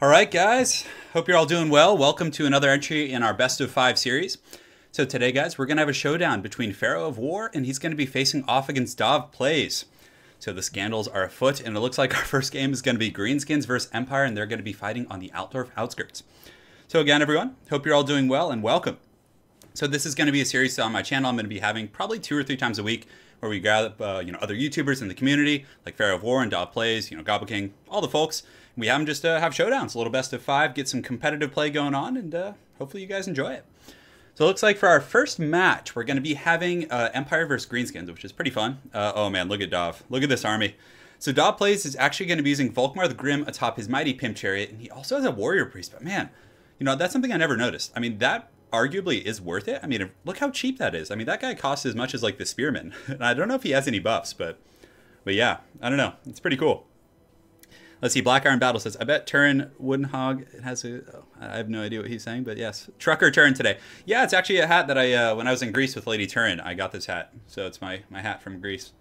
All right, guys. Hope you're all doing well. Welcome to another entry in our Best of 5 series. So today, guys, we're going to have a showdown between PharaohOWar, and he's going to be facing off against DahvPlays. So the scandals are afoot, and it looks like our first game is going to be Greenskins versus Empire, and they're going to be fighting on the Altdorf outskirts. So again, everyone, hope you're all doing well, and welcome. So this is going to be a series on my channel I'm going to be having probably 2 or 3 times a week, where we gather other YouTubers in the community, like PharaohOWar and DahvPlays, Goblin King, all the folks. We have them just have showdowns, a little best of 5, get some competitive play going on, and hopefully you guys enjoy it. So it looks like for our first match, we're going to be having Empire versus Greenskins, which is pretty fun. Oh man, look at Dav. Look at this army. So DahvPlays is actually going to be using Volkmar the Grim atop his mighty Pimp Chariot, and he also has a Warrior Priest. But man, that's something I never noticed. I mean, that arguably is worth it. I mean, look how cheap that is. I mean, that guy costs as much as like the Spearman. And I don't know if he has any buffs, but yeah, I don't know. It's pretty cool. Let's see, Black Iron Battle says, I bet Turin Woodenhog has a... Oh, I have no idea what he's saying, but yes. Trucker Turin today. Yeah, it's actually a hat that I, when I was in Greece with Lady Turin, I got this hat. So it's my hat from Greece.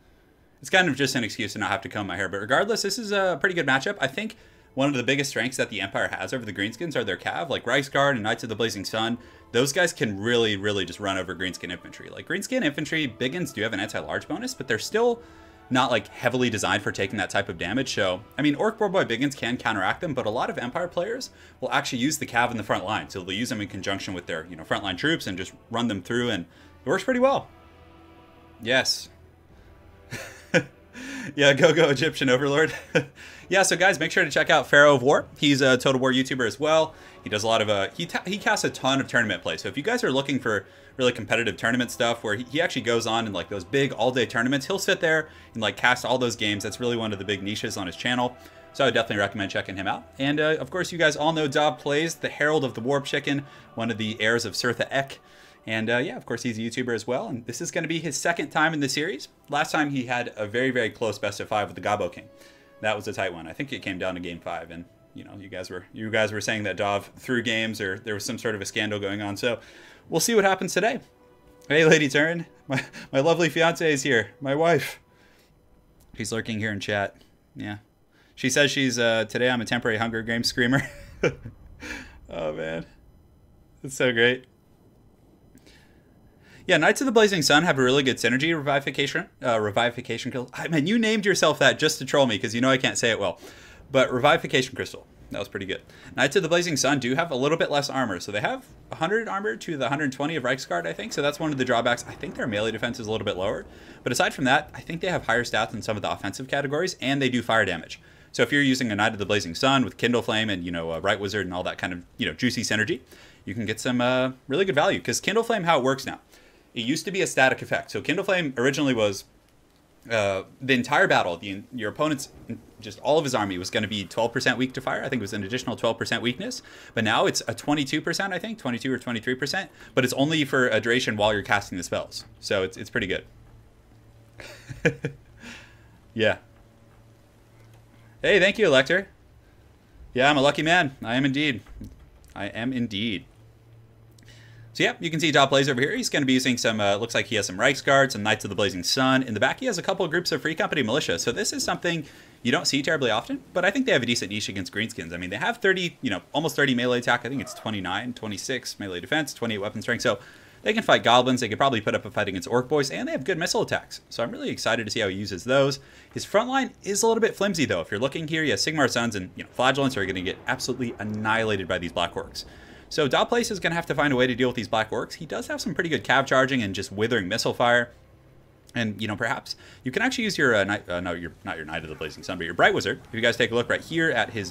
It's kind of just an excuse to not have to comb my hair. But regardless, this is a pretty good matchup. I think one of the biggest strengths that the Empire has over the Greenskins are their cav. Like Reichsguard and Knights of the Blazing Sun. Those guys can really, really just run over Greenskin Infantry. Like Greenskin Infantry, Biggins do have an anti-large bonus, but they're still not like heavily designed for taking that type of damage. So, I mean, Orc Boar Boy Biggins can counteract them, but a lot of Empire players will actually use the cav in the front line. So they'll use them in conjunction with their, frontline troops and just run them through, and it works pretty well. Yes. Yeah, go Egyptian Overlord. Yeah, so guys, make sure to check out PharaohOWar. He's a Total War YouTuber as well. He does a lot of, he casts a ton of tournament play. So if you guys are looking for really competitive tournament stuff where he actually goes on in like those big all-day tournaments, he'll sit there and like cast all those games. That's really one of the big niches on his channel. So I would definitely recommend checking him out. And of course, you guys all know DahvPlays, the Herald of the Warp Chicken, one of the heirs of Sirtha Ek. And yeah, of course, he's a YouTuber as well. And this is going to be his second time in the series. Last time he had a very, very close best of 5 with the Gobbo King. That was a tight one. I think it came down to game 5. And, you guys were saying that Dav threw games or there was some sort of a scandal going on. So we'll see what happens today. Hey, Lady Turin. My lovely fiance is here. My wife. She's lurking here in chat. Yeah. She says she's, today I'm a temporary Hunger Games screamer. Oh, man. It's so great. Yeah, Knights of the Blazing Sun have a really good synergy revivification crystal. I mean, you named yourself that just to troll me because I can't say it well. But revivification crystal, that was pretty good. Knights of the Blazing Sun do have a little bit less armor. So they have 100 armor to the 120 of Reichsguard, I think. So that's one of the drawbacks. I think their melee defense is a little bit lower. But aside from that, I think they have higher stats in some of the offensive categories, and they do fire damage. So if you're using a Knight of the Blazing Sun with Kindle Flame and, Right Wizard and all that kind of, juicy synergy, you can get some really good value. Because Kindle Flame, how it works now. It used to be a static effect. So Kindle Flame originally was the entire battle. Your opponent's, just all of his army was going to be 12% weak to fire. I think it was an additional 12% weakness. But now it's a 22%, I think, 22 or 23%. But it's only for a duration while you're casting the spells. So it's pretty good. Yeah. Hey, thank you, Elector. Yeah, I'm a lucky man. I am indeed. I am indeed. So yeah, you can see DahvPlays over here. He's going to be using some, looks like he has some Reichsguard, some Knights of the Blazing Sun. In the back, he has a couple of groups of Free Company Militia. So this is something you don't see terribly often, but I think they have a decent niche against Greenskins. I mean, they have 30, almost 30 melee attack. I think it's 29, 26 melee defense, 28 weapon strength. So they can fight goblins. They could probably put up a fight against Orc Boys, and they have good missile attacks. So I'm really excited to see how he uses those. His front line is a little bit flimsy, though. If you're looking here, he has Sigmar Sons, and Flagellants are going to get absolutely annihilated by these Black Orcs. So DahvPlays is going to have to find a way to deal with these Black Orcs. He does have some pretty good cav charging and just withering missile fire. And, perhaps you can actually use your, not your Knight of the Blazing Sun, but your Bright Wizard. If you guys take a look right here at his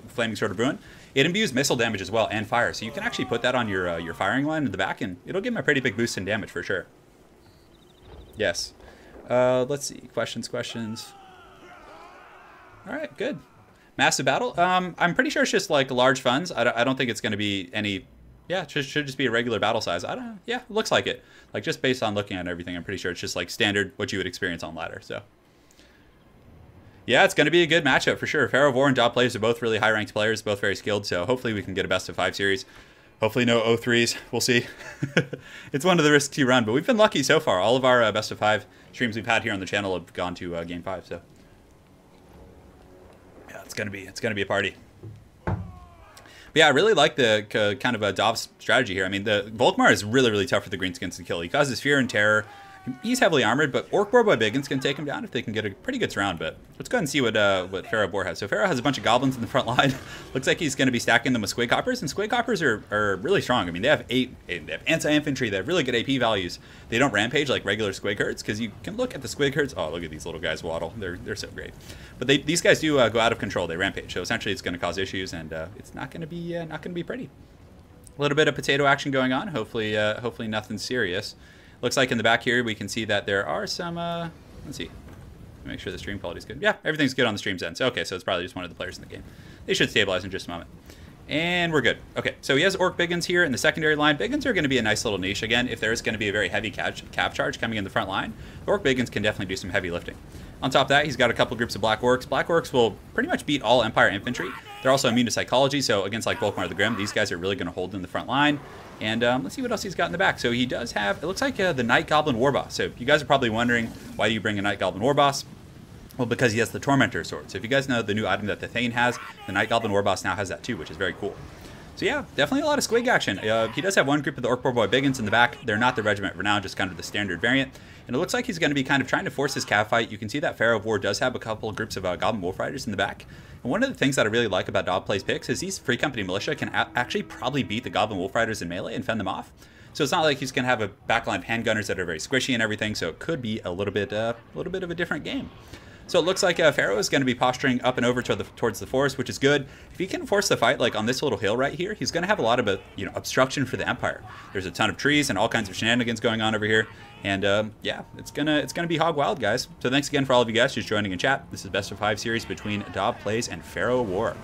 Flaming Sword of Ruin, it imbues missile damage as well and fire. So you can actually put that on your firing line in the back, and it'll give him a pretty big boost in damage for sure. Yes. Let's see. Questions. All right, good. Massive battle. I'm pretty sure it's just like large funds. I don't think it's going to be any. Yeah, it should just be a regular battle size. I don't know. Yeah, it looks like it. Like just based on looking at everything, I'm pretty sure it's just like standard what you would experience on ladder. So yeah, it's going to be a good matchup for sure. PharaohOWar and DahvPlays are both really high ranked players, both very skilled. So hopefully we can get a best of 5 series. Hopefully no 0-3s. We'll see. It's one of the risks you run, but we've been lucky so far. All of our best of 5 streams we've had here on the channel have gone to game 5. So yeah, it's gonna be a party. But yeah, I really like the kind of a Dahv's strategy here. I mean, the Volkmar is really, really tough for the greenskins to kill. He causes fear and terror. He's heavily armored, but Orc Boar by Biggins can take him down if they can get a pretty good surround. But let's go ahead and see what PharaohOWar has. So Pharaoh has a bunch of goblins in the front line. Looks like he's going to be stacking them with squig hoppers, and squig hoppers are really strong. I mean, they have anti-infantry, they have really good AP values. They don't rampage like regular squig herds, because you can look at the squig herds. Oh, look at these little guys waddle. They're so great. But these guys do go out of control. They rampage, so essentially it's going to cause issues, and it's not going to be pretty. A little bit of potato action going on. Hopefully nothing serious. Looks like in the back here we can see that there are some, let's see, make sure the stream quality is good. Yeah, everything's good on the stream's end. So, okay, so it's probably just one of the players in the game. They should stabilize in just a moment. And we're good. Okay, so he has Orc Biggins here in the secondary line. Biggins are going to be a nice little niche again. If there is going to be a very heavy cap charge coming in the front line, the Orc Biggins can definitely do some heavy lifting. On top of that, he's got a couple groups of Black Orcs. Black Orcs will pretty much beat all Empire infantry. They're also immune to psychology, so against like Volkmar the Grim, these guys are really going to hold in the front line. And let's see what else he's got in the back. So he does have, it looks like the Night Goblin Warboss. So you guys are probably wondering, why do you bring a Night Goblin Warboss? Well, because he has the Tormentor Sword. So if you guys know the new item that the Thane has, the Night Goblin Warboss now has that too, which is very cool. So yeah, definitely a lot of squig action. He does have one group of the Orc Boar Biggins in the back. They're not the Regiment Renown, just kind of the standard variant. And it looks like he's going to be kind of trying to force his cav fight. You can see that PharaohOWar does have a couple of groups of Goblin Wolf Riders in the back. And one of the things that I really like about DahvPlays picks is these Free Company Militia can actually probably beat the Goblin Wolf Riders in melee and fend them off. So it's not like he's going to have a backline of handgunners that are very squishy and everything. So it could be a little bit of a different game. So it looks like Pharaoh is going to be posturing up and over towards the forest, which is good. If he can force the fight, like on this little hill right here, he's going to have a lot of obstruction for the Empire. There's a ton of trees and all kinds of shenanigans going on over here, and yeah, it's gonna be hog wild, guys. So thanks again for all of you guys just joining in chat. This is best of 5 series between DahvPlays and PharaohOWar.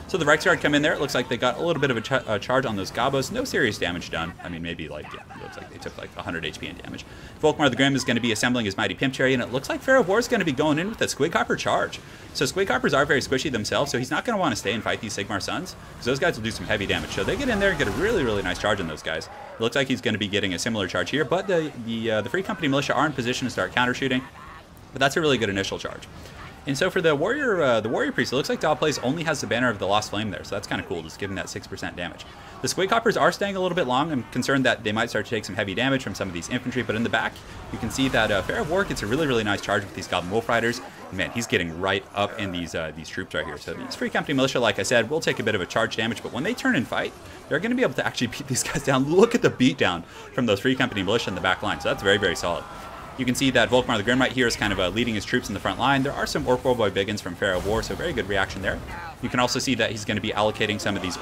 So the Reiksguard come in there. It looks like they got a little bit of a charge on those Gobos. No serious damage done. I mean, maybe like, yeah, it looks like they took like 100 HP in damage. Volkmar the Grim is going to be assembling his Mighty Pimp Cherry, and it looks like PharaohOWar is going to be going in with a Squig Hopper charge. So Squig Hoppers are very squishy themselves, so he's not going to want to stay and fight these Sigmar Sons, because those guys will do some heavy damage. So they get in there and get a really, really nice charge on those guys. It looks like he's going to be getting a similar charge here, but the Free Company Militia are in position to start counter shooting, but that's a really good initial charge. And so for the warrior priest, it looks like DahvPlays only has the banner of the Lost Flame there, so that's kind of cool, just giving that 6% damage. The Squig Hoppers are staying a little bit long. I'm concerned that they might start to take some heavy damage from some of these infantry, but in the back, you can see that PharaohOWar gets a really, really nice charge with these Goblin Wolf Riders. And man, he's getting right up in these troops right here. So these Free Company Militia, like I said, will take a bit of a charge damage, but when they turn and fight, they're going to be able to actually beat these guys down. Look at the beatdown from those Free Company Militia in the back line, so that's very, very solid. You can see that Volkmar the Grim right here is kind of leading his troops in the front line. There are some Orc Boar Biggins from PharaohOWar, so very good reaction there. You can also see that he's going to be allocating some of these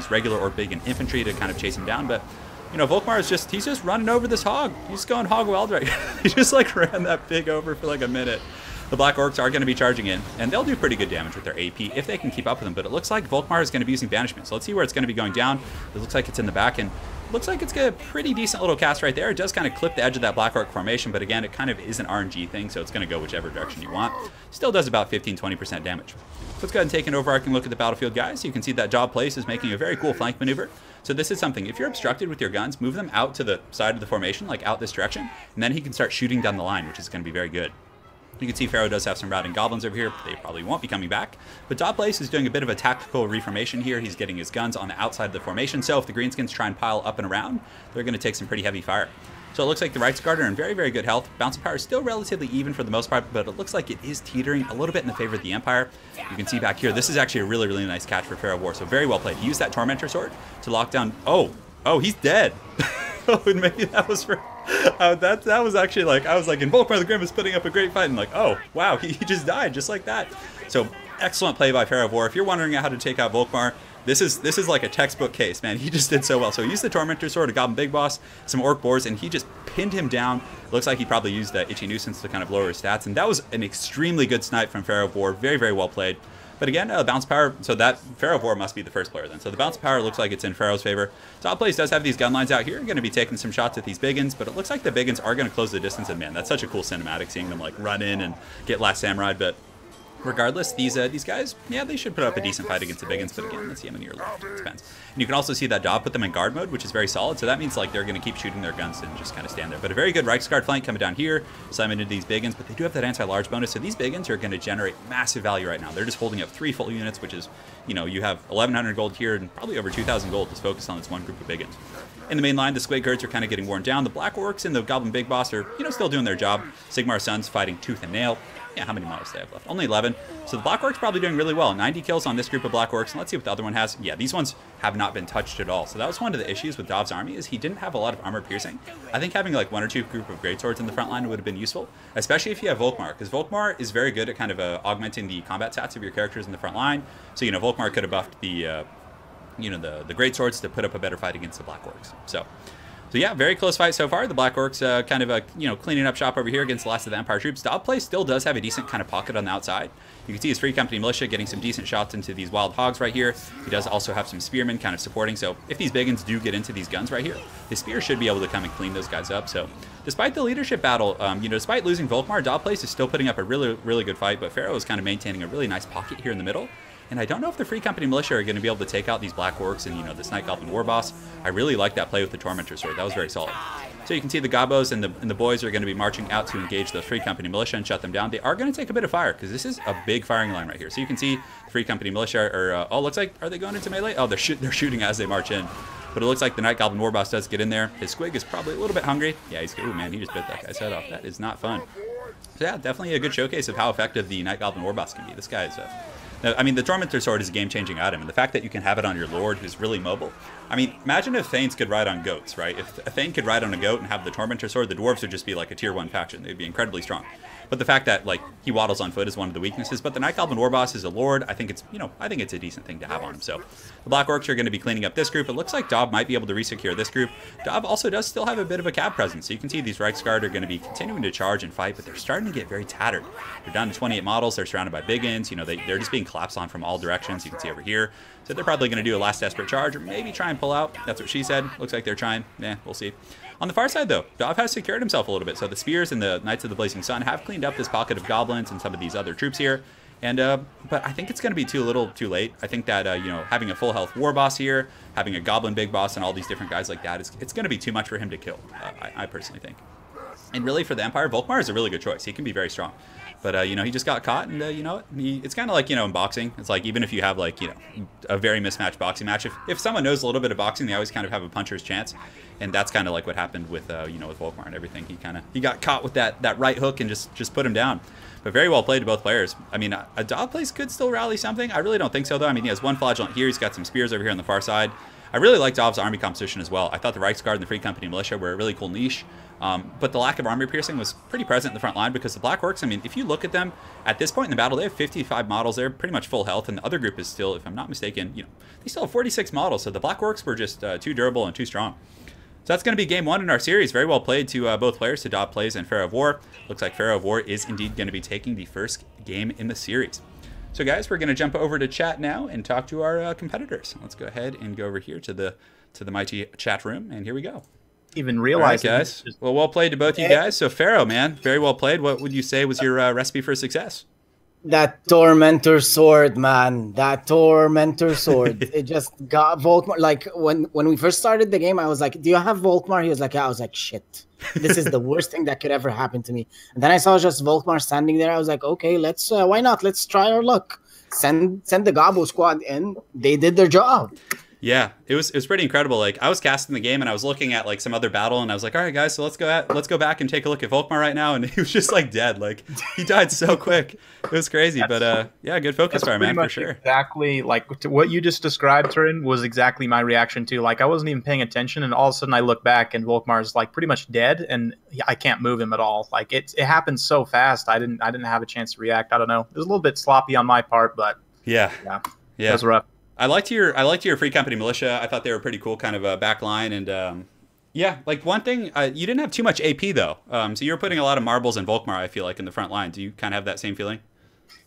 regular Orc Biggin infantry to kind of chase him down. But you know, Volkmar is he's just running over this hog. He's going hog wild right here. He just like ran that pig over for like a minute. The Black Orcs are going to be charging in, and they'll do pretty good damage with their AP if they can keep up with them. But it looks like Volkmar is going to be using Banishment. So let's see where it's going to be going down. It looks like it's in the back, and looks like it's got a pretty decent little cast right there. It does kind of clip the edge of that Black Orc formation, but again, it kind of is an RNG thing, so it's going to go whichever direction you want. Still does about 15-20% damage. So let's go ahead and take an overarching look at the battlefield, guys. You can see that DahvPlays is making a very cool flank maneuver. So this is something, if you're obstructed with your guns, move them out to the side of the formation, like out this direction, and then he can start shooting down the line, which is going to be very good. You can see Pharaoh does have some routing goblins over here, but they probably won't be coming back. But DahvPlays is doing a bit of a tactical reformation here. He's getting his guns on the outside of the formation, so if the greenskins try and pile up and around, they're going to take some pretty heavy fire. So it looks like the Reiksguard are in very, very good health. Bouncing power is still relatively even for the most part, but it looks like it is teetering a little bit in the favor of the Empire. You can see back here, this is actually a really, really nice catch for PharaohOWar, so very well played. He used that Tormentor Sword to lock down... Oh, he's dead. Oh, and maybe that was for... that was actually like, I was like, and Volkmar the Grim is putting up a great fight, and like, oh, wow, he just died just like that. So excellent play by PharaohOWar. If you're wondering how to take out Volkmar, this is like a textbook case, man. He just did so well. So he used the Tormentor Sword, a Goblin Big Boss, some Orc Boars, and he just pinned him down. Looks like he probably used the Itchy Nuisance to kind of lower his stats, and that was an extremely good snipe from PharaohOWar. Very, very well played. But again, bounce power, so that PharaohOWar must be the first player then. So the bounce power looks like it's in Pharaoh's favor. DahvPlays does have these gun lines out here. Going to be taking some shots at these Biggins, but it looks like the Biggins are going to close the distance. And man, that's such a cool cinematic, seeing them like run in and get Last Samurai. But regardless, these guys, yeah, they should put up a decent fight against the big ones, but again, let's see how many are left. It depends. And you can also see that Dav put them in guard mode, which is very solid, so that means like they're going to keep shooting their guns and just kind of stand there. But a very good Reichsguard flank coming down here, slamming into these big ones, but they do have that anti-large bonus, so these big ones are going to generate massive value right now. They're just holding up 3 full units, which is, you know, you have 1,100 gold here and probably over 2,000 gold just focused on this one group of big ones. In the main line, the Squig Herds are kind of getting worn down. The Black Orcs and the Goblin Big Boss are, you know, still doing their job. Sigmar Sons fighting tooth and nail. Yeah, how many models do they have left? Only 11. So the Black Orcs probably doing really well. 90 kills on this group of Black Orcs. And let's see what the other one has. Yeah, these ones have not been touched at all. So that was one of the issues with Dav's army, is he didn't have a lot of armor piercing. I think having like 1 or 2 group of greatswords in the front line would have been useful, especially if you have Volkmar, because Volkmar is very good at kind of augmenting the combat stats of your characters in the front line. So, you know, Volkmar could have buffed the, you know, the greatswords to put up a better fight against the Black Orcs. So yeah, very close fight so far. The Black Orcs kind of, you know, cleaning up shop over here against the last of the Empire troops. DahvPlays still does have a decent kind of pocket on the outside. You can see his Free Company Militia getting some decent shots into these Wild Hogs right here. He does also have some Spearmen kind of supporting. So if these big ones do get into these guns right here, the Spear should be able to come and clean those guys up. So despite the leadership battle, you know, despite losing Volkmar, DahvPlays is still putting up a really, really good fight. But Pharaoh is kind of maintaining a really nice pocket here in the middle. And I don't know if the Free Company Militia are going to be able to take out these Black Orcs and, you know, this Night Goblin War Boss. I really like that play with the Tormentor Sword. That was very solid. So you can see the Gobos and the boys are going to be marching out to engage the Free Company Militia and shut them down. They are going to take a bit of fire because this is a big firing line right here. So you can see the Free Company Militia are, oh, looks like, are they going into melee? Oh, they're shooting as they march in. But it looks like the Night Goblin War Boss does get in there. His Squig is probably a little bit hungry. Yeah, he's, ooh, man, he just bit that guy's head off. That is not fun. So yeah, definitely a good showcase of how effective the Night Goblin War Boss can be. This guy is I mean, the Tormentor Sword is a game-changing item, and the fact that you can have it on your Lord who's really mobile. I mean, imagine if Thanes could ride on goats, right? If a Thane could ride on a goat and have the Tormentor Sword, the Dwarves would just be like a tier 1 faction. They'd be incredibly strong. But the fact that, like, he waddles on foot is one of the weaknesses. But the Night Goblin War Boss is a Lord. I think it's, you know, I think it's a decent thing to have on him. So the Black Orcs are going to be cleaning up this group. It looks like Dav might be able to resecure this group. Dav also does still have a bit of a cab presence. So you can see these Reichsguard are going to be continuing to charge and fight, but they're starting to get very tattered. They're down to 28 models. They're surrounded by big ends. You know, they're just being collapsed on from all directions. You can see over here. So they're probably going to do a last desperate charge or maybe try and pull out. That's what she said. Looks like they're trying. Yeah, we'll see. On the far side, though, Dav has secured himself a little bit. So the Spears and the Knights of the Blazing Sun have cleaned up this pocket of goblins and some of these other troops here. And but I think it's going to be too little, too late. I think that you know, having a full health war boss here, having a goblin big boss, and all these different guys like that, it's going to be too much for him to kill. I personally think. And really, for the Empire, Volkmar is a really good choice. He can be very strong. But, you know, he just got caught, and, you know, it's kind of like, you know, in boxing. It's like, even if you have, like, you know, a very mismatched boxing match, if someone knows a little bit of boxing, they always kind of have a puncher's chance. And that's kind of like what happened with, you know, with Volkmar and everything. He got caught with that right hook and just put him down. But very well played to both players. I mean, a DahvPlays could still rally something. I really don't think so, though. I mean, he has one flagellant here. He's got some spears over here on the far side. I really like Dav's army composition as well. I thought the Reichsguard and the Free Company Militia were a really cool niche. But the lack of armor piercing was pretty present in the front line because the Black Orcs, I mean, if you look at them, at this point in the battle, they have 55 models. They're pretty much full health, and the other group is still, if I'm not mistaken, you know, they still have 46 models. So the Black Orcs were just too durable and too strong. So that's going to be game 1 in our series. Very well played to both players, to DahvPlays and PharaohOWar. Looks like PharaohOWar is indeed going to be taking the first game in the series. So guys, we're going to jump over to chat now and talk to our competitors. Let's go ahead and go over here to the mighty chat room, and here we go. Even realize, right, guys. Well played to both you guys. So Pharaoh, man, very well played. What would you say was your recipe for success? That Tormentor Sword, man. That Tormentor Sword. It just got Volkmar. Like, when we first started the game, I was like, do you have Volkmar? He was like, yeah. I was like, shit. This is the worst thing that could ever happen to me. And then I saw just Volkmar standing there. I was like, okay, let's, why not? Let's try our luck. Send the Gobbo squad in. They did their job. Yeah, it was pretty incredible. Like, I was casting the game and I was looking at like some other battle and I was like, all right, guys, so let's go back and take a look at Volkmar right now. And he was just like dead. Like, he died so quick. It was crazy. But yeah, good focus fire, man, for sure. Exactly, like what you just described, Turin, was exactly my reaction too. Like, I wasn't even paying attention, and all of a sudden I look back and Volkmar's like pretty much dead, and I can't move him at all. Like, it happened so fast. I didn't have a chance to react. I don't know. It was a little bit sloppy on my part, but yeah, it was rough. I liked your Free Company Militia. I thought they were pretty cool, kind of a back line, and yeah, like one thing, you didn't have too much AP though. So you were putting a lot of marbles and Volkmar, I feel like, in the front line. Do you kind of have that same feeling?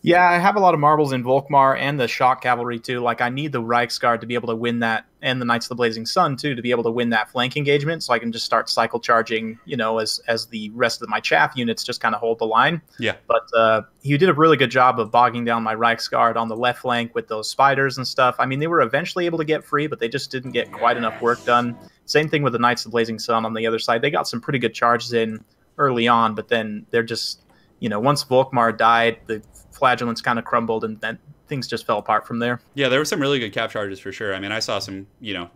Yeah, I have a lot of marbles in Volkmar and the shock cavalry too. Like I need the Reichsguard to be able to win that, and the Knights of the Blazing Sun too, to be able to win that flank engagement. So I can just start cycle charging, as the rest of my chaff units just kind of hold the line. Yeah. But he did a really good job of bogging down my Reichsguard on the left flank with those spiders and stuff. I mean, they were eventually able to get free, but they just didn't get quite enough work done. Same thing with the Knights of the Blazing Sun on the other side. They got some pretty good charges in early on, but then they're just, once Volkmar died, the flagellants kind of crumbled, and then things just fell apart from there. Yeah, there were some really good cap charges for sure. I mean, I saw some, yeah,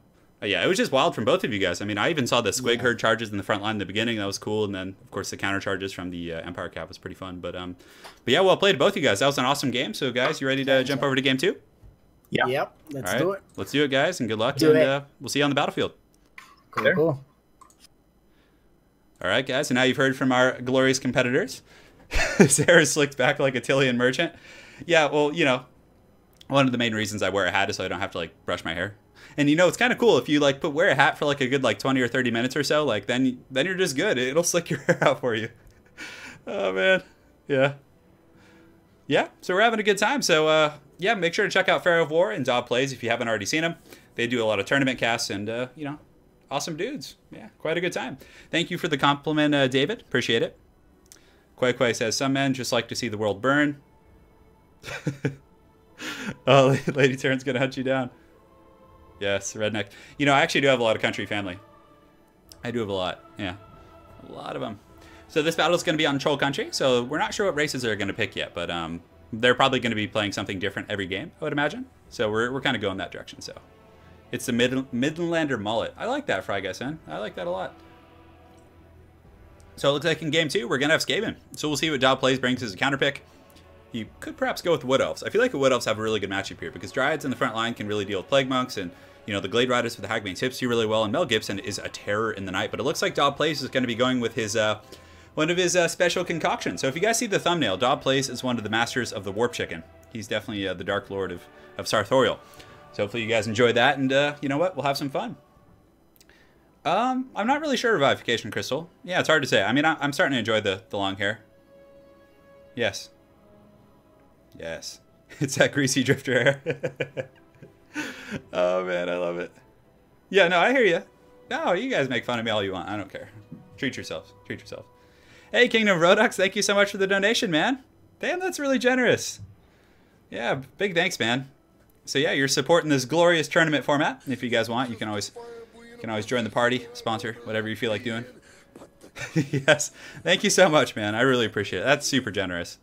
it was just wild from both of you guys. I mean, I even saw the Squig Herd charges in the front line in the beginning. That was cool. And then, of course, the counter charges from the Empire cap was pretty fun. But yeah, well played, both of you guys. That was an awesome game. So, guys, you ready to jump over to game 2? Yeah. Yep. Let's do it. Let's do it, guys, and good luck. And we'll see you on the battlefield. Cool. All right, guys. And now you've heard from our glorious competitors. Sarah slicked back like a Tillian merchant. Yeah, well, one of the main reasons I wear a hat is so I don't have to brush my hair. And it's kind of cool if you wear a hat for a good 20 or 30 minutes or so. Then you're just good. It'll slick your hair out for you. Oh man, yeah. So we're having a good time. So yeah, make sure to check out PharaohOWar and DahvPlays if you haven't already seen them. They do a lot of tournament casts and awesome dudes. Yeah, quite a good time. Thank you for the compliment, David. Appreciate it. Quay says, some men just like to see the world burn. Oh, Lady Turn's going to hunt you down. Yes, redneck. I actually do have a lot of country family. I do have a lot. Yeah, a lot of them. So this battle is going to be on Troll Country. So we're not sure what races they're going to pick yet. But they're probably going to be playing something different every game, I would imagine. So we're kind of going that direction. So it's the Midlander mullet. I like that, Fry Guy Son. I like that a lot. So it looks like in game 2, we're going to have Skaven. So we'll see what DahvPlays brings as a counter pick. You could perhaps go with Wood Elves. I feel like the Wood Elves have a really good matchup here because Dryads in the front line can really deal with Plague Monks, and the Glade Riders with the Hagbane's Hips do really well, and Mel Gibson is a terror in the night. But it looks like DahvPlays is going to be going with his one of his special concoctions. So if you guys see the thumbnail, DahvPlays is one of the masters of the Warp Chicken. He's definitely the Dark Lord of Sartorial. So hopefully you guys enjoy that, and you know what? We'll have some fun. I'm not really sure Revivification Crystal. Yeah, it's hard to say. I mean, I'm starting to enjoy the long hair. Yes. Yes. It's that greasy drifter hair. Oh, man, I love it. Yeah, no, I hear you. No, you guys make fun of me all you want. I don't care. Treat yourselves. Treat yourselves. Hey, Kingdom of Rodux, thank you so much for the donation, man. Damn, that's really generous. Yeah, big thanks, man. So, yeah, you're supporting this glorious tournament format. If you guys want, you can always join the party, sponsor, whatever you feel like doing. Yes. Thank you so much, man. I really appreciate it. That's super generous.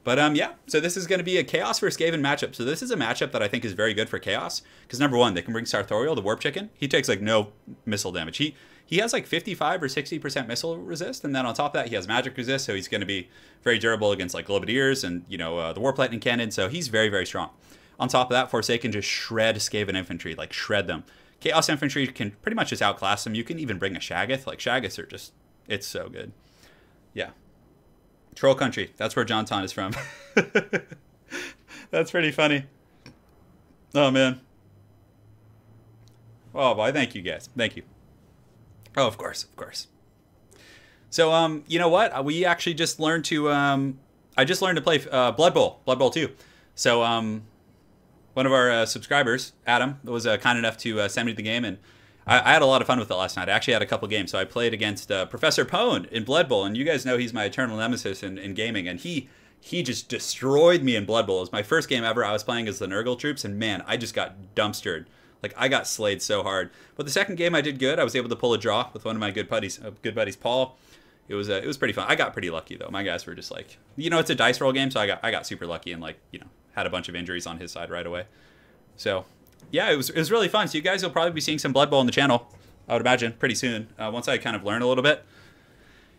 But, yeah, so this is going to be a Chaos versus Skaven matchup. So this is a matchup that I think is very good for Chaos. Because, number one, they can bring Sartorial, the Warp Chicken. He takes, no missile damage. He has, 55 or 60% missile resist. And then on top of that, he has magic resist. So he's going to be very durable against, Globadiers and, the Warp Lightning Cannon. So he's very, very strong. On top of that, Forsaken just shred Skaven infantry. Shred them. Chaos infantry can pretty much just outclass them. You can even bring a Shaggoth. Shaggoths are just... It's so good. Yeah. Troll Country. That's where John Ton is from. That's pretty funny. Oh, man. Oh, boy. Thank you, guys. Thank you. Oh, of course. Of course. So, you know what? We actually just learned to... I just learned to play Blood Bowl. Blood Bowl 2. So, one of our subscribers, Adam, was kind enough to send me the game, and I had a lot of fun with it last night. I actually had a couple games. So I played against Professor Pone in Blood Bowl, and you guys know he's my eternal nemesis in gaming, and he just destroyed me in Blood Bowl. It was my first game ever. I was playing as the Nurgle troops, and man, I just got dumpstered. I got slayed so hard. But the second game I did good. I was able to pull a draw with one of my good buddies, Paul. It was pretty fun. I got pretty lucky though. My guys were just it's a dice roll game, so I got super lucky and had a bunch of injuries on his side right away. So, yeah, it was really fun. So you guys will probably be seeing some Blood Bowl on the channel, I would imagine, pretty soon. Once I kind of learn a little bit.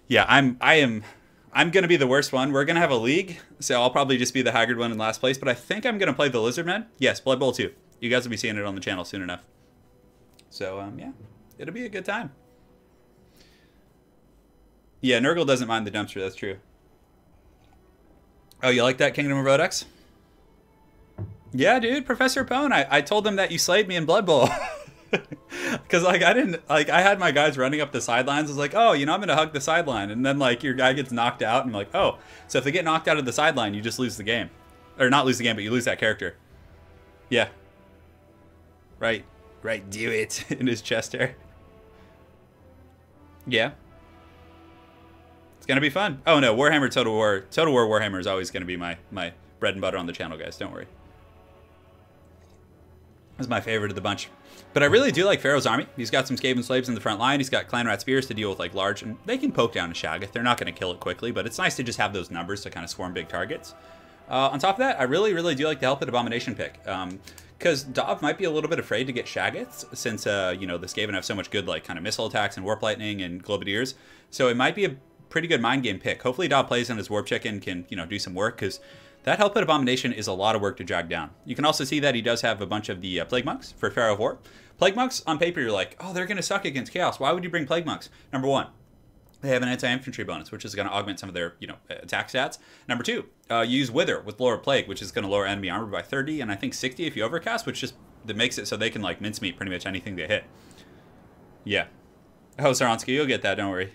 Yeah, I'm going to be the worst one. We're going to have a league, so I'll probably just be the haggard one in last place. But I think I'm going to play the Lizardmen. Yes, Blood Bowl 2. You guys will be seeing it on the channel soon enough. So, yeah, it'll be a good time. Yeah, Nurgle doesn't mind the dumpster. That's true. Oh, you like that, Kingdom of Rodux? Yeah, dude, Professor Pone. I told them that you slayed me in Blood Bowl. Because like I had my guys running up the sidelines. I was like, oh, you know, I'm gonna hug the sideline, and then like your guy gets knocked out, and I'm like, oh, so if they get knocked out of the sideline, you just lose the game, or not lose the game, but you lose that character. Yeah. Right, do it in his chest hair. Yeah. It's gonna be fun. Oh no, Warhammer Total War Warhammer is always gonna be my bread and butter on the channel, guys. Don't worry. It's my favorite of the bunch. But I really do like Pharaoh's army. He's got some Skaven slaves in the front line. He's got clan rat spears to deal with like large, and they can poke down a Shaggoth. They're not going to kill it quickly, but it's nice to just have those numbers to kind of swarm big targets. On top of that, I really do like the Helped Abomination pick. Because Dav might be a little bit afraid to get Shaggoths, since you know, the Skaven have so much good like kind of missile attacks and Warp Lightning and Globadiers. So it might be a pretty good mind game pick. Hopefully DahvPlays and his Warp Chicken can, you know, do some work, because that Helped Abomination is a lot of work to drag down. You can also see that he does have a bunch of the Plague Monks for PharaohOWar. Plague Monks, on paper, you're like, oh, they're going to suck against Chaos. Why would you bring Plague Monks? Number one, they have an anti-infantry bonus, which is going to augment some of their, you know, attack stats. Number two, you use Wither with Lore of Plague, which is going to lower enemy armor by 30, and I think 60 if you overcast, which just that makes it so they can, like, mincemeat pretty much anything they hit. Yeah. Oh, Saronsky, you'll get that, don't worry.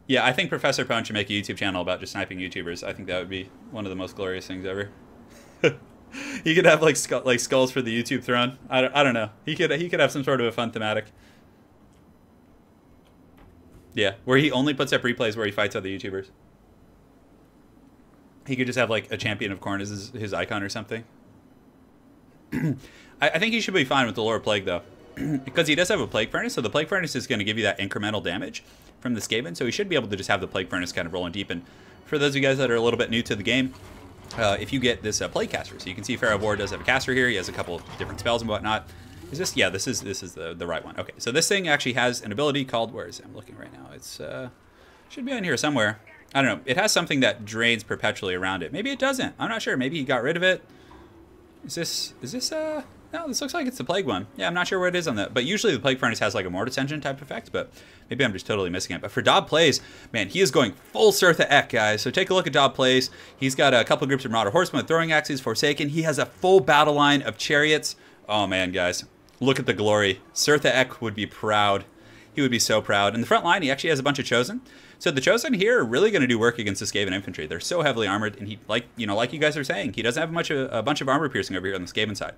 Yeah, I think Professor Pone should make a YouTube channel about just sniping YouTubers. I think that would be one of the most glorious things ever. He could have like skulls for the YouTube throne. I don't know. He could have some sort of a fun thematic. Yeah, where he only puts up replays where he fights other YouTubers. He could just have like a champion of corn as his icon or something. I think he should be fine with the Lore of Plague though, because he does have a Plague Furnace. So the Plague Furnace is going to give you that incremental damage from the Skaven. So he should be able to just have the Plague Furnace kind of rolling deep. And for those of you guys that are a little bit new to the game, if you get this Plague Caster, so you can see PharaohOWar does have a caster here. He has a couple different spells and whatnot. Is this? Yeah, this is the right one. Okay, so this thing actually has an ability called, where is it? I'm looking right now. It's should be on here somewhere. I don't know. It has something that drains perpetually around it. Maybe it doesn't. I'm not sure. Maybe he got rid of it. Is this no, this looks like it's the Plague one. Yeah, I'm not sure where it is on that. But usually the Plague Furnace has like a Mortis Engine type effect, but maybe I'm just totally missing it. But for DahvPlays, man, he is going full Surtha Ek, guys. So take a look at DahvPlays. He's got a couple groups of Marauder Horsemen with throwing axes, Forsaken. He has a full battle line of chariots. Oh man, guys, look at the glory. Surtha Ek would be proud. He would be so proud. In the front line, he actually has a bunch of Chosen. So the Chosen here are really going to do work against the Skaven infantry. They're so heavily armored, and he, like you guys are saying, he doesn't have a bunch of armor piercing over here on the Skaven side.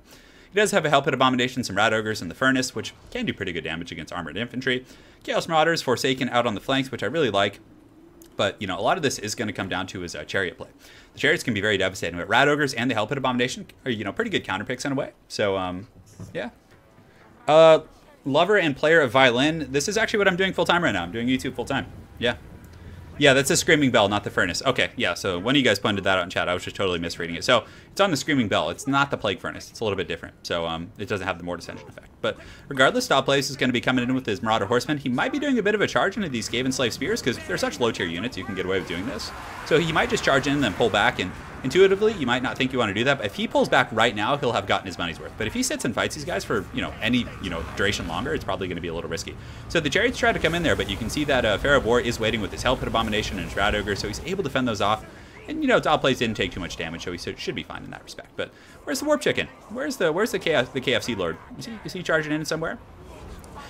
He does have a Helped Abomination, some Rat Ogres in the Furnace, which can do pretty good damage against armored infantry. Chaos Marauders, Forsaken out on the flanks, which I really like. But, you know, a lot of this is going to come down to his Chariot play. The Chariots can be very devastating, but Rat Ogres and the Helped Abomination are, you know, pretty good counter picks in a way. So, yeah. Lover and player of violin. This is actually what I'm doing full-time right now. I'm doing YouTube full-time. Yeah. Yeah, that's a Screaming Bell, not the Furnace. Okay, yeah, so one of you guys pointed that out in chat. I was just totally misreading it. So it's on the Screaming Bell. It's not the Plague Furnace. It's a little bit different. So it doesn't have the Mortis Engine effect. But regardless, DahvPlays is going to be coming in with his Marauder Horsemen. He might be doing a bit of a charge into these Skaven Slave Spears because they're such low-tier units. You can get away with doing this. So he might just charge in and then pull back. And intuitively, you might not think you want to do that. But if he pulls back right now, he'll have gotten his money's worth. But if he sits and fights these guys for, you know, any, you know, duration longer, it's probably going to be a little risky. So the Chariots try to come in there, but you can see that PharaohOWar is waiting with his Helped Abomination and his Rat Ogre, so he's able to fend those off. And, you know, DahvPlays didn't take too much damage, so he should be fine in that respect. But where's the Warp Chicken? Where's the KFC Lord? Is he charging in somewhere?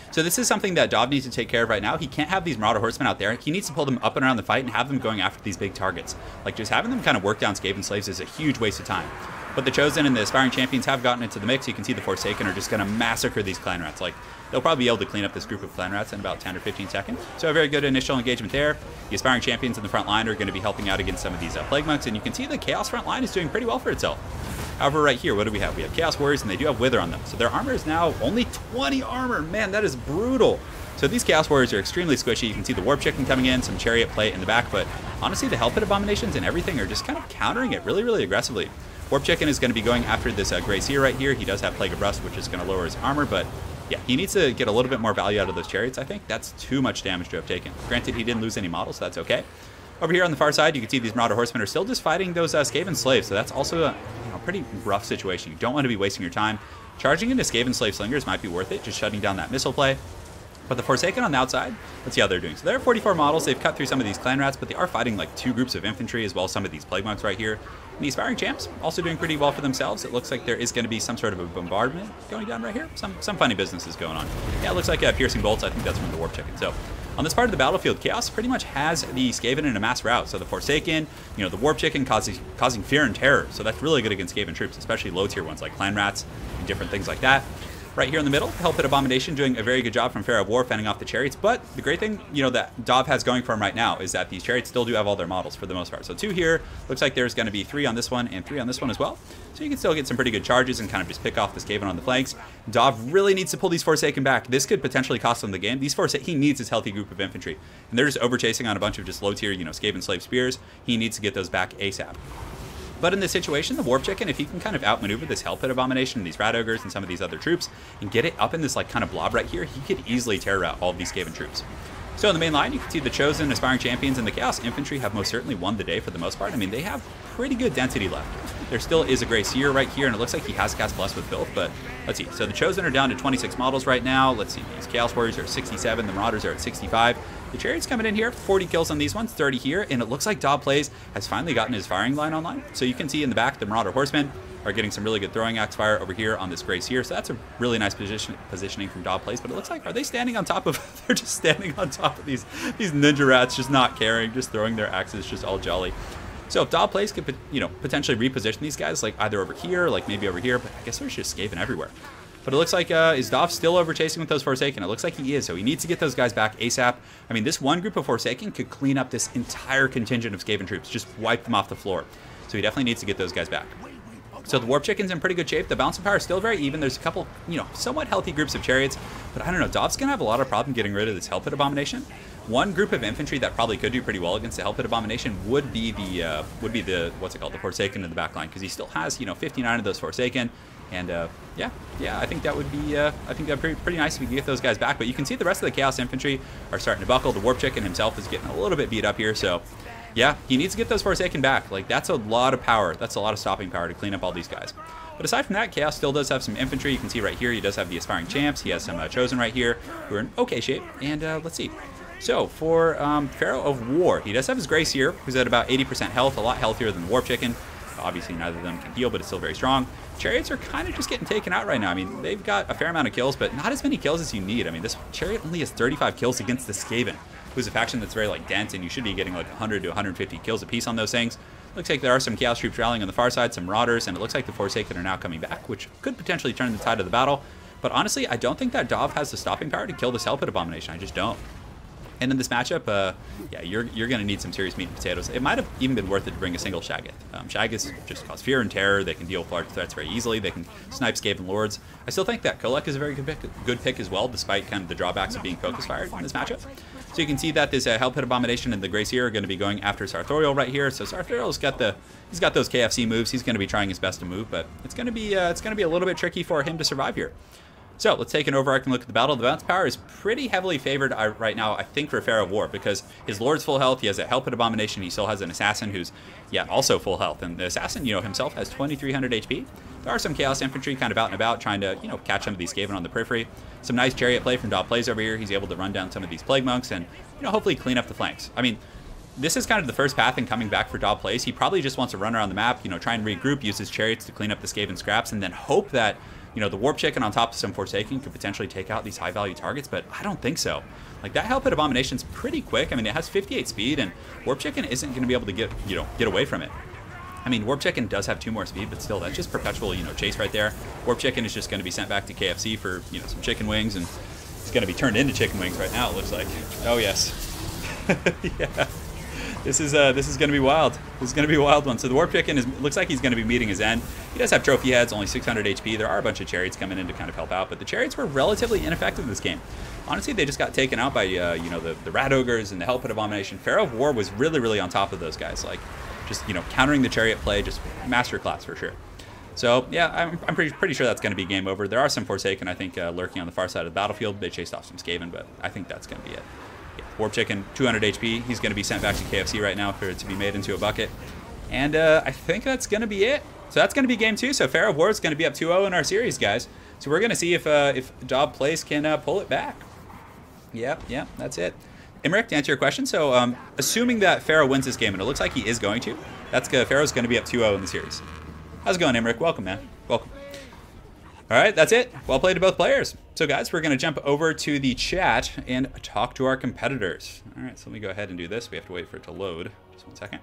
So this is something that Dav needs to take care of right now. He can't have these Marauder Horsemen out there. He needs to pull them up and around the fight and have them going after these big targets. Like, just having them kind of work down Skaven Slaves is a huge waste of time. But the Chosen and the Aspiring Champions have gotten into the mix. You can see the Forsaken are just going to massacre these Clan Rats. Like, they'll probably be able to clean up this group of Clan Rats in about 10 or 15 seconds. So a very good initial engagement there. The Aspiring Champions in the front line are going to be helping out against some of these Plague Monks. And you can see the Chaos front line is doing pretty well for itself. However, right here, what do we have? We have Chaos Warriors, and they do have Wither on them. So their armor is now only 20 armor. Man, that is brutal. So these Chaos Warriors are extremely squishy. You can see the Warp Chicken coming in, some Chariot plate in the back, but honestly, the Helped Abominations and everything are just kind of countering it really, really aggressively. Warp Chicken is going to be going after this Grey Seer right here. He does have Plague of Rust, which is going to lower his armor, but yeah, he needs to get a little bit more value out of those Chariots, I think. That's too much damage to have taken. Granted, he didn't lose any models, so that's okay. Over here on the far side, you can see these Marauder Horsemen are still just fighting those Skaven Slaves, so that's also a pretty rough situation. You don't want to be wasting your time. Charging into Skaven Slave Slingers might be worth it, just shutting down that missile play. But the Forsaken on the outside, let's see how they're doing. So they're 44 models. They've cut through some of these clan rats, but they are fighting like 2 groups of infantry as well as some of these plague monks right here. And the aspiring champs also doing pretty well for themselves. It looks like there is going to be some sort of a bombardment going down right here. Some funny business is going on. Yeah, it looks like piercing bolts. I think that's from the warp chicken. So on this part of the battlefield, Chaos pretty much has the Skaven in a mass rout. So the Forsaken, you know, the warp chicken causing fear and terror. So that's really good against Skaven troops, especially low tier ones like clan rats and different things like that. Right here in the middle, Hellpit Abomination doing a very good job from PharaohOWar fending off the chariots. But the great thing, you know, that Dav has going for him right now is that these chariots still do have all their models for the most part. So 2 here, looks like there's going to be 3 on this one and 3 on this one as well. So you can still get some pretty good charges and kind of just pick off this Skaven on the flanks. Dav really needs to pull these Forsaken back. This could potentially cost him the game. These he needs his healthy group of infantry. And they're just over-chasing on a bunch of just low tier, you know, Skaven slave spears. He needs to get those back ASAP. But in this situation, the Warp Chicken, if he can kind of outmaneuver this Hellpit Abomination and these Rat Ogres and some of these other troops and get it up in this like kind of blob right here, he could easily tear out all of these Skaven troops. So in the main line, you can see the Chosen, Aspiring Champions, and the Chaos Infantry have most certainly won the day for the most part. I mean, they have pretty good density left. There still is a Grey Seer right here, and it looks like he has cast Bless with Filth, but let's see. So the Chosen are down to 26 models right now. Let's see, these Chaos Warriors are at 67, the Marauders are at 65. The Chariot's coming in here, 40 kills on these ones, 30 here, and it looks like DahvPlays has finally gotten his firing line online. So you can see in the back, the Marauder Horsemen are getting some really good throwing axe fire over here on this Grey Seer. So that's a really nice positioning from DahvPlays, but it looks like, are they standing on top of, they're just standing on top of these ninja rats, just not caring, just throwing their axes, just all jolly. So if DahvPlays could, you know, potentially reposition these guys, like either over here, like maybe over here, but I guess there's just Skaven everywhere. But it looks like, is Dav still over chasing with those Forsaken? It looks like he is, so he needs to get those guys back ASAP. I mean, this one group of Forsaken could clean up this entire contingent of Skaven troops, just wipe them off the floor. So he definitely needs to get those guys back. So the Warp Chicken's in pretty good shape. The bouncing power is still very even. There's a couple, you know, somewhat healthy groups of chariots, but I don't know. Dav's gonna have a lot of problem getting rid of this Hellpit Abomination. One group of infantry that probably could do pretty well against the Hellpit Abomination would be the what's it called, the Forsaken in the back line, because he still has, you know, 59 of those Forsaken. And yeah, I think that would be pretty nice if we could get those guys back. But you can see the rest of the Chaos Infantry are starting to buckle. The Warp Chicken himself is getting a little bit beat up here, so yeah, he needs to get those Forsaken back. Like, that's a lot of power. That's a lot of stopping power to clean up all these guys. But aside from that, Chaos still does have some infantry. You can see right here, he does have the Aspiring Champs. He has some Chosen right here who are in okay shape. And let's see. So for PharaohOWar, he does have his Grey Seer, who's at about 80% health, a lot healthier than the Warp Chicken. Obviously, neither of them can heal, but it's still very strong. Chariots are kind of just getting taken out right now. I mean, they've got a fair amount of kills, but not as many kills as you need. I mean, this Chariot only has 35 kills against the Skaven, who's a faction that's very, like, dense, and you should be getting, like, 100 to 150 kills apiece on those things. Looks like there are some Chaos troops rallying on the far side, some Marauders, and it looks like the Forsaken are now coming back, which could potentially turn the tide of the battle. But honestly, I don't think that Dav has the stopping power to kill this Hellpit Abomination. I just don't. And in this matchup, yeah, you're going to need some serious meat and potatoes. It might have even been worth it to bring a single Shaggoth. Shaggoths just cause fear and terror. They can deal with large threats very easily. They can snipe Skaven Lords. I still think that Kolek is a very good pick as well, despite kind of the drawbacks of being focus fired in this matchup. So you can see that this Hellpit Abomination and the Grey Seer are going to be going after Sartorial right here. So Sartorial's got he's got those KFC moves. He's going to be trying his best to move, but it's going to be a little bit tricky for him to survive here. So let's take an overarching look at the battle. The bounce power is pretty heavily favored right now, I think, for PharaohOWar, because his Lord's full health. He has a Hellpit Abomination. He still has an Assassin who's, yeah, also full health. And the Assassin, you know, himself has 2,300 HP. There are some Chaos Infantry kind of out and about trying to, you know, catch some of these Skaven on the periphery. Some nice Chariot play from DahvPlays over here. He's able to run down some of these Plague Monks and, you know, hopefully clean up the flanks. I mean, this is kind of the first path in coming back for DahvPlays. He probably just wants to run around the map, you know, try and regroup, use his Chariots to clean up the Skaven scraps, and then hope that, you know, the Warp Chicken on top of some Forsaken could potentially take out these high-value targets, but I don't think so. Like, that Hellpit Abomination's pretty quick. I mean, it has 58 speed, and Warp Chicken isn't going to be able to get away from it. I mean, Warp Chicken does have 2 more speed, but still, that's just perpetual, you know, chase right there. Warp Chicken is just going to be sent back to KFC for, you know, some chicken wings, and it's going to be turned into chicken wings right now, it looks like. Oh, yes. Yeah. This is going to be wild. This is going to be a wild one. So the Warp Chicken looks like he's going to be meeting his end. He does have trophy heads, only 600 HP. There are a bunch of Chariots coming in to kind of help out, but the Chariots were relatively ineffective in this game. Honestly, they just got taken out by you know, the Rat Ogres and the Hellpit Abomination. PharaohOWar was really on top of those guys, like just, you know, countering the Chariot play, just masterclass for sure. So yeah, I'm pretty sure that's going to be game over. There are some Forsaken, I think, lurking on the far side of the battlefield. They chased off some Skaven, but I think that's going to be it. Warp Chicken, 200 HP. He's going to be sent back to KFC right now for it to be made into a bucket. And I think that's going to be it. So that's going to be game 2. So PharaohOWar is going to be up 2-0 in our series, guys. So we're going to see if DahvPlays can pull it back. Yep, that's it. Imric, to answer your question, so assuming that Pharaoh wins this game, and it looks like he is going to, Pharaoh's going to be up 2-0 in the series. How's it going, Imric? Welcome, man. Welcome. All right, that's it. Well played to both players. So, guys, we're going to jump over to the chat and talk to our competitors. All right, so let me go ahead and do this. We have to wait for it to load. Just 1 second.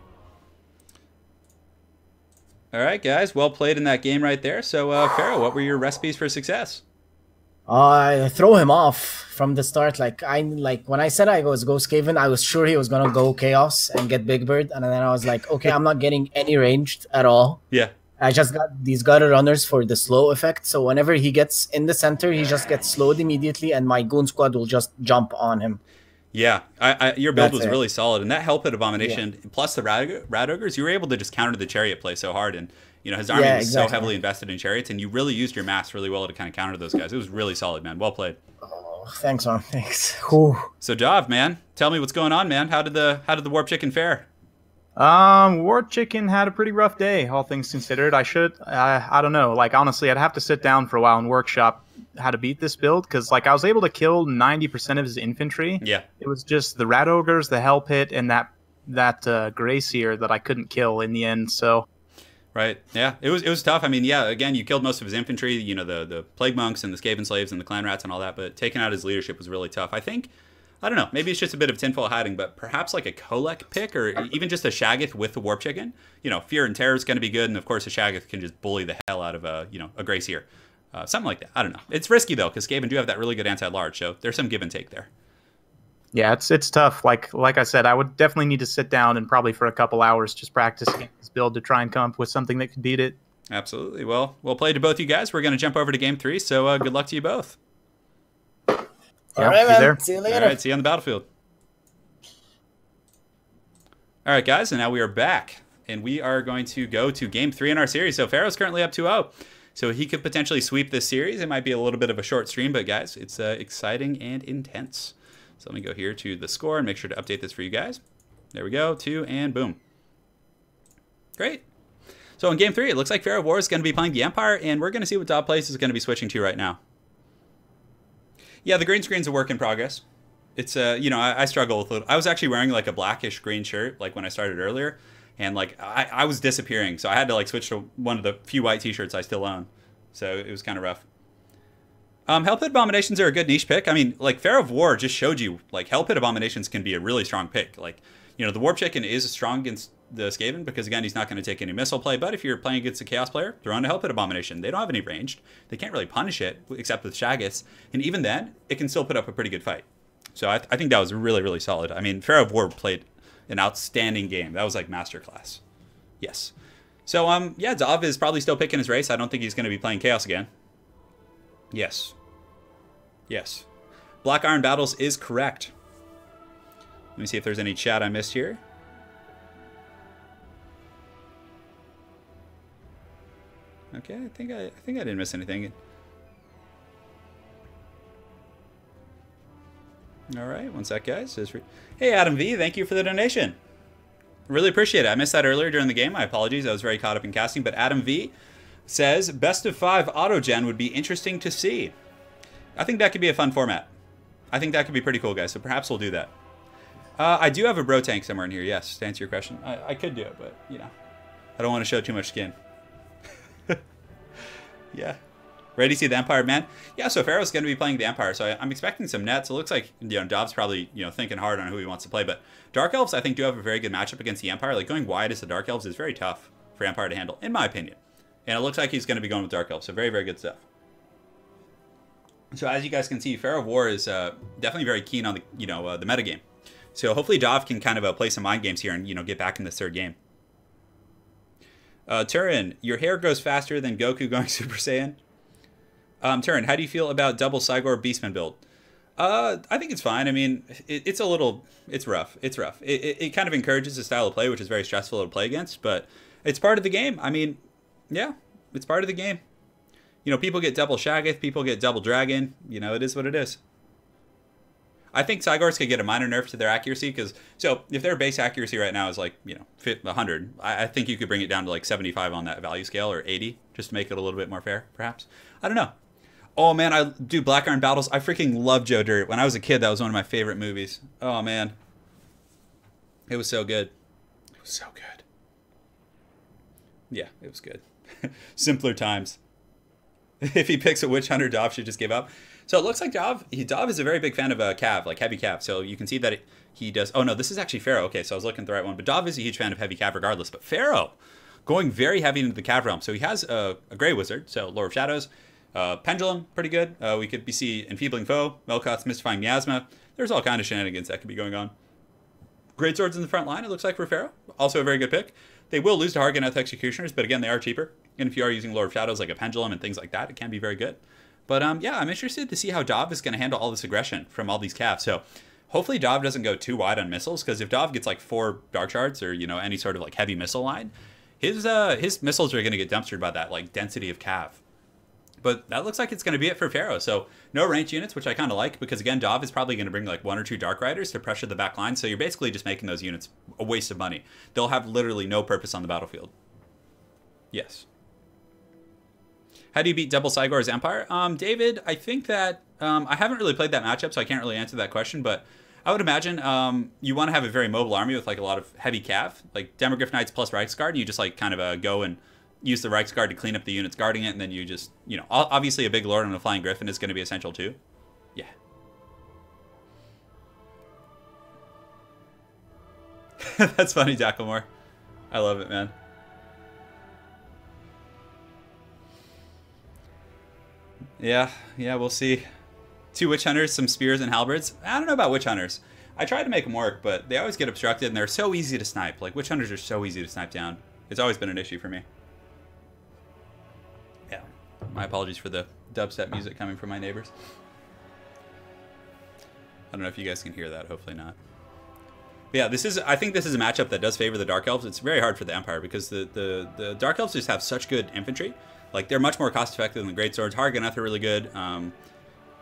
All right, guys, well played in that game right there. So, Pharaoh, what were your recipes for success? I throw him off from the start. Like when I said I was go Skaven, I was sure he was gonna go Chaos and get Big Bird, and then I was like, okay, I'm not getting any ranged at all. Yeah. I just got these gutter runners for the slow effect. So whenever he gets in the center, he just gets slowed immediately, and my goon squad will just jump on him. Yeah, your build was really solid, and that help at Abomination plus the Rat Ogres, you were able to just counter the Chariot play so hard, and you know his army was so heavily invested in Chariots, and you really used your mass really well to kind of counter those guys. It was really solid, man. Well played. Oh, thanks, man. Thanks. Whew. So, Dav, man, tell me what's going on, man. How did the Warp Chicken fare? Warp Chicken had a pretty rough day, all things considered. I don't know. Like, honestly, I'd have to sit down for a while and workshop how to beat this build, because like I was able to kill 90% of his infantry. Yeah. It was just the Rat Ogres, the Hell Pit, and that Gracier that I couldn't kill in the end. So. Right. Yeah. It was tough. I mean, yeah. Again, you killed most of his infantry. You know, the Plague Monks and the Skaven Slaves and the Clan Rats and all that. But taking out his leadership was really tough. I think. I don't know. Maybe it's just a bit of tinfoil hiding, but perhaps like a Kolek pick or even just a Shaggoth with the Warp Chicken. You know, Fear and Terror is going to be good, and of course a Shaggoth can just bully the hell out of a Gracier. Something like that. I don't know. It's risky though, because Skaven do have that really good anti-large, so there's some give and take there. Yeah, it's tough. Like I said, I would definitely need to sit down and probably for a couple hours just practice this build to try and come up with something that could beat it. Absolutely. Well played to both you guys. We're going to jump over to game 3, so good luck to you both. All right, man. See you later. All right, see you on the battlefield. All right, guys, and now we are back, and we are going to go to game 3 in our series. So Pharaoh's currently up 2-0. So he could potentially sweep this series. It might be a little bit of a short stream, but guys, it's exciting and intense. So let me go here to the score and make sure to update this for you guys. There we go, 2, and boom. Great. So in game 3, it looks like PharaohOWar is going to be playing the Empire, and we're going to see what DahvPlays is going to be switching to right now. Yeah, the green screen's a work in progress. It's, I struggle with it. I was actually wearing like a blackish green shirt, like when I started earlier. And like I was disappearing, so I had to like switch to one of the few white t-shirts I still own. So it was kind of rough. Hell Pit Abominations are a good niche pick. I mean, like PharaohOWar just showed you, like Hell Pit Abominations can be a really strong pick. Like, you know, the Warp Chicken is strong against the Skaven because again, he's not going to take any missile play. But if you're playing against a Chaos player, throw in a Hell Pit Abomination. They don't have any ranged. They can't really punish it except with Shaggoths. And even then, it can still put up a pretty good fight. So I think that was really, really solid. I mean, PharaohOWar played an outstanding game. That was like masterclass. Yes. So, yeah, Dav is probably still picking his race. I don't think he's going to be playing Chaos again. Yes. Yes. Black Iron Battles is correct. Let me see if there's any chat I missed here. Okay, I think I didn't miss anything. All right, one sec, guys. Hey, Adam V, thank you for the donation. Really appreciate it. I missed that earlier during the game. My apologies. I was very caught up in casting. But Adam V says, best of 5 auto-gen would be interesting to see. I think that could be a fun format. I think that could be pretty cool, guys. So perhaps we'll do that. I do have a bro tank somewhere in here, yes, to answer your question. I could do it, but, you know, I don't want to show too much skin. Yeah. Ready to see the Empire, man? Yeah, so Pharaoh's going to be playing the Empire, so I'm expecting some nets. It looks like, you know, Dav's probably, you know, thinking hard on who he wants to play, but Dark Elves, I think, do have a very good matchup against the Empire. Like, going wide as the Dark Elves is very tough for Empire to handle, in my opinion. And it looks like he's going to be going with Dark Elves, so very, very good stuff. So as you guys can see, PharaohOWar is definitely very keen on the, you know, the metagame. So hopefully Dav can kind of play some mind games here and, you know, get back in this third game. Turin, your hair grows faster than Goku going Super Saiyan. Turin, how do you feel about double Cygor Beastman build? I think it's fine. I mean, it's rough. It's rough. It kind of encourages a style of play, which is very stressful to play against, but it's part of the game. I mean, yeah, it's part of the game. You know, people get double Shaggoth, people get double Dragon. You know, it is what it is. I think Cygors could get a minor nerf to their accuracy because, so if their base accuracy right now is like, you know, 100, I think you could bring it down to like 75 on that value scale or 80 just to make it a little bit more fair, perhaps. I don't know. Oh man, I do Black Iron Battles. I freaking love Joe Dirt. When I was a kid, that was one of my favorite movies. Oh man, it was so good. It was so good. Yeah, it was good. Simpler times. If he picks a Witch Hunter, Dav should just give up. So it looks like Dav is a very big fan of cav, like heavy cav. So you can see that he does. Oh no, this is actually Pharaoh. Okay, so I was looking at the right one. But Dav is a huge fan of heavy cav regardless. But Pharaoh, going very heavy into the cav realm. So he has a Grey Wizard, so Lord of Shadows. Pendulum, pretty good. We could see Enfeebling Foe, Melkot's Mystifying Miasma. There's all kind of shenanigans that could be going on. Great Swords in the front line, it looks like, for Pharaoh. Also a very good pick. They will lose to Harganeth Executioners, but again, they are cheaper. And if you are using Lord of Shadows like a Pendulum and things like that, it can be very good. But yeah, I'm interested to see how Dav is going to handle all this aggression from all these calves. So hopefully Dav doesn't go too wide on missiles, because if Dav gets like 4 Dark Shards or, you know, any sort of like heavy missile line, his missiles are going to get dumpstered by that like density of cav. But that looks like it's going to be it for Pharaoh. So no ranged units, which I kind of like, because again, Dav is probably going to bring like 1 or 2 Dark Riders to pressure the back line. So you're basically just making those units a waste of money. They'll have literally no purpose on the battlefield. Yes. How do you beat Double Cygor's Empire? David, I think that I haven't really played that matchup, so I can't really answer that question. But I would imagine you want to have a very mobile army with like a lot of heavy cav, like Demogryph Knights plus Reiksguard, and you just like kind of go and use the Reiksguard to clean up the units guarding it, and then you just, you know, obviously a big Lord and a Flying Griffin is going to be essential too. Yeah. That's funny, Dacklemore. I love it, man. Yeah, we'll see. 2 Witch Hunters, some Spears and Halberds. I don't know about Witch Hunters. I tried to make them work, but they always get obstructed, and they're so easy to snipe. Like, Witch Hunters are so easy to snipe down. It's always been an issue for me. Yeah. My apologies for the dubstep music coming from my neighbors. I don't know if you guys can hear that. Hopefully not. But yeah, I think this is a matchup that does favor the Dark Elves. It's very hard for the Empire because the Dark Elves just have such good infantry. Like, they're much more cost-effective than the Great Swords. Harganeth are really good.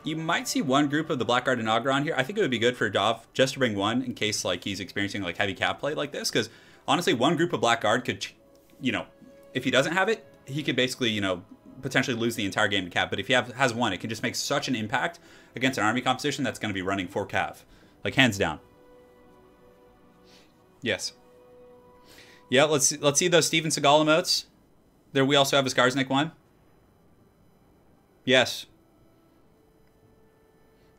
You might see one group of the Blackguard and Ogron here. I think it would be good for Dav just to bring one in case like he's experiencing like heavy cap play like this. Because honestly, one group of Blackguard could, you know, if he doesn't have it, he could basically, you know, potentially lose the entire game to cap. But if he has one, it can just make such an impact against an army composition that's going to be running 4 cav. Like, hands down. Yes. Yeah, let's see those Steven Seagal emotes. There we also have a Skarsnik one. Yes.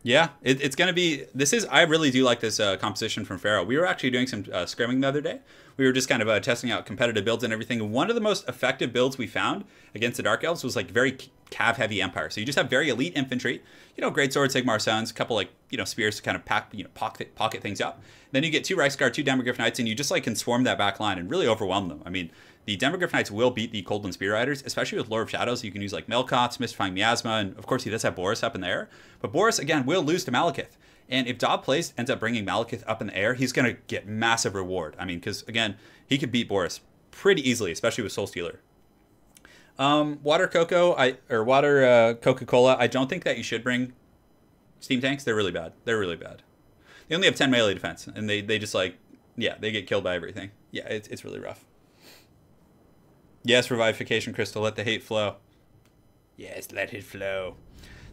Yeah, it's going to be... I really do like this composition from Pharaoh. We were actually doing some scrimming the other day. We were just kind of testing out competitive builds and everything. And one of the most effective builds we found against the Dark Elves was like very cav-heavy Empire. So you just have very elite infantry. You know, Great Sword, Sigmar Sons, a couple like, you know, spears to kind of pocket things up. Then you get 2 Reiksguard, 2 Demogryph Knights, and you just like can swarm that back line and really overwhelm them. I mean, the Demogryph Knights will beat the Coldland Spear Riders, especially with Lord of Shadows. You can use like Melkot's, Mystifying Miasma, and of course he does have Boris up in the air. But Boris, again, will lose to Malekith. And if DahvPlays ends up bringing Malekith up in the air, he's going to get massive reward. I mean, because, again, he could beat Boris pretty easily, especially with Soul Stealer. Water Coca-Cola, I don't think that you should bring Steam Tanks. They're really bad. They're really bad. They only have 10 melee defense, and they just, like, yeah, they get killed by everything. Yeah, it's really rough. Yes, Revivification Crystal, let the hate flow. Yes, let it flow.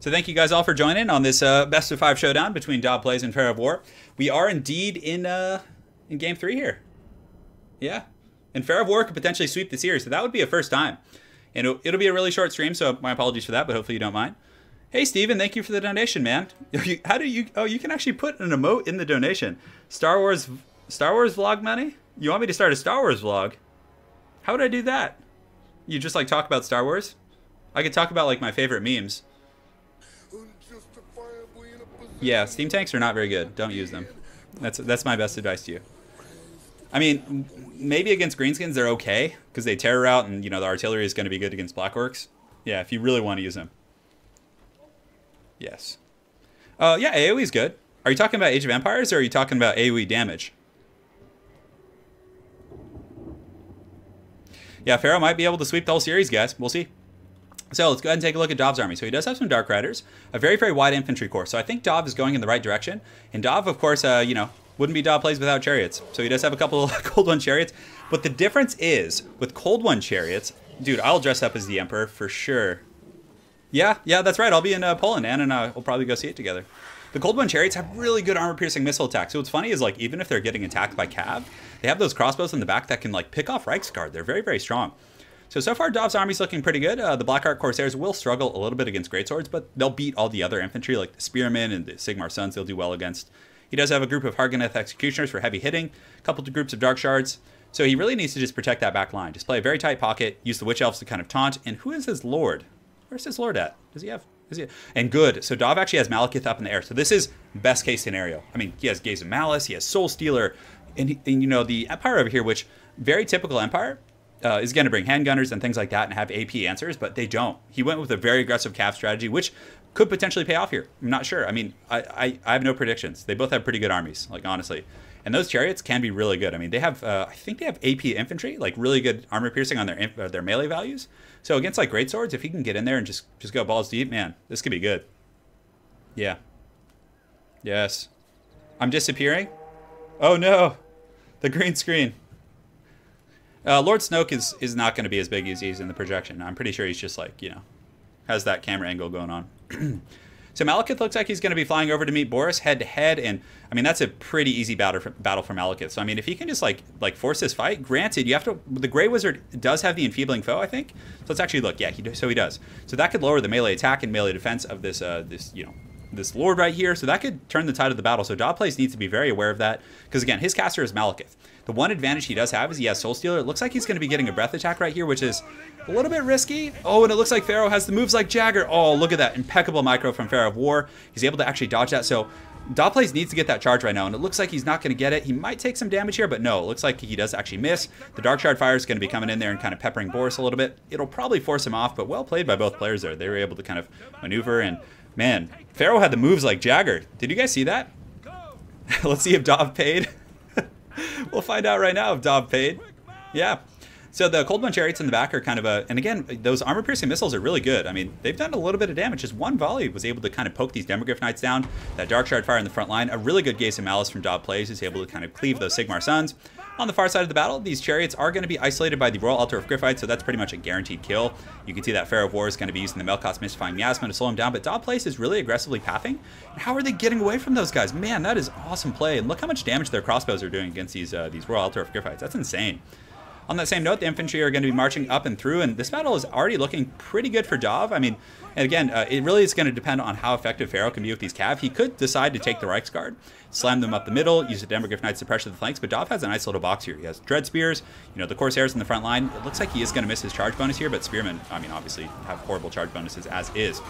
So thank you guys all for joining on this best of 5 showdown between DahvPlays and PharaohOWar. We are indeed in game 3 here. Yeah, and PharaohOWar could potentially sweep the series, so that would be a first time. And it'll be a really short stream, so my apologies for that, but hopefully you don't mind. Hey, Steven, thank you for the donation, man. How do you... Oh, you can actually put an emote in the donation. Star Wars vlog money? You want me to start a Star Wars vlog? How would I do that? You just, like, talk about Star Wars? I could talk about, like, my favorite memes. Yeah, Steam Tanks are not very good. Don't use them. That's my best advice to you. I mean, maybe against Greenskins they're okay, because they terror out and, you know, the artillery is going to be good against Black-Orcs. Yeah, if you really want to use them. Yes. Yeah, AoE is good. Are you talking about Age of Empires, or are you talking about AoE damage? Yeah, Pharaoh might be able to sweep the whole series, guys. We'll see. So let's go ahead and take a look at Dav's army. So he does have some Dark Riders, a very, very wide infantry corps. So I think Dav is going in the right direction. And Dav, of course, you know, wouldn't be DahvPlays without chariots. So he does have a couple of Cold One chariots. But the difference is, with Cold One chariots, dude, I'll dress up as the Emperor for sure. Yeah, that's right. I'll be in Poland, Anna and we'll probably go see it together. The Cold One Chariots have really good armor-piercing missile attack. So what's funny is, like, even if they're getting attacked by cav, they have those crossbows in the back that can, like, pick off Reichsguard. They're very, very strong. So far, Dov's army's looking pretty good. The Blackheart Corsairs will struggle a little bit against Greatswords, but they'll beat all the other infantry, like the Spearmen and the Sigmar Sons, they'll do well against. He does have a group of Harganeth Executioners for heavy hitting, a couple of groups of Dark Shards. So he really needs to just protect that back line. Just play a very tight pocket, use the Witch Elves to kind of taunt. And who is his Lord? Where's his Lord at? Does he have... And good. So Dov actually has Malekith up in the air. So this is best case scenario. I mean, he has Gaze of Malice, he has Soul Stealer, and you know, the Empire over here, which very typical Empire, is going to bring handgunners and things like that and have AP answers, but they don't. He went with a very aggressive cav strategy, which could potentially pay off here. I'm not sure. I mean, I have no predictions. They both have pretty good armies, like, honestly. And those chariots can be really good. I mean, they have, I think they have AP infantry, like really good armor piercing on their melee values. So against like great swords, if he can get in there and just go balls deep, man, this could be good. Yeah. Yes. I'm disappearing. Oh no, the green screen. Lord Snoke is not going to be as big as he's in the projection. I'm pretty sure he's just like, you know, has that camera angle going on. So Malekith looks like he's going to be flying over to meet Boris head to head, and I mean that's a pretty easy battle for Malekith. So I mean, if he can just like force this fight, granted, you have to. The Grey Wizard does have the enfeebling foe, I think. So let's actually look. Yeah, he does. So that could lower the melee attack and melee defense of this this Lord right here. So that could turn the tide of the battle. So DahvPlays needs to be very aware of that, because again, his caster is Malekith. The one advantage he does have is he has Soul Stealer. It looks like he's going to be getting a breath attack right here, which is a little bit risky. Oh, and it looks like Pharaoh has the moves like Jagger. Oh, look at that. Impeccable micro from PharaohOWar. He's able to actually dodge that. So DahvPlays needs to get that charge right now, and it looks like he's not going to get it. He might take some damage here, but no, it looks like he does actually miss. The Dark Shard Fire is going to be coming in there and kind of peppering Boris a little bit. It'll probably force him off, but well played by both players there. They were able to kind of maneuver, and man, Pharaoh had the moves like Jagger. Did you guys see that? Let's see if Dav paid. We'll find out right now if Dav paid. Yeah. So the Cold One Chariots in the back are kind of and again, those armor-piercing missiles are really good. I mean, they've done a little bit of damage. Just one volley was able to kind of poke these Demogryph Knights down. That Dark Shard Fire in the front line, a really good Gaze of Malice from DahvPlays is able to kind of cleave those Sigmar Sons. On the far side of the battle, these chariots are going to be isolated by the Royal Altar of Gryphite, so that's pretty much a guaranteed kill. You can see that PharaohOWar is going to be using the Melkoth's Mystifying Miasma to slow him down, but DahvPlays is really aggressively pathing. And how are they getting away from those guys? Man, that is awesome play, and look how much damage their crossbows are doing against these Royal Altar of Gryphites. That's insane. On that same note, the infantry are going to be marching up and through, and this battle is already looking pretty good for Dav. I mean, and again, it really is going to depend on how effective Pharaoh can be with these cav. He could decide to take the Reichsguard, slam them up the middle, use the Demogryph Knights to pressure the flanks, but Dav has a nice little box here. He has Dread Spears, you know, the Corsairs in the front line. It looks like he is going to miss his charge bonus here, but Spearmen, I mean, obviously have horrible charge bonuses as is.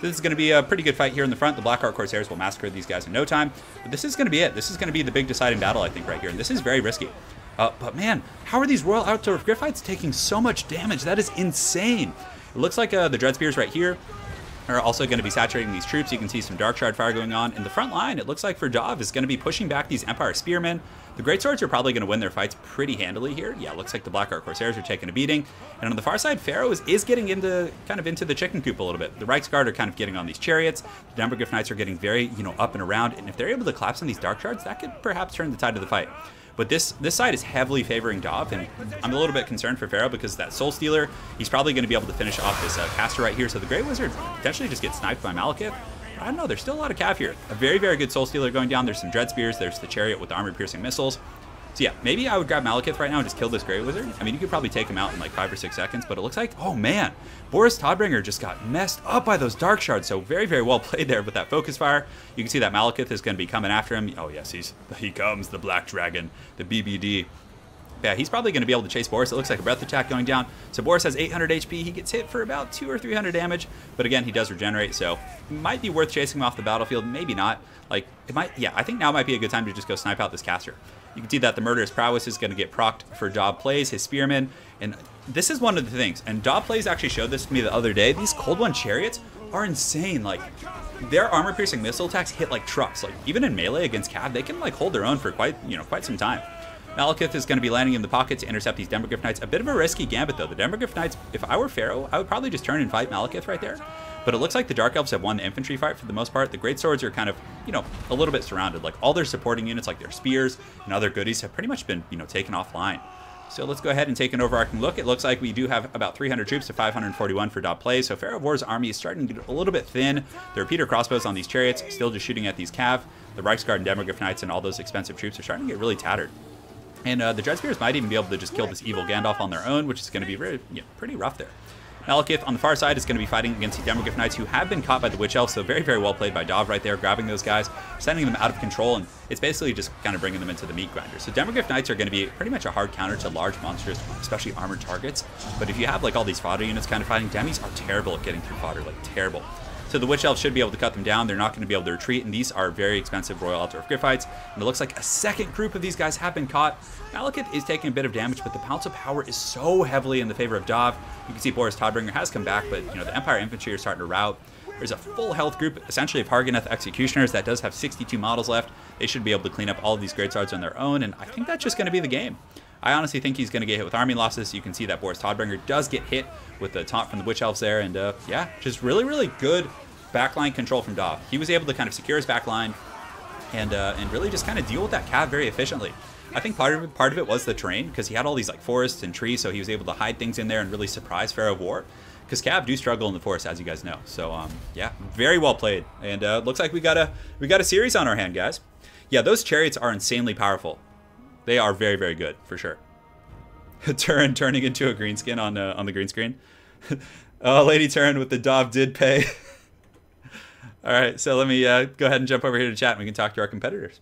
This is going to be a pretty good fight here in the front. The Blackheart Corsairs will massacre these guys in no time, but this is going to be it. This is going to be the big deciding battle, I think, right here, and this is very risky. But man, how are these Royal Altar of Gryphites taking so much damage? That is insane. It looks like the Dread Spears right here are also going to be saturating these troops. You can see some Dark Shard Fire going on. In the front line, it looks like for Dav is going to be pushing back these Empire Spearmen. The Greatswords are probably going to win their fights pretty handily here. Yeah, it looks like the Blackheart Corsairs are taking a beating. And on the far side, Pharaoh is getting into the chicken coop a little bit. The Reichsguard are kind of getting on these chariots. The Demogryph Knights are getting very, you know, up and around. And if they're able to collapse on these Dark Shards, that could perhaps turn the tide of the fight. But this side is heavily favoring Dav, and I'm a little bit concerned for Pharaoh because that Soul Stealer, he's probably going to be able to finish off this caster right here. So the Grey Wizard potentially just gets sniped by Malekith. But I don't know, there's still a lot of cav here. A very, very good Soul Stealer going down. There's some Dread Spears. There's the Chariot with the armor-piercing missiles. So yeah, maybe I would grab Malekith right now and just kill this Grey Wizard. I mean, you could probably take him out in like 5 or 6 seconds, but it looks like, oh man, Boris Todbringer just got messed up by those Dark Shards. So very, very well played there with that Focus Fire. You can see that Malekith is going to be coming after him. Oh yes, he comes, the Black Dragon, the BBD. Yeah, he's probably going to be able to chase Boris. It looks like a breath attack going down. So Boris has 800 HP. He gets hit for about 200 or 300 damage. But again, he does regenerate, so it might be worth chasing him off the battlefield. Maybe not. Like, it might, yeah, I think now might be a good time to just go snipe out this caster. You can see that the Murderous Prowess is going to get procced for DahvPlays, his Spearmen. And this is one of the things. And DahvPlays actually showed this to me the other day. These Cold One Chariots are insane. Like, their armor-piercing missile attacks hit like trucks. Like, even in melee against cav, they can like hold their own for quite some time. Malekith is going to be landing in the pocket to intercept these Demogryph Knights. A bit of a risky gambit, though. The Demogryph Knights, if I were Pharaoh, I would probably just turn and fight Malekith right there. But it looks like the Dark Elves have won the infantry fight for the most part. The Great Swords are kind of, you know, a little bit surrounded. Like, all their supporting units, like their spears and other goodies, have pretty much been, you know, taken offline. So let's go ahead and take an overarching look. It looks like we do have about 300 troops to 541 for DahvPlays. So PharaohOWar's army is starting to get a little bit thin. The repeater crossbows on these chariots, still just shooting at these cav. The Reichsguard and Demogryph Knights and all those expensive troops are starting to get really tattered. And the Dreadspears might even be able to just kill this evil Gandalf on their own, which is going to be very, pretty rough there. Malekith on the far side is going to be fighting against the Demogryph Knights, who have been caught by the Witch Elves, so very, very well played by Dav right there, grabbing those guys, sending them out of control, and it's basically just kind of bringing them into the meat grinder. So Demogryph Knights are going to be pretty much a hard counter to large monsters, especially armored targets. But if you have like all these fodder units kind of fighting, Demis are terrible at getting through fodder, like terrible. So the Witch Elves should be able to cut them down. They're not going to be able to retreat, and these are very expensive Royal Altar of Griffites. And it looks like a second group of these guys have been caught. Malekith is taking a bit of damage, but the Pounce of Power is so heavily in the favor of Dav. You can see Boris Todbringer has come back, but the Empire Infantry are starting to rout. There's a full health group, essentially of Harganeth Executioners, that does have 62 models left. They should be able to clean up all of these Great Swords on their own, and I think that's just going to be the game. I honestly think he's going to get hit with army losses. You can see that Boris Todbringer does get hit with the taunt from the Witch Elves there, and yeah, just really, really good backline control from Dav. He was able to kind of secure his backline and really just kind of deal with that cav very efficiently. I think part of it was the terrain, because he had all these like forests and trees, so he was able to hide things in there and really surprise PharaohOWar, because cav do struggle in the forest, as you guys know. So yeah, very well played, and looks like we got a series on our hand, guys. Yeah, those chariots are insanely powerful. They are very, very good for sure. Turin turning into a green skin on the green screen. Oh, Lady Turin with the Dav did pay. All right, so let me go ahead and jump over here to chat, and we can talk to our competitors.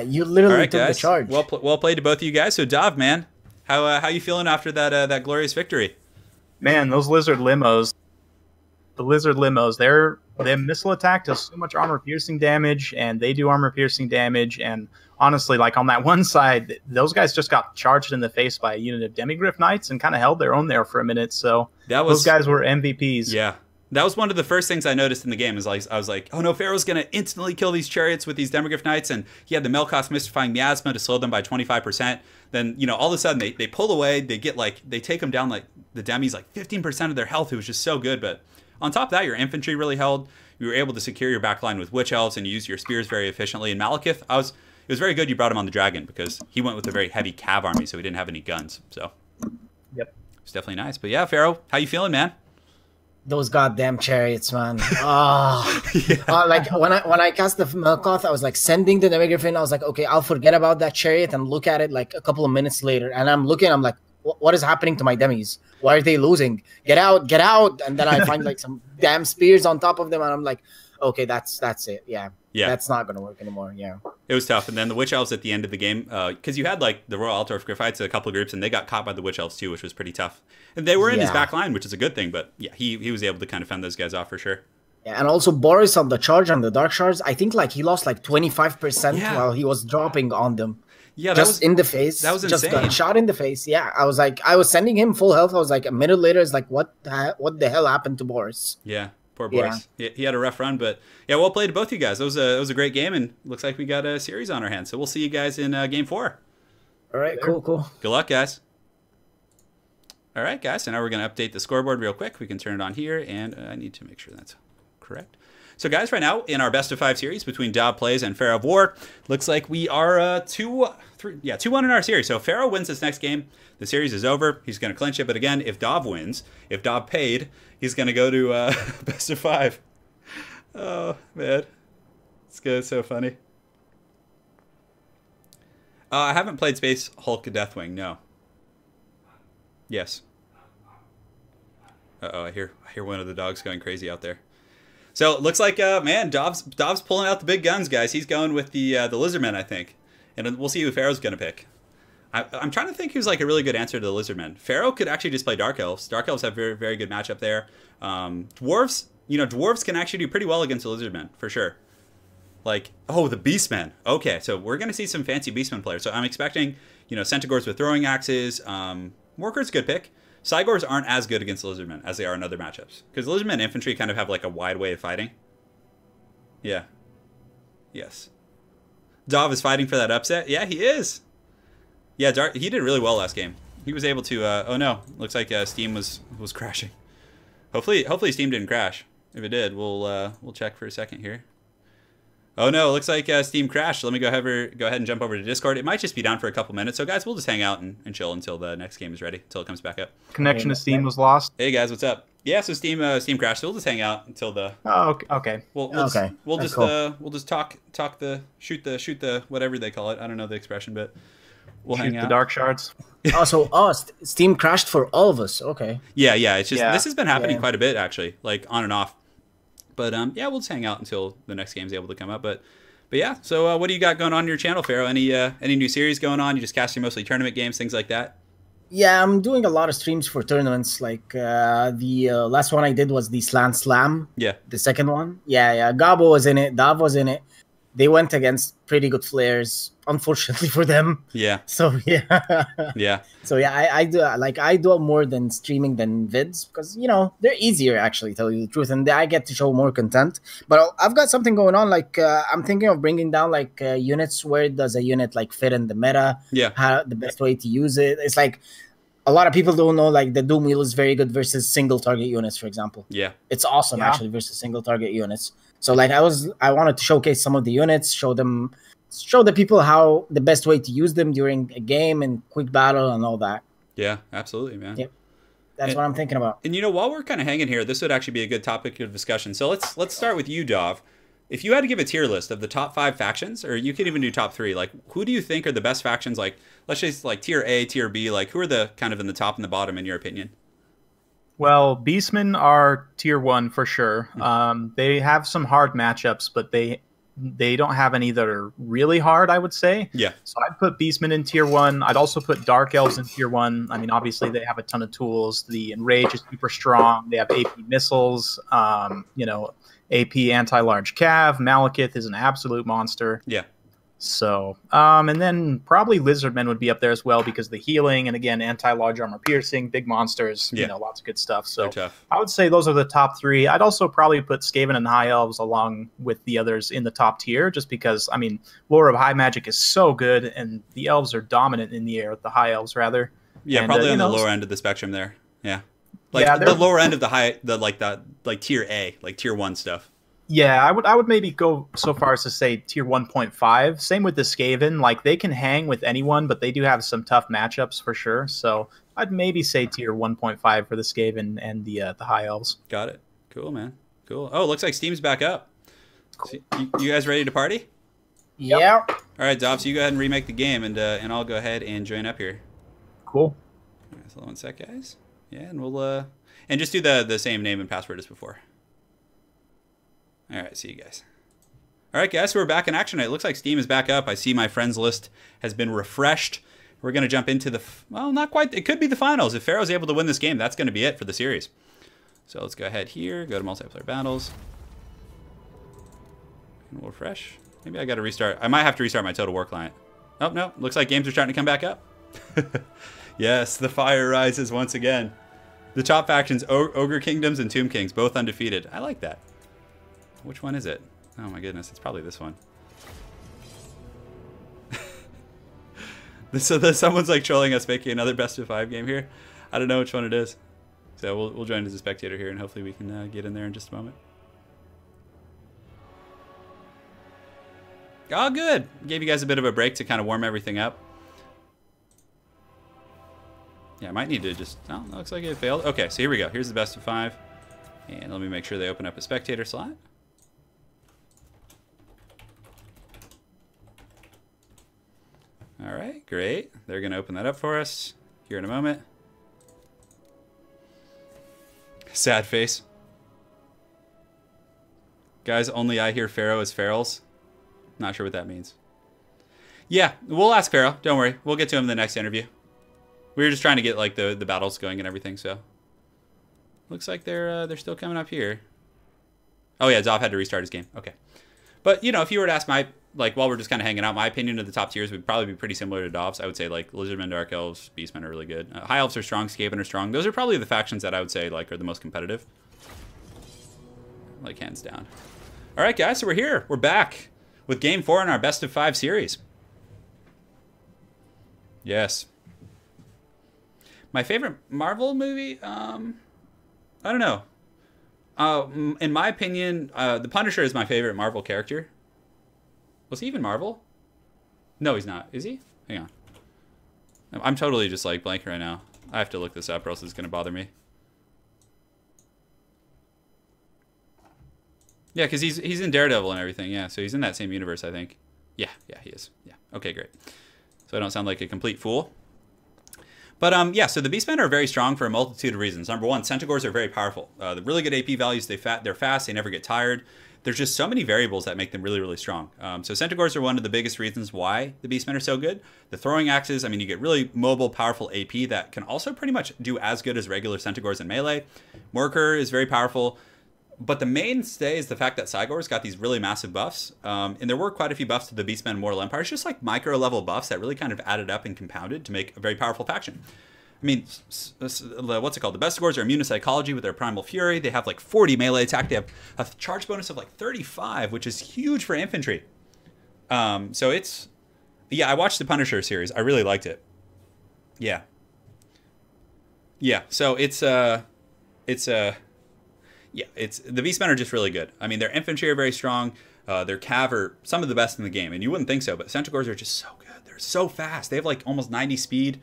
You literally took guys. the charge. Well played to both of you guys. So Dav, man, how you feeling after that glorious victory? Man, those lizard limos, their missile attack does so much armor piercing damage, and they do armor piercing damage. And honestly, like on that one side, those guys just got charged in the face by a unit of Demogryph Knights and kind of held their own there for a minute. So those guys were MVPs. Yeah. That was one of the first things I noticed in the game. Is like I was like, oh no, Pharaoh's gonna instantly kill these chariots with these Demogryph Knights, and he had the Melkoth Mystifying Miasma to slow them by 25%. Then all of a sudden they pull away, they take them down like the Demis like 15% of their health. It was just so good. But on top of that, your infantry really held. You were able to secure your backline with Witch Elves and use your spears very efficiently. And Malekith, it was very good you brought him on the dragon, because he went with a very heavy cav army, so he didn't have any guns. So yep, it's definitely nice. But yeah, Pharaoh, how you feeling, man? Those goddamn chariots, man. Oh, yeah. Like when I cast the Melkoth, I was like sending the Demogryph in. I was like, okay, I'll forget about that chariot and look at it like a couple of minutes later. And I'm looking, I'm like, what is happening to my Demis? Why are they losing? Get out, get out! And then I find like some damn spears on top of them, and I'm like, okay, that's it. Yeah, that's not gonna work anymore. Yeah, it was tough. And then the Witch Elves at the end of the game, because you had like the Royal Altar of Griffites, a couple of groups, and they got caught by the Witch Elves too, which was pretty tough. And they were in his back line, which is a good thing. But yeah, he was able to kind of fend those guys off for sure. Yeah, and also Boris on the charge on the Dark Shards, I think like he lost like 25% while he was dropping on them. Yeah, just in the face. That was insane. Just got shot in the face. Yeah, I was sending him full health. I was like, a minute later, it's like, what the hell happened to Boris? Yeah, poor Boris. Yeah. He had a rough run, but yeah, well played to both of you guys. It was a great game, and looks like we got a series on our hands. So we'll see you guys in Game 4. All right, cool. Good luck, guys. All right, guys. So now we're going to update the scoreboard real quick. We can turn it on here, and I need to make sure that's correct. So guys, right now in our best of 5 series between DahvPlays and PharaohOWar, looks like we are 2-1 in our series. So if Pharaoh wins this next game, the series is over. He's going to clinch it. But again, if Dav wins, if Dav paid, he's going to go to best of 5. Oh man, it's good. So funny. I haven't played Space Hulk Deathwing. No. Yes. Uh-oh, I hear one of the dogs going crazy out there. So it looks like, man, Dav's pulling out the big guns, guys. He's going with the Lizardmen, I think. And we'll see who Pharaoh's going to pick. I'm trying to think who's like a really good answer to the Lizardmen. Pharaoh could actually just play Dark Elves. Dark Elves have very, very good matchup there. Dwarves, dwarves can actually do pretty well against the Lizardmen, for sure. Like, oh, the Beastmen. Okay, so we're going to see some fancy Beastmen players. So I'm expecting, Centaurs with throwing axes. Morkar's a good pick. Cygors aren't as good against the Lizardmen as they are in other matchups. Because Lizardmen infantry kind of have like a wide way of fighting. Yeah. Yes. Dav is fighting for that upset. Yeah, he is. Yeah, he did really well last game. He was able to, oh no, looks like Steam was crashing. Hopefully Steam didn't crash. If it did, we'll check for a second here. Oh no, it looks like Steam crashed. Let me go ahead and jump over to Discord. It might just be down for a couple minutes. So guys, we'll just hang out and chill until the next game is ready, until it comes back up. Connection to Steam was lost. Hey guys, what's up? Yeah, so Steam crashed. So we'll just hang out until the. Oh, okay. We'll just shoot the whatever they call it. I don't know the expression, but we'll hang out. The dark shards. Steam crashed for all of us. Okay. Yeah. It's just this has been happening quite a bit actually, like on and off. But yeah, we'll just hang out until the next game's able to come up. But yeah, so what do you got going on your channel, Pharaoh? Any new series going on? You just casting mostly tournament games, things like that? Yeah, I'm doing a lot of streams for tournaments. Like the last one I did was the Slam. Yeah. The second one. Yeah. Gabo was in it. Dav was in it. They went against pretty good players, unfortunately for them. Yeah. So yeah. Yeah. So yeah, I do more than streaming than vids because they're easier actually, tell you the truth, and I get to show more content. But I've got something going on. Like I'm thinking of bringing down like units. Where does a unit like fit in the meta? Yeah. How the best way to use it? It's like a lot of people don't know like the Doom wheel is very good versus single target units, for example. Yeah. It's awesome actually versus single target units. So like I wanted to showcase some of the units, show the people how the best way to use them during a game and quick battle and all that. Yeah, absolutely, man. Yep. That's what I'm thinking about. And while we're kind of hanging here, this would actually be a good topic of discussion. So let's start with you, Dav. If you had to give a tier list of the top 5 factions, or you could even do top 3, like who do you think are the best factions? Like let's just like tier A, tier B, like who are the kind of in the top and the bottom in your opinion? Well, Beastmen are tier 1 for sure. They have some hard matchups, but they don't have any that are really hard, I would say. Yeah. So I'd put Beastmen in tier 1. I'd also put Dark Elves in tier 1. I mean, obviously they have a ton of tools. The Enrage is super strong. They have AP missiles. AP anti-large cav. Malekith is an absolute monster. Yeah. So, and then probably Lizardmen would be up there as well because the healing and again anti-large armor piercing, big monsters, lots of good stuff. So I would say those are the top 3. I'd also probably put Skaven and High Elves along with the others in the top tier, just because I mean, Lore of High Magic is so good, and the Elves are dominant in the air. The High Elves rather. Yeah, and, probably on the lower end of the spectrum there. Yeah, like the lower end of the tier A, like tier 1 stuff. Yeah, I would maybe go so far as to say tier 1.5. Same with the Skaven. Like, they can hang with anyone, but they do have some tough matchups for sure. So I'd maybe say tier 1.5 for the Skaven and the High Elves. Got it. Cool, man. Cool. Oh, looks like Steam's back up. Cool. So, you guys ready to party? Yeah. All right, Dav, so you go ahead and remake the game, and I'll go ahead and join up here. Cool. All right, so 1 sec, guys. Yeah, and we'll and just do the same name and password as before. All right, see you guys. All right, guys, so we're back in action. It looks like Steam is back up. I see my friends list has been refreshed. We're going to jump into not quite. It could be the finals. If Pharaoh's able to win this game, that's going to be it for the series. So let's go ahead here, go to multiplayer battles. And we'll refresh. Maybe I got to restart. I might have to restart my Total War client. Oh, no. Looks like games are starting to come back up. Yes, the fire rises once again. The top factions, Ogre Kingdoms and Tomb Kings, both undefeated. I like that. Which one is it? Oh my goodness, it's probably this one. So someone's like trolling us making another best of 5 game here. I don't know which one it is. So we'll join as a spectator here and hopefully we can get in there in just a moment. Oh, good. Gave you guys a bit of a break to kind of warm everything up. Yeah, I might need to just... Oh, looks like it failed. Okay, so here we go. Here's the best of 5. And let me make sure they open up a spectator slot. All right, great. They're going to open that up for us here in a moment. Sad face. Guys, only I hear Pharaoh as Ferals. Not sure what that means. Yeah, we'll ask Pharaoh. Don't worry. We'll get to him in the next interview. We were just trying to get like the battles going and everything, so. Looks like they're still coming up here. Oh yeah, Dav had to restart his game. Okay. But, if you were to ask while we're just kind of hanging out, my opinion of the top tiers would probably be pretty similar to Dav's. I would say, like, Lizardmen, Dark Elves, Beastmen are really good. High Elves are strong, Skaven are strong. Those are probably the factions that I would say, like, are the most competitive. Like, hands down. All right, guys, so we're here. We're back with Game 4 in our Best of 5 series. Yes. My favorite Marvel movie? I don't know. In my opinion, the Punisher is my favorite Marvel character. Was he even Marvel? No, he's not. Is he? Hang on. I'm totally just like blank right now. I have to look this up or else it's going to bother me. Yeah, because he's in Daredevil and everything. Yeah, so he's in that same universe, I think. Yeah, he is. Yeah. Okay, great. So I don't sound like a complete fool. But yeah, so the Beastmen are very strong for a multitude of reasons. Number one, Centaurs are very powerful. The really good AP values, they're fast, they never get tired. There's just so many variables that make them really, really strong. So Centaurs are one of the biggest reasons why the Beastmen are so good. The throwing axes, I mean, you get really mobile, powerful AP that can also pretty much do as good as regular Centaurs in melee. Morker is very powerful. But the mainstay is the fact that Cygor's got these really massive buffs. And there were quite a few buffs to the Beastmen Mortal Empires, just like micro-level buffs that really kind of added up and compounded to make a very powerful faction. I mean, what's it called? The Bestigors are immune to psychology with their Primal Fury. They have like 40 melee attack. They have a charge bonus of like 35, which is huge for infantry. So it's... Yeah, I watched the Punisher series. I really liked it. Yeah. Yeah, so the Beastmen are just really good. I mean, their infantry are very strong. Their cav are some of the best in the game, and you wouldn't think so, but Centaurs are just so good. They're so fast. They have like almost 90 speed.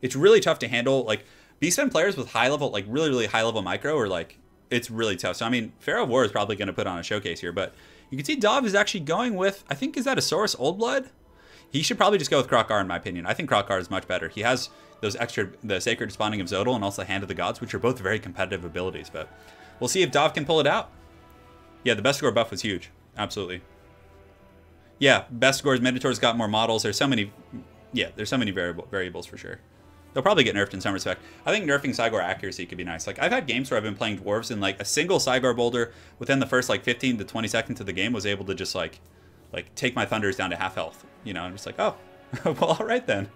It's really tough to handle. Like Beastmen players with high level, like really, really high level micro, are like, it's really tough. So I mean, PharaohOWar is probably going to put on a showcase here, but you can see Dav is actually going with, I think, is that a Saurus Old Blood? He should probably just go with Krokar in my opinion. I think Krokar is much better. He has those extra, the Sacred Spawning of Zodal and also Hand of the Gods, which are both very competitive abilities, but we'll see if Dav can pull it out. Yeah, the Bestigor buff was huge. Absolutely. Yeah, Bestigors, Minotaurs got more models. There's so many, yeah, there's so many variables for sure. They'll probably get nerfed in some respect. I think nerfing Cygor accuracy could be nice. Like, I've had games where I've been playing Dwarves and, like, a single Cygor boulder within the first, like, 15 to 20 seconds of the game was able to just, like take my Thunders down to half health. You know, I'm just like, oh, well, all right then.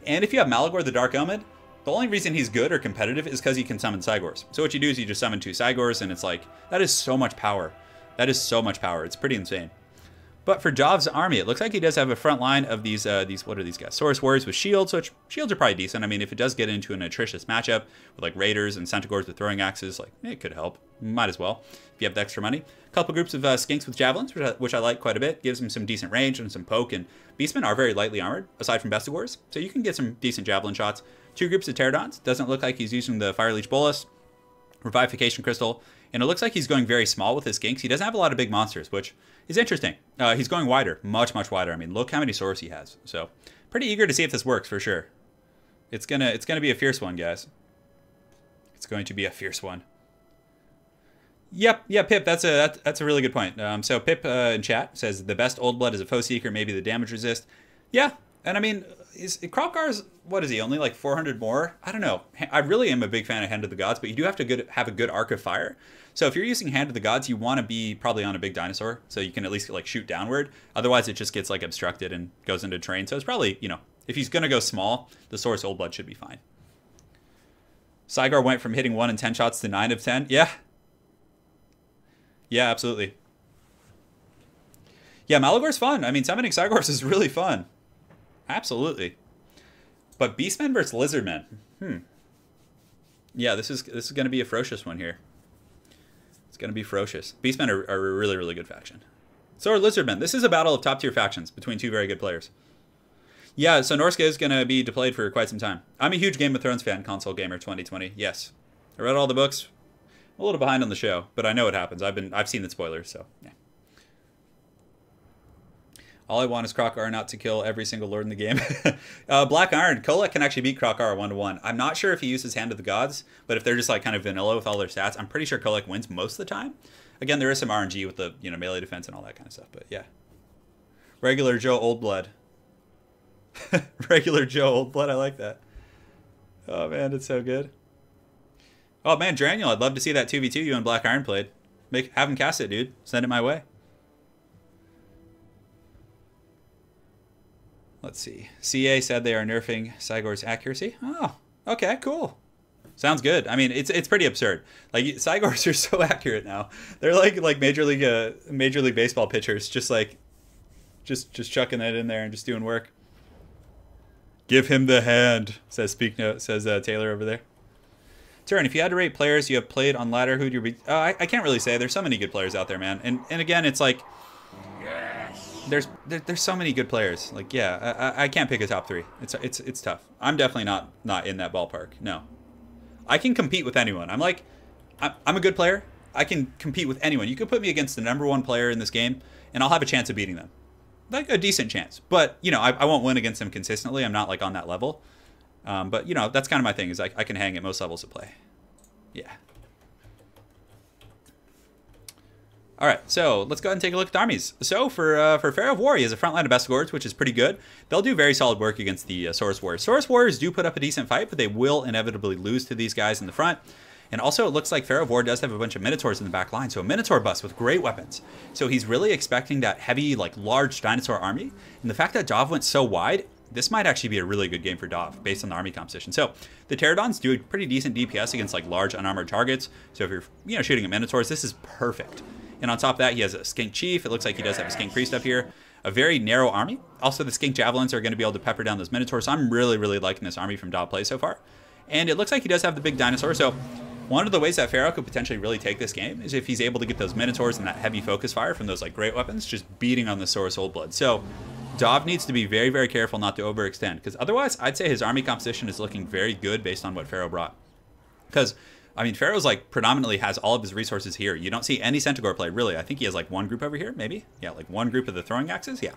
And if you have Malagor the Dark Omen, the only reason he's good or competitive is because he can summon Cygors. So what you do is you just summon 2 Cygors, and it's like, that is so much power. That is so much power. It's pretty insane. But for Dav's army, it looks like he does have a front line of these what are these guys? Saurus Warriors with shields, which shields are probably decent. I mean, if it does get into an atrocious matchup with like Raiders and Centaurs with throwing axes, like, it could help. Might as well, if you have the extra money. A couple groups of Skinks with Javelins, which I like quite a bit. Gives them some decent range and some poke, and Beastmen are very lightly armored, aside from Bestigors. So you can get some decent Javelin shots. 2 groups of Pterodons. Doesn't look like he's using the Fire Leech Bolus. Revivification Crystal. And it looks like he's going very small with his Skinks. He doesn't have a lot of big monsters, which is interesting. He's going wider, much, much wider. I mean, look how many Saurus he has. So, pretty eager to see if this works for sure. It's gonna be a fierce one, guys. It's going to be a fierce one. Yep, yeah, Pip, that's a really good point. So Pip in chat says the best Old Blood is a Foe Seeker, maybe the damage resist. Yeah, and I mean, Krokar's, what is he, only like 400 more? I don't know. I really am a big fan of Hand of the Gods, but you do have to have a good Arc of Fire. So if you're using Hand of the Gods, you want to be probably on a big dinosaur, so you can at least like shoot downward. Otherwise, it just gets like obstructed and goes into terrain. So it's probably, you know, if he's going to go small, the Saurus Old Blood should be fine. Cygor went from hitting 1 in 10 shots to 9 of 10. Yeah. Yeah, absolutely. Yeah, Malagor's fun. I mean, summoning Cygors is really fun. Absolutely. But Beastmen versus Lizardmen. Yeah, this is going to be a ferocious one here. It's going to be ferocious. Beastmen are a really, really good faction. So are Lizardmen. This is a battle of top-tier factions between 2 very good players. Yeah, so Norska is going to be deployed for quite some time. I'm a huge Game of Thrones fan, console gamer 2020. Yes. I read all the books. I'm a little behind on the show, but I know what happens. I've seen the spoilers, so yeah. All I want is Krokar not to kill every single lord in the game. Black Iron, Kolek can actually beat Krokar 1-1. I'm not sure if he uses Hand of the Gods, but if they're just like kind of vanilla with all their stats, I'm pretty sure Kolek wins most of the time. Again, there is some RNG with the, you know, melee defense and all that kind of stuff, but yeah. Regular Joe Old Blood. Regular Joe Old Blood, I like that. Oh man, it's so good. Oh man, Draniel, I'd love to see that 2v2 you and Black Iron played. Have him cast it, dude. Send it my way. Let's see. CA said they are nerfing Cygor's accuracy. Oh, okay, cool. Sounds good. I mean, it's pretty absurd. Like, Cygors are so accurate now. They're like Major League Baseball pitchers, just chucking that in there and just doing work. Give him the hand, says Taylor over there. Turn, if you had to rate players you have played on ladder, who'd you be? I can't really say. There's so many good players out there, man. And again, it's like, yes. there's so many good players. Like, yeah, I can't pick a top 3. It's tough. I'm definitely not in that ballpark. No, I can compete with anyone. I'm a good player. I can compete with anyone. You could put me against the #1 player in this game, and I'll have a chance of beating them, like a decent chance. But you know, I won't win against them consistently. I'm not like on that level. But you know, that's kind of my thing. Is I can hang at most levels of play. Yeah. All right, so let's go ahead and take a look at the armies. So for PharaohOWar, he has a front line of Bestigors, which is pretty good. They'll do very solid work against the Saurus Warriors. Saurus Warriors do put up a decent fight, but they will inevitably lose to these guys in the front. And also, it looks like PharaohOWar does have a bunch of Minotaurs in the back line, so a Minotaur bus with great weapons. So he's really expecting that heavy, like, large dinosaur army. And the fact that Dav went so wide, this might actually be a really good game for Dav, based on the army composition. So the Pterodons do a pretty decent DPS against, like, large unarmored targets. So if you're, you know, shooting at Minotaurs, this is perfect. And on top of that, he has a Skink Chief. It looks like he does have a Skink Priest up here. A very narrow army. Also, the Skink Javelins are going to be able to pepper down those Minotaurs. So I'm really, really liking this army from DahvPlays so far. And it looks like he does have the big dinosaur. So one of the ways that Pharaoh could potentially really take this game is if he's able to get those Minotaurs and that heavy focus fire from those like great weapons, just beating on the Saurus Old Blood. So Dav needs to be very, very careful not to overextend, because otherwise I'd say his army composition is looking very good based on what Pharaoh brought. Because I mean, Pharaoh's like predominantly has all of his resources here. You don't see any Centaur play, really. I think he has like one group over here, maybe. Yeah, like one group of the throwing axes. Yeah.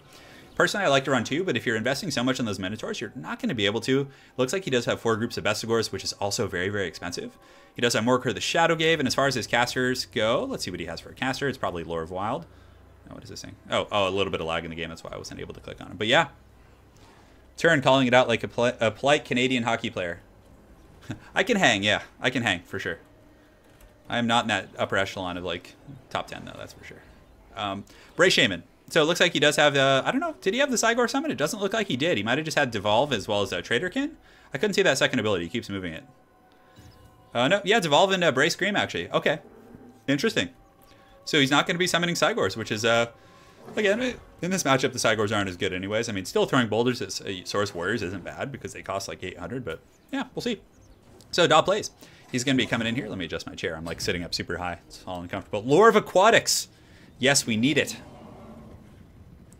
Personally, I like to run 2, but if you're investing so much on those Minotaurs, you're not going to be able to. Looks like he does have 4 groups of Bestigors, which is also very, very expensive. He does have Morker the Shadowgave, and as far as his casters go, let's see what he has for a caster. It's probably Lore of Wild. Oh, what is this thing? Oh, a little bit of lag in the game. That's why I wasn't able to click on it. But yeah, Turin calling it out like a polite Canadian hockey player. I can hang, yeah. I can hang, for sure. I am not in that upper echelon of, like, top 10, though, that's for sure. Bray Shaman. So it looks like he does have the, I don't know, did he have the Cygor Summon? It doesn't look like he did. He might have just had Devolve as well as Traderkin. I couldn't see that second ability. He keeps moving it. No, yeah, Devolve and Bray Scream, actually. Okay. Interesting. So he's not going to be summoning Cygors, which is, again, in this matchup, the Cygors aren't as good anyways. I mean, still throwing boulders at Saurus Warriors isn't bad because they cost like 800, but yeah, we'll see. So DahvPlays. He's going to be coming in here. Let me adjust my chair. I'm like sitting up super high. It's all uncomfortable. Lore of Aquatics. Yes, we need it.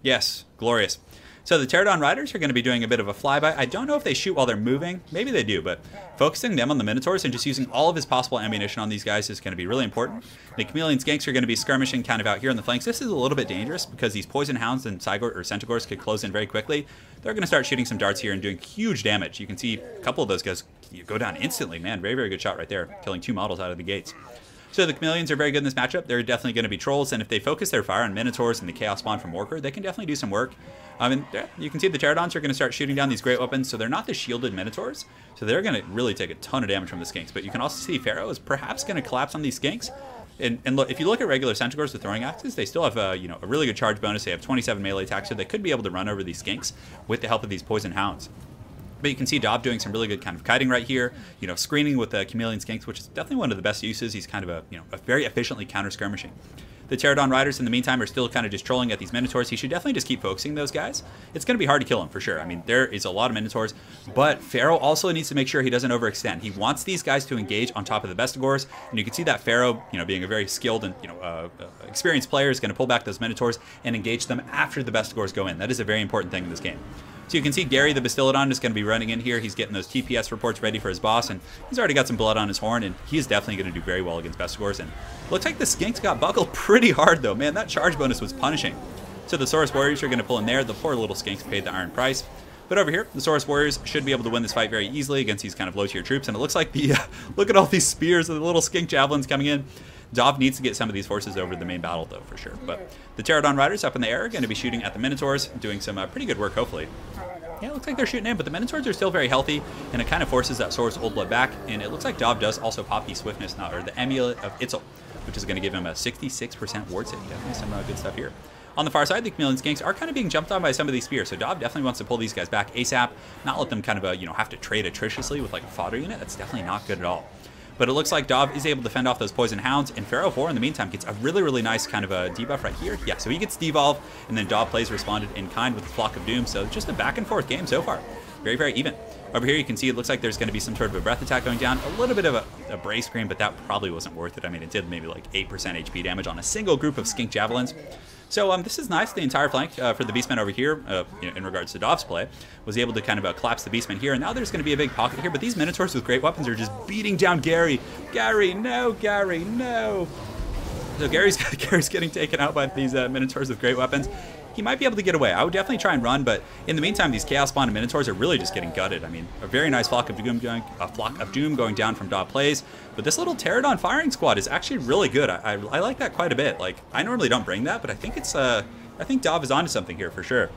Yes, glorious. So the Pterodon Riders are going to be doing a bit of a flyby. I don't know if they shoot while they're moving. Maybe they do, but focusing them on the Minotaurs and just using all of his possible ammunition on these guys is going to be really important. The Chameleon Skanks are going to be skirmishing kind of out here on the flanks. This is a little bit dangerous because these Poison Hounds and Cygor or Centaurs could close in very quickly. They're going to start shooting some darts here and doing huge damage. You can see a couple of those guys go down instantly, man. Very, very good shot right there, killing 2 models out of the gates. So the Chameleons are very good in this matchup. They're definitely going to be trolls, and if they focus their fire on Minotaurs and the Chaos Spawn from Morker, they can definitely do some work. And you can see the Pterodons are going to start shooting down these great weapons, so they're not the shielded Minotaurs, so they're going to really take a ton of damage from the Skinks. But you can also see Pharaoh is perhaps going to collapse on these Skinks. And look, if you look at regular Centaurs with throwing axes, they still have a really good charge bonus. They have 27 melee attack, so they could be able to run over these Skinks with the help of these Poison Hounds. But you can see Dav doing some really good kind of kiting right here, screening with the Chameleon Skinks, which is definitely one of the best uses. He's kind of a very efficiently counter-skirmishing. The Pterodon Riders, in the meantime, are still kind of just trolling at these Minotaurs. He should definitely just keep focusing those guys. It's going to be hard to kill him, for sure. I mean, there is a lot of Minotaurs, but Pharaoh also needs to make sure he doesn't overextend. He wants these guys to engage on top of the Bestigors, and you can see that Pharaoh, being a very skilled and, experienced player, is going to pull back those Minotaurs and engage them after the Bestigors go in. That is a very important thing in this game. So you can see Gary the Bastillodon is going to be running in here. He's getting those TPS reports ready for his boss, and he's already got some blood on his horn, and he's definitely going to do very well against Bestigors. And looks like the Skinks got buckled pretty hard, though. Man, that charge bonus was punishing. So the Saurus Warriors are going to pull in there. The poor little Skinks paid the iron price. But over here, the Saurus Warriors should be able to win this fight very easily against these kind of low-tier troops. And it looks like look at all these spears and the little Skink Javelins coming in. Dav needs to get some of these forces over the main battle, though, for sure. But the Pterodon Riders up in the air are going to be shooting at the Minotaurs, doing some pretty good work, hopefully. Yeah, it looks like they're shooting in, but the Minotaurs are still very healthy, and it kind of forces that Saurus Old Blood back. And it looks like Dav does also pop the Swiftness now, or the Amulet of Itzel, which is going to give him a 66% ward save. Definitely some good stuff here. On the far side, the Chameleon Skinks are kind of being jumped on by some of these spears, so Dav definitely wants to pull these guys back ASAP, not let them kind of have to trade atritiously with like a fodder unit. That's definitely not good at all. But it looks like Dav is able to fend off those Poison Hounds, and PharaohOWar in the meantime gets a really, really nice kind of a debuff right here. Yeah, so he gets devolve, and then DahvPlays responded in kind with the Flock of Doom, so just a back and forth game so far. Very, very even. Over here you can see it looks like there's going to be some sort of a breath attack going down, a little bit of a Bray Scream, but that probably wasn't worth it. I mean, it did maybe like 8% HP damage on a single group of Skink Javelins. So this is nice. The entire flank for the Beastmen over here, in regards to Dahv's play, was able to kind of collapse the Beastmen here. And now there's going to be a big pocket here. But these Minotaurs with great weapons are just beating down Gary. Gary, no, Gary, no. So Gary's getting taken out by these Minotaurs with great weapons. He might be able to get away. I would definitely try and run, but in the meantime, these Chaos Spawn and Minotaurs are really just getting gutted. I mean, a very nice flock of doom going down from DahvPlays, but this little Pterodon firing squad is actually really good. I like that quite a bit. Like, I normally don't bring that, but I think it's I think Dahv is onto something here for sure.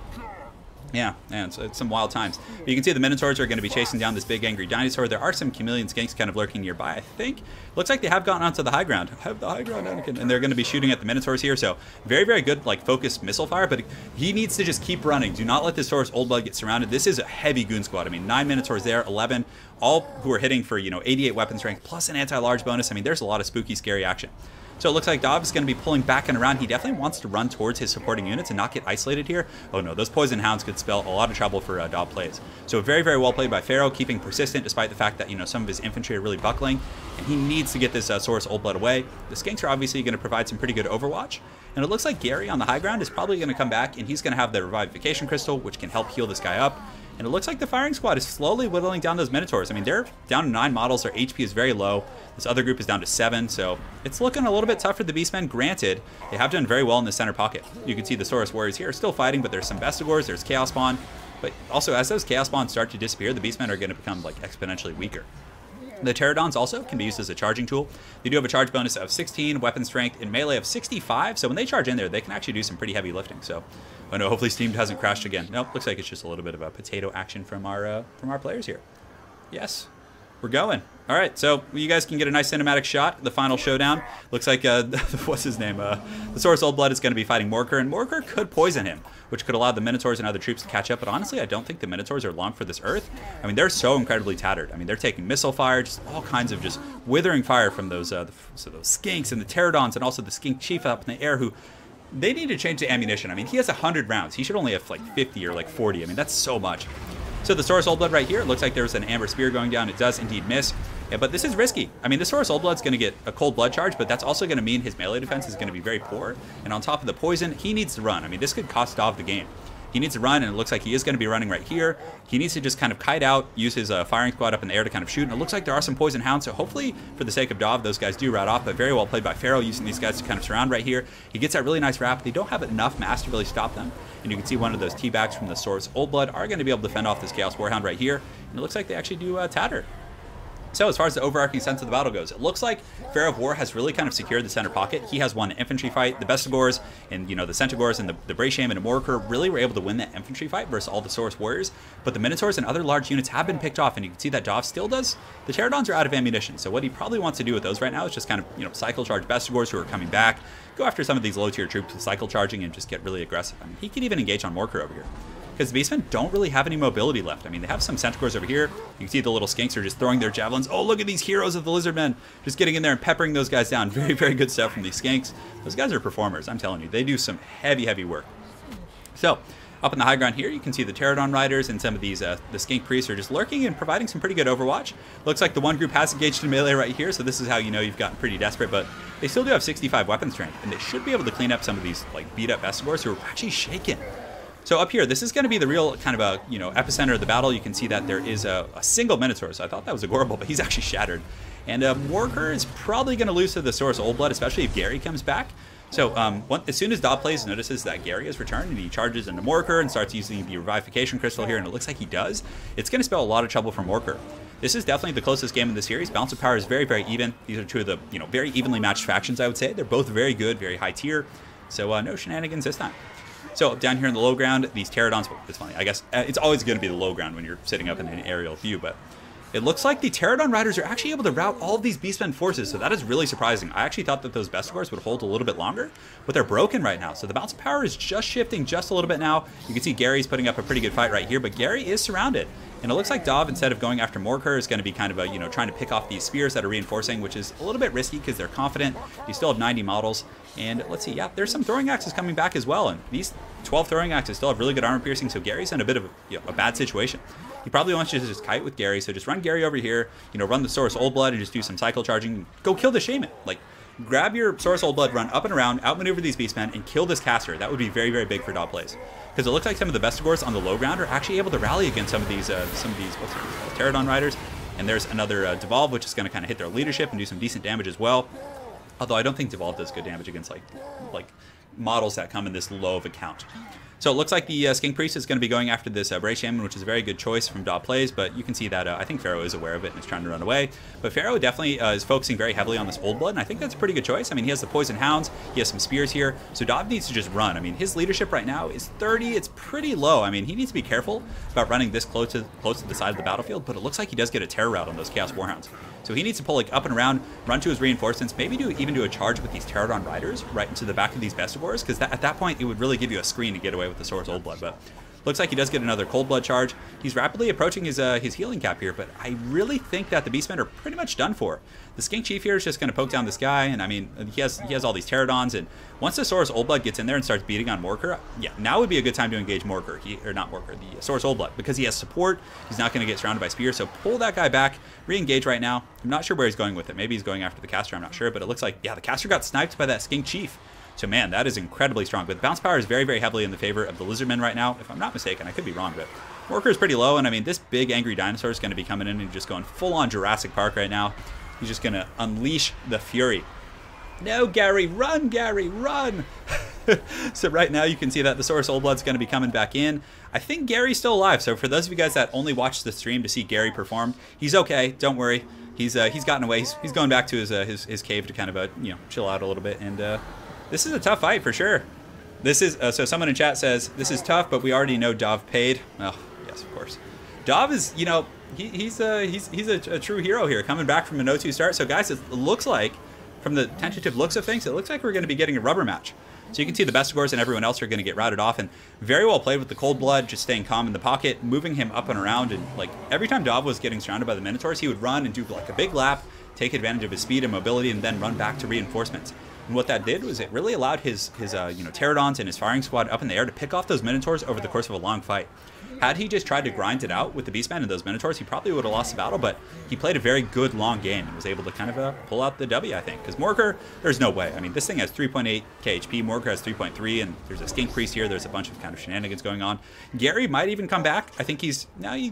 Yeah, it's some wild times. But you can see the Minotaurs are going to be chasing down this big angry dinosaur. There are some chameleon skinks kind of lurking nearby, I think. Looks like they have gotten onto the high ground. Have the high ground, Anakin. And they're going to be shooting at the Minotaurs here. So very, very good, like, focused missile fire. But he needs to just keep running. Do not let this Saurus Old Blood get surrounded. This is a heavy goon squad. I mean, 9 Minotaurs there, 11. All who are hitting for, 88 weapon strength, plus an anti-large bonus. I mean, there's a lot of spooky, scary action. So it looks like Dahv is going to be pulling back and around. He definitely wants to run towards his supporting units and not get isolated here. Oh no, those poison hounds could spell a lot of trouble for DahvPlays. So very, very well played by Pharaoh, keeping persistent despite the fact that, some of his infantry are really buckling. And he needs to get this Saurus Old Blood away. The skinks are obviously going to provide some pretty good overwatch. And it looks like Gary on the high ground is probably going to come back, and he's going to have the Revivification Crystal, which can help heal this guy up. And it looks like the firing squad is slowly whittling down those Minotaurs. I mean, they're down to 9 models. Their HP is very low. This other group is down to 7, so it's looking a little bit tough for the Beastmen. Granted, they have done very well in the center pocket. You can see the Saurus Warriors here are still fighting, but there's some Vestigores, there's Chaos Spawn. But also, as those Chaos Spawns start to disappear, the Beastmen are going to become, like, exponentially weaker. The Pterodons also can be used as a charging tool. They do have a charge bonus of 16, weapon strength, and melee of 65. So when they charge in there, they can actually do some pretty heavy lifting. So, oh no, hopefully Steam hasn't crashed again. Nope, looks like it's just a little bit of a potato action from our players here. Yes, we're going. All right, so you guys can get a nice cinematic shot. The final showdown. Looks like, what's his name? The Saurus Old Blood is going to be fighting Morkar, and Morkar could poison him, which could allow the Minotaurs and other troops to catch up. But honestly, I don't think the Minotaurs are long for this Earth. I mean, they're so incredibly tattered. I mean, they're taking missile fire, just all kinds of just withering fire from those those skinks and the Pterodons, and also the skink chief up in the air who. They need to change the ammunition. I mean, he has 100 rounds. He should only have like 50 or like 40. I mean, that's so much. So the Saurus Old Blood right here, it looks like there's an Amber Spear going down. It does indeed miss. Yeah, but this is risky. I mean, the Saurus Old Blood's going to get a cold blood charge, but that's also going to mean his melee defense is going to be very poor. And on top of the poison, he needs to run. I mean, this could cost Dahv the game. He needs to run, and it looks like he is going to be running right here. He needs to just kind of kite out, use his firing squad up in the air to kind of shoot. And it looks like there are some poison hounds, so hopefully, for the sake of Dahv, those guys do rout off. But very well played by Pharaoh, using these guys to kind of surround right here. He gets that really nice wrap. They don't have enough mass to really stop them. And you can see one of those teabags from the Saurus Old Blood are going to be able to fend off this Chaos Warhound right here. And it looks like they actually do tatter. So as far as the overarching sense of the battle goes, it looks like PharaohOWar has really kind of secured the center pocket. He has won an infantry fight. The Vestigores and, the Centaurs and the Braysham and the Morkar really were able to win that infantry fight versus all the Saurus Warriors. But the Minotaurs and other large units have been picked off, and you can see that Dahv still does. The Pterodons are out of ammunition, so what he probably wants to do with those right now is just kind of, cycle charge Vestigores who are coming back, go after some of these low-tier troops with cycle charging and just get really aggressive. I mean, he could even engage on Morkar over here. Because the Beastmen don't really have any mobility left. I mean, they have some Centaurs over here. You can see the little skinks are just throwing their javelins. Oh, look at these heroes of the Lizardmen. Just getting in there and peppering those guys down. Very, very good stuff from these skinks. Those guys are performers, I'm telling you. They do some heavy, heavy work. So, up in the high ground here, you can see the Pterodon Riders and some of these, the skink priests are just lurking and providing some pretty good overwatch. Looks like the one group has engaged in melee right here, so this is how you know you've gotten pretty desperate, but they still do have 65 weapon strength, and they should be able to clean up some of these, like, beat-up Vestigores who are actually shaken. So up here, this is going to be the real kind of a, epicenter of the battle. You can see that there is a single Minotaur, so I thought that was adorable, but he's actually shattered. And Morkar is probably going to lose to the Saurus Old Blood, especially if Gary comes back. So as soon as DahvPlays notices that Gary has returned and he charges into Morkar and starts using the Revivification Crystal here, and it looks like he does, it's going to spell a lot of trouble for Morkar. This is definitely the closest game in the series. Balance of power is very, very even. These are two of the very evenly matched factions, I would say. They're both very good, very high tier. So no shenanigans this time. So down here in the low ground, these Pterodons, it's funny, I guess it's always going to be the low ground when you're sitting up in an aerial view, but it looks like the Pterodon Riders are actually able to rout all of these Beastmen forces, so that is really surprising. I actually thought that those Vestigores would hold a little bit longer, but they're broken right now. So the balance of power is just shifting just a little bit now. You can see Gary's putting up a pretty good fight right here, but Gary is surrounded. And it looks like Dahv, instead of going after Morkar, is going to be kind of trying to pick off these spears that are reinforcing, which is a little bit risky because they're confident. You still have 90 models. And let's see, yeah, there's some throwing axes coming back as well. And these 12 throwing axes still have really good armor piercing, so Gary's in a bit of a bad situation. He probably wants you to just kite with Gary, so just run Gary over here, run the Saurus Old Blood and just do some cycle charging. Go kill the Shaman. Like, grab your Source Old Blood, run up and around, outmaneuver these Beastmen, and kill this caster. That would be very, very big for DahvPlays. Because it looks like some of the Bestigors on the low ground are actually able to rally against some of these Pterodon Riders. And there's another Devolve, which is going to kind of hit their leadership and do some decent damage as well. Although I don't think Devolve does good damage against like models that come in this low of a count. So it looks like the Skink Priest is going to be going after this Bray Shaman, which is a very good choice from DahvPlays, but you can see that I think Pharaoh is aware of it and is trying to run away. But Pharaoh definitely is focusing very heavily on this Old Blood, and I think that's a pretty good choice. I mean, he has the Poison Hounds, he has some Spears here, so Dav needs to just run. I mean, his leadership right now is 30. It's pretty low. I mean, he needs to be careful about running this close to the side of the battlefield, but it looks like he does get a Terror Route on those Chaos Warhounds. So he needs to pull like up and around, run to his reinforcements, maybe even do a charge with these Pterodon Riders right into the back of these Bestigors, because at that point it would really give you a screen to get away with the Source Old Blood. But looks like he does get another Cold Blood charge. He's rapidly approaching his healing cap here, but I really think that the Beastmen are pretty much done for. The Skink Chief here is just going to poke down this guy, and I mean, he has all these Pterodons, and once the Source Old Blood gets in there and starts beating on Morker, yeah, now would be a good time to engage Morker, the Source Old Blood, because he has support. He's not going to get surrounded by Spear, so pull that guy back, re-engage right now. I'm not sure where he's going with it. Maybe he's going after the caster, I'm not sure, but it looks like, yeah, the caster got sniped by that Skink Chief. So man, that is incredibly strong. But the bounce power is very, very heavily in the favor of the Lizardmen right now, if I'm not mistaken. I could be wrong, but Morker is pretty low, and I mean, this big angry dinosaur is going to be coming in and just going full-on Jurassic Park right now. He's just going to unleash the fury. No, Gary, run, Gary, run! So right now you can see that the Source Old Blood's going to be coming back in. I think Gary's still alive, so for those of you guys that only watched the stream to see Gary perform, he's okay, don't worry. He's gotten away. He's going back to his cave to kind of, chill out a little bit, and this is a tough fight for sure. This is so someone in chat says this is tough, but we already know Dav paid. Well, yes, of course. Dav is, he's a true hero here, coming back from an 0-2 start. So guys, it looks like, from the tentative looks of things, it looks like we're going to be getting a rubber match. So you can see the Bestigors and everyone else are going to get routed off, and very well played with the Cold Blood, just staying calm in the pocket, moving him up and around, and like every time Dav was getting surrounded by the Minotaurs, he would run and do like a big lap, take advantage of his speed and mobility, and then run back to reinforcements. And what that did was it really allowed his Pterodons and his firing squad up in the air to pick off those Minotaurs over the course of a long fight. Had he just tried to grind it out with the Beastmen and those Minotaurs, he probably would have lost the battle, but he played a very good long game and was able to kind of pull out the W, I think. Because Morker, there's no way. I mean, this thing has 3.8 KHP, Morker has 3.3, and there's a Skink Priest here. There's a bunch of kind of shenanigans going on. Gary might even come back. I think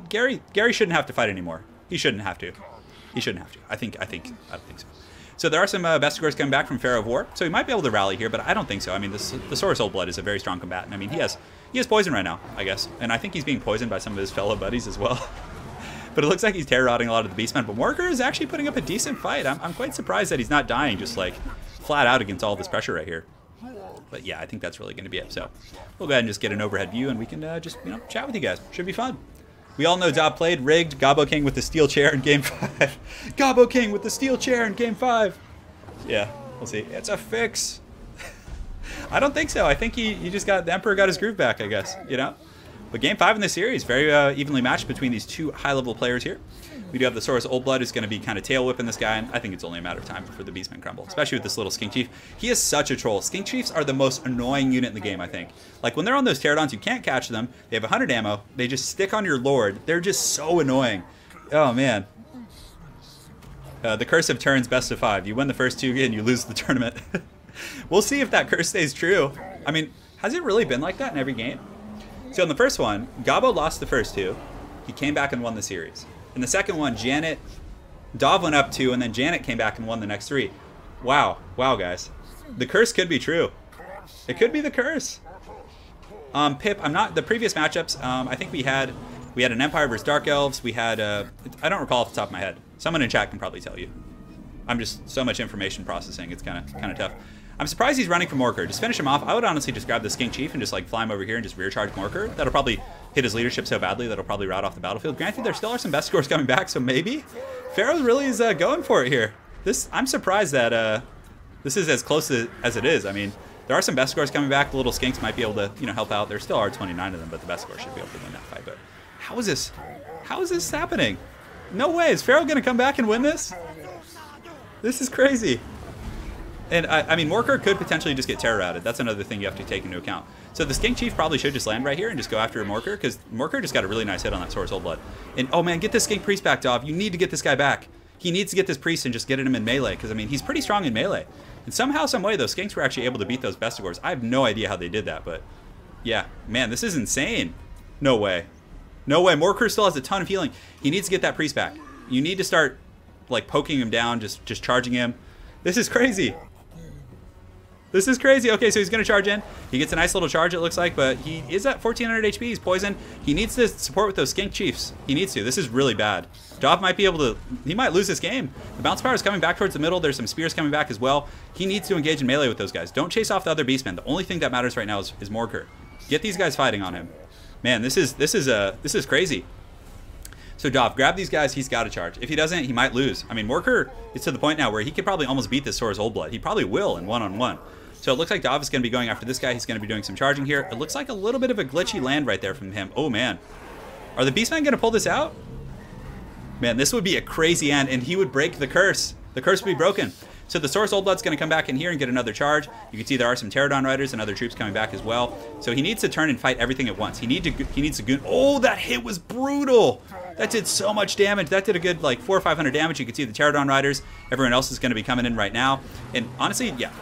Gary shouldn't have to fight anymore. He shouldn't have to. He shouldn't have to. I don't think so. So there are some Bestigors coming back from PharaohOWar, so he might be able to rally here, but I don't think so. I mean, the Source Old Blood is a very strong combatant. I mean, he has poison right now, I guess, and I think he's being poisoned by some of his fellow buddies as well. But it looks like he's terror-routing a lot of the Beastmen, but Morker is actually putting up a decent fight. I'm quite surprised that he's not dying just like flat out against all this pressure right here. But yeah, I think that's really going to be it. So we'll go ahead and just get an overhead view, and we can just chat with you guys. Should be fun. We all know Dav played rigged Gobbo King with the steel chair in Game 5. Gobbo King with the steel chair in Game 5. Yeah, we'll see. It's a fix. I don't think so. I think he just got, the Emperor got his groove back, I guess, But Game 5 in this series, very evenly matched between these two high-level players here. We do have the Source Old Blood who's going to be kind of tail whipping this guy, and I think it's only a matter of time before the Beastmen crumble, especially with this little Skink Chief. He is such a troll. Skink Chiefs are the most annoying unit in the game, I think. Like, when they're on those Pterodons, you can't catch them. They have 100 ammo. They just stick on your Lord. They're just so annoying. Oh, man. The curse of turns, best of 5. You win the first 2 and you lose the tournament. We'll see if that curse stays true. I mean, has it really been like that in every game? So in the first one, Gobbo lost the first 2. He came back and won the series. In the second one, Dav went up 2, and then Janet came back and won the next 3. Wow. Wow, guys. The curse could be true. It could be the curse. Pip, the previous matchups, I think we had an Empire versus Dark Elves. We had, I don't recall off the top of my head. Someone in chat can probably tell you. I'm just so much information processing. It's kind of tough. I'm surprised he's running for Morker. Just finish him off. I would honestly just grab the Skink Chief and just like fly him over here and just rear charge Morker. That'll probably hit his leadership so badly that'll probably rout off the battlefield. Granted, there still are some Bestigors coming back, so maybe Pharaoh really is going for it here. I'm surprised that this is as close as it is. I mean, there are some Bestigors coming back. The little Skinks might be able to help out. There still are 29 of them, but the Bestigors should be able to win that fight. But how is this happening? No way. Is Pharaoh going to come back and win this? This is crazy. And I mean, Morker could potentially just get terror routed. That's another thing you have to take into account. So the Skink Chief probably should just land right here and just go after Morker, because Morker just got a really nice hit on that Source Old Blood. And oh man, get this Skink Priest back, Dav. You need to get this guy back. he needs to get this priest and just get him in melee, because I mean he's pretty strong in melee. And somehow, some way, those skinks were actually able to beat those Bestigors. I have no idea how they did that, but yeah, man, this is insane. No way. No way. Morkur still has a ton of healing. He needs to get that priest back. You need to start like poking him down, just charging him. This is crazy. This is crazy. Okay, so he's going to charge in. He gets a nice little charge, it looks like, but he is at 1400 HP. He's poisoned. He needs to support with those skink chiefs. He needs to. This is really bad. Dav might be able to... He might lose this game. The bounce power is coming back towards the middle. There's some spears coming back as well. He needs to engage in melee with those guys. Don't chase off the other beastmen. The only thing that matters right now is Morkur. Get these guys fighting on him. Man, this is crazy. So Dav, grab these guys. He's got to charge. If he doesn't, he might lose. I mean, Morkur is to the point now where he could probably almost beat this Sora's Old Blood. He probably will in one-on-one. So it looks like Dav is going to be going after this guy. He's going to be doing some charging here. It looks like a little bit of a glitchy land right there from him. Oh, man. Are the Beastmen going to pull this out? Man, this would be a crazy end, and he would break the curse. The curse would be broken. So the Source Old Blood's going to come back in here and get another charge. You can see there are some Pterodon Riders and other troops coming back as well. So he needs to turn and fight everything at once. He needs to goon. Oh, that hit was brutal. That did so much damage. That did a good like 400 or 500 damage. You can see the Pterodon Riders. Everyone else is going to be coming in right now. And honestly, yeah,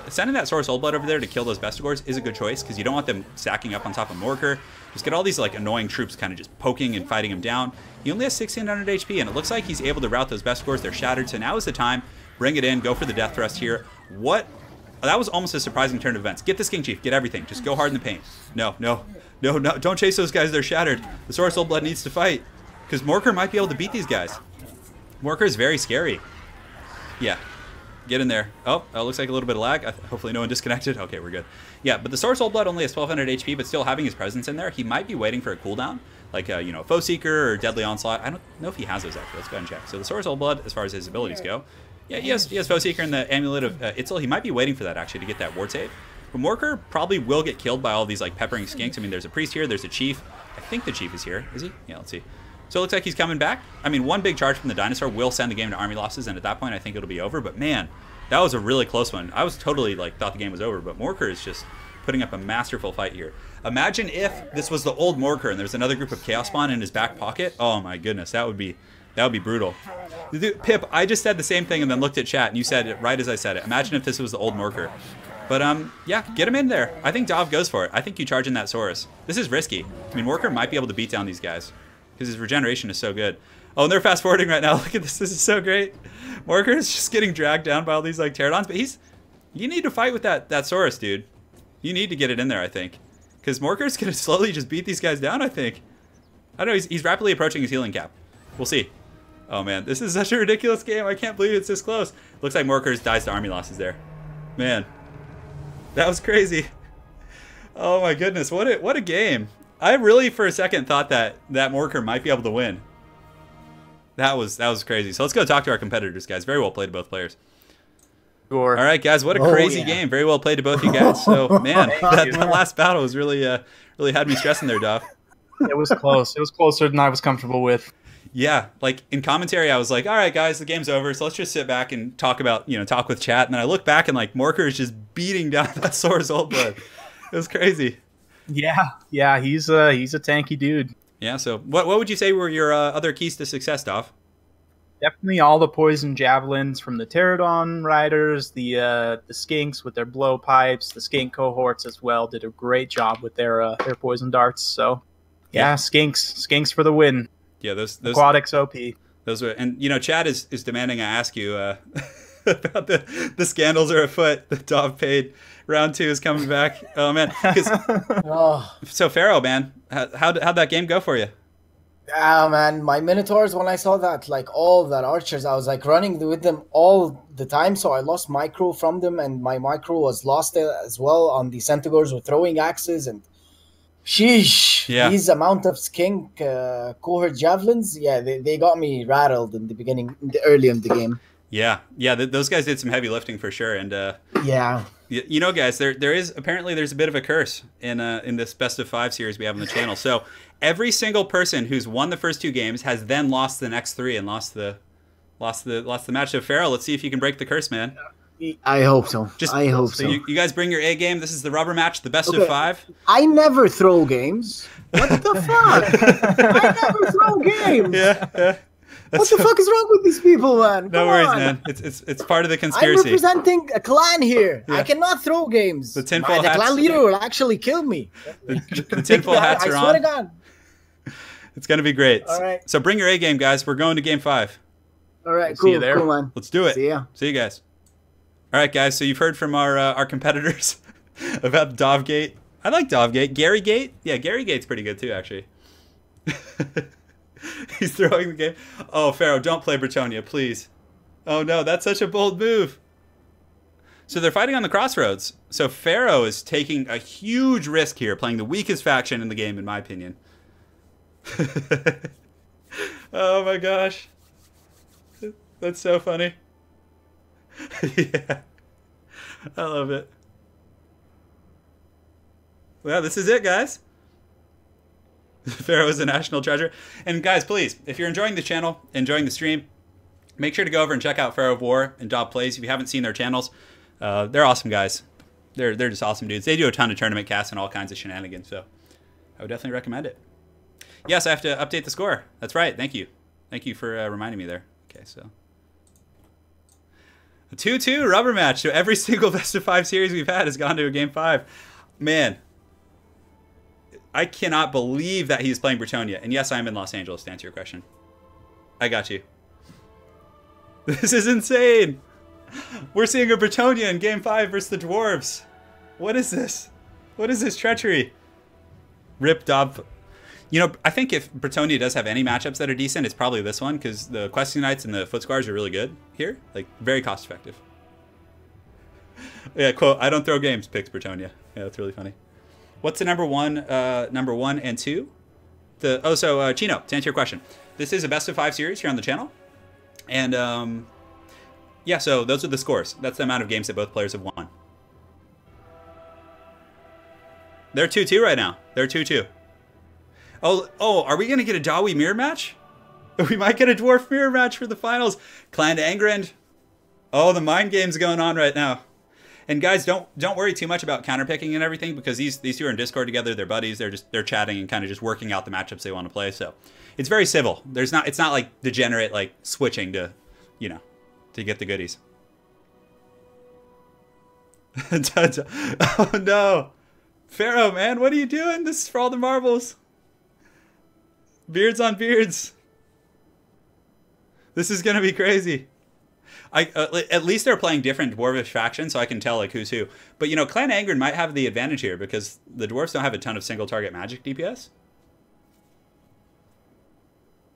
sending that Source Old Blood over there to kill those Bestigors is a good choice, because you don't want them stacking up on top of Morkur. Just get all these like annoying troops kind of just poking and fighting him down. He only has 1600 HP, and it looks like he's able to rout those Bestigors. They're shattered, so now is the time. Bring it in. Go for the death thrust here. What? That was almost a surprising turn of events. Get the Skink Chief. Get everything. Just go hard in the paint. No. Don't chase those guys. They're shattered. The Source Old Blood needs to fight, because Morkur might be able to beat these guys. Morkur is very scary. Yeah. Get in there. Oh, looks like a little bit of lag. Hopefully no one disconnected. Okay, we're good. Yeah, but the Source Old Blood only has 1200 HP, but still having his presence in there, he might be waiting for a cooldown, like a Foe Seeker or Deadly Onslaught. I don't know if he has those actually. Let's go ahead and check. So the Source Old Blood, as far as his abilities go, yeah, he has Foe Seeker and the Amulet of Itzel. He might be waiting for that actually to get that ward save. But Morkur probably will get killed by all these like peppering skinks. I mean, there's a priest here, there's a chief. I think the chief is here. Is he? Yeah, let's see. So it looks like he's coming back. I mean, one big charge from the dinosaur will send the game to army losses, and at that point I think it'll be over. But man, that was a really close one. I was totally like thought the game was over, but Morkur is just putting up a masterful fight here. Imagine if this was the old Morkur and there's another group of Chaos Spawn in his back pocket. Oh my goodness, that would be brutal. Pip, I just said the same thing and then looked at chat, and you said it right as I said it. Imagine if this was the old Morkur. But yeah, get him in there. I think Dav goes for it. I think you charge in that Saurus. This is risky. I mean, Morkur might be able to beat down these guys because his regeneration is so good. Oh, and they're fast forwarding right now. Look at this. This is so great. Morkur is just getting dragged down by all these like Pterodons, but you need to fight with that Saurus, dude. You need to get it in there, I think, because Morkur's gonna slowly just beat these guys down. I think. I don't know. He's rapidly approaching his healing cap. We'll see. Oh man, this is such a ridiculous game. I can't believe it's this close. Looks like Morkur dies to army losses there. Man, that was crazy. Oh my goodness, what a game. I really for a second thought that Morkur might be able to win. That was crazy. So let's go talk to our competitors, guys. Very well played to both players. Sure. All right, guys. What a crazy game. Very well played to both you guys. So man, that last battle was really had me stressing there, Duff. It was close. It was closer than I was comfortable with. Yeah, like in commentary, I was like, "All right, guys, the game's over. So let's just sit back and talk with chat." And then I look back and like Morkur is just beating down that Source Old Blood. It was crazy. Yeah, he's a tanky dude. Yeah. So what would you say were your other keys to success, Duff? Definitely all the poison javelins from the Pterodon Riders, the skinks with their blowpipes, the skink cohorts as well did a great job with their poison darts. So yeah, skinks for the win. Yeah, those Aquatics OP. Those were, and Chad is demanding I ask you about the scandals are afoot. The Dav paid round 2 is coming back. Oh man, so Pharaoh, man, how'd that game go for you? Ah man, my Minotaurs, when I saw that, like all that archers, I was like running with them all the time, so I lost micro from them, and my micro was lost as well on the Centaurs with throwing axes, and sheesh, these amount of skink cohort javelins, they got me rattled in the beginning, early in the game. Yeah, those guys did some heavy lifting for sure, and yeah. Guys, there's a bit of a curse in this best of 5 series we have on the channel. So every single person who's won the first 2 games has then lost the next 3 and lost the match to Pharaoh. Let's see if you can break the curse, man. I hope so. I hope so. You guys bring your A game. This is the rubber match, the best of 5. I never throw games. What the fuck? I never throw games. Yeah. What the fuck is wrong with these people, man? No Come worries, on. man. It's part of the I'm conspiracy. representing a clan here. Yeah. I cannot throw games. The tinfoil hats. clan leader will actually kill me. The tinfoil hats are I swear to on. God. It's gonna be great. All right. So bring your A game, guys. We're going to game 5. All right, See cool. you there. Cool, man. Let's do it. See ya. See you guys. All right, guys. So you've heard from our competitors about DahvGate. I like DahvGate. GaryGate. Yeah, GaryGate's pretty good too, actually. He's throwing the game. Oh, Pharaoh, don't play Bretonia, please. Oh no, that's such a bold move. So they're fighting on the crossroads. So Pharaoh is taking a huge risk here, playing the weakest faction in the game, in my opinion. Oh my gosh. That's so funny. Yeah. I love it. Well, this is it, guys. Pharaoh is a national treasure. And guys, please, if you're enjoying the channel, enjoying the stream, make sure to go over and check out PharaohOWar and DahvPlays if you haven't seen their channels. They're awesome guys. They're just awesome dudes. They do a ton of tournament casts and all kinds of shenanigans, so I would definitely recommend it. Yes, I have to update the score. That's right. Thank you. Thank you for reminding me there. Okay, so a 2-2 rubber match. So every single best of 5 series we've had has gone to a game 5. Man, I cannot believe that he's playing Bretonia. And yes, I'm in Los Angeles to answer your question. I got you. This is insane. We're seeing a Bretonia in game 5 versus the Dwarves. What is this? What is this treachery? Rip Dob. You know, I think if Bretonia does have any matchups that are decent, it's probably this one, because the Questing Knights and the Foot Squires are really good here. Like, very cost effective. Yeah, quote, I don't throw games, picks Bretonia. Yeah, that's really funny. What's the number one and 2? Chino, to answer your question, this is a best of 5 series here on the channel. And, yeah, so those are the scores. That's the amount of games that both players have won. They're 2-2 right now. They're 2-2. Oh, are we going to get a Dawi mirror match? We might get a Dwarf mirror match for the finals. Clan Angrand. Oh, the mind game's going on right now. And guys, don't worry too much about counterpicking and everything, because these two are in Discord together. They're buddies. They're chatting and kind of just working out the matchups they want to play. So it's very civil. It's not like degenerate, like switching to, you know, to get the goodies. Oh no, Pharaoh, man, what are you doing? This is for all the marbles. Beards on beards. This is gonna be crazy. At least they're playing different dwarvish factions, so I can tell like who's who. But you know, Clan Angren might have the advantage here because the dwarves don't have a ton of single target magic DPS.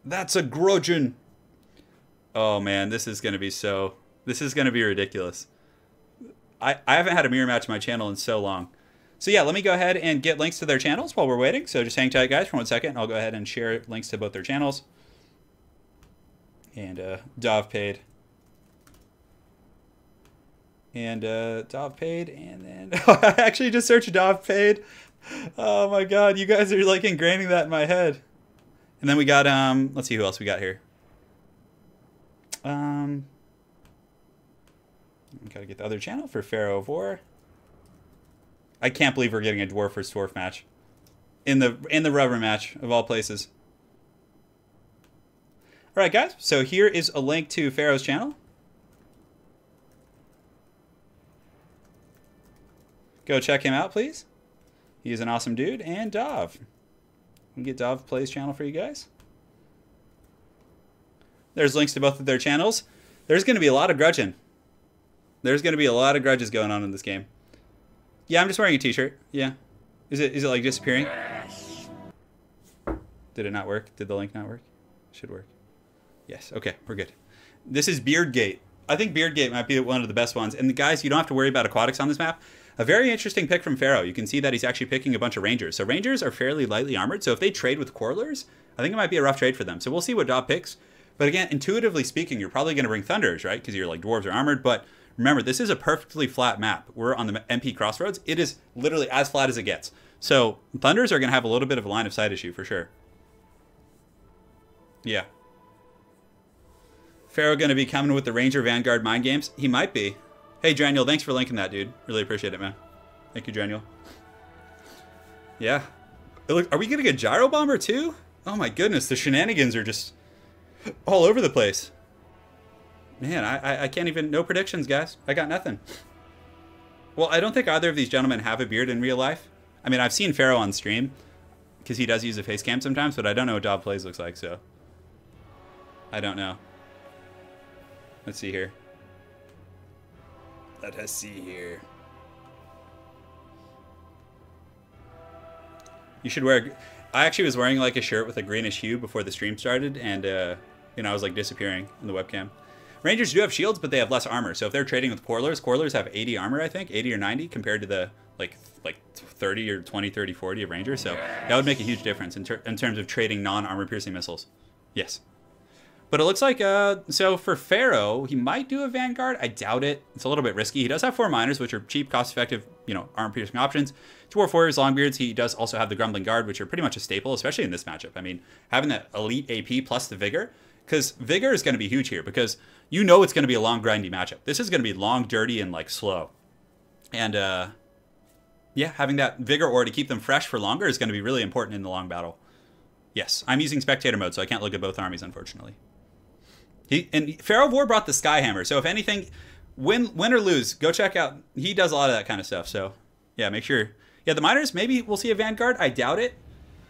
That's a grudgeon. Oh man, this is gonna be ridiculous. I haven't had a mirror match on my channel in so long. So yeah, let me go ahead and get links to their channels while we're waiting. So just hang tight, guys, for 1 second. I'll go ahead and share links to both their channels. And Dav paid. And Dav paid, and then I actually just searched Dav paid. Oh my god, you guys are like ingraining that in my head. And then we got let's see who else we got here. Gotta get the other channel for PharaohOWar. I can't believe we're getting a dwarf versus dwarf match in the rubber match of all places. All right, guys. So here is a link to Pharaoh's channel. Go check him out, please. He's an awesome dude. And Dav. We get DahvPlays channel for you guys. There's links to both of their channels. There's going to be a lot of grudging. There's going to be a lot of grudges going on in this game. Yeah, I'm just wearing a t-shirt. Yeah. Is it like disappearing? Did it not work? Did the link not work? Should work. Yes. Okay, we're good. This is Beardgate. I think Beardgate might be one of the best ones. And the guys, you don't have to worry about aquatics on this map. A very interesting pick from Pharaoh. You can see that he's actually picking a bunch of Rangers. So Rangers are fairly lightly armored. So if they trade with Quarrelers, I think it might be a rough trade for them. So we'll see what Dav picks. But again, intuitively speaking, you're probably going to bring Thunderers, right? Because you're like, dwarves are armored. But remember, this is a perfectly flat map. We're on the MP Crossroads. It is literally as flat as it gets. So Thunderers are going to have a little bit of a line of sight issue for sure. Yeah. Pharaoh going to be coming with the Ranger Vanguard mind games? He might be. Hey, Daniel, thanks for linking that, dude. Really appreciate it, man. Thank you, Daniel. Yeah. Look, are we getting a Gyro Bomber, too? Oh, my goodness. The shenanigans are just... all over the place. Man, I can't even... No predictions, guys. I got nothing. Well, I don't think either of these gentlemen have a beard in real life. I mean, I've seen Pharaoh on stream, because he does use a face cam sometimes, but I don't know what DahvPlays looks like, so... I don't know. Let's see here. Let us see here. You should wear... I actually was wearing like a shirt with a greenish hue before the stream started, and you know, I was like disappearing in the webcam. Rangers do have shields, but they have less armor. So if they're trading with Quarlers have 80 armor, I think, 80 or 90 compared to the like 30 or 20, 30, 40 of Rangers. So that would make a huge difference in terms of trading non-armor piercing missiles. Yes. But it looks like, so for Pharaoh, he might do a Vanguard. I doubt it. It's a little bit risky. He does have 4 miners, which are cheap, cost-effective, you know, armor-piercing options. Dwarf Warriors, Longbeards. He does also have the Grumbling Guard, which are pretty much a staple, especially in this matchup. I mean, having that elite AP plus the Vigor, because Vigor is going to be huge here, because you know it's going to be a long, grindy matchup. This is going to be long, dirty, and, like, slow. And, yeah, having that Vigor ore to keep them fresh for longer is going to be really important in the long battle. Yes, I'm using spectator mode, so I can't look at both armies, unfortunately. And PharaohOWar brought the Skyhammer, so if anything, win or lose, go check out. He does a lot of that kind of stuff, so yeah, make sure. Yeah, the miners, maybe we'll see a Vanguard. I doubt it.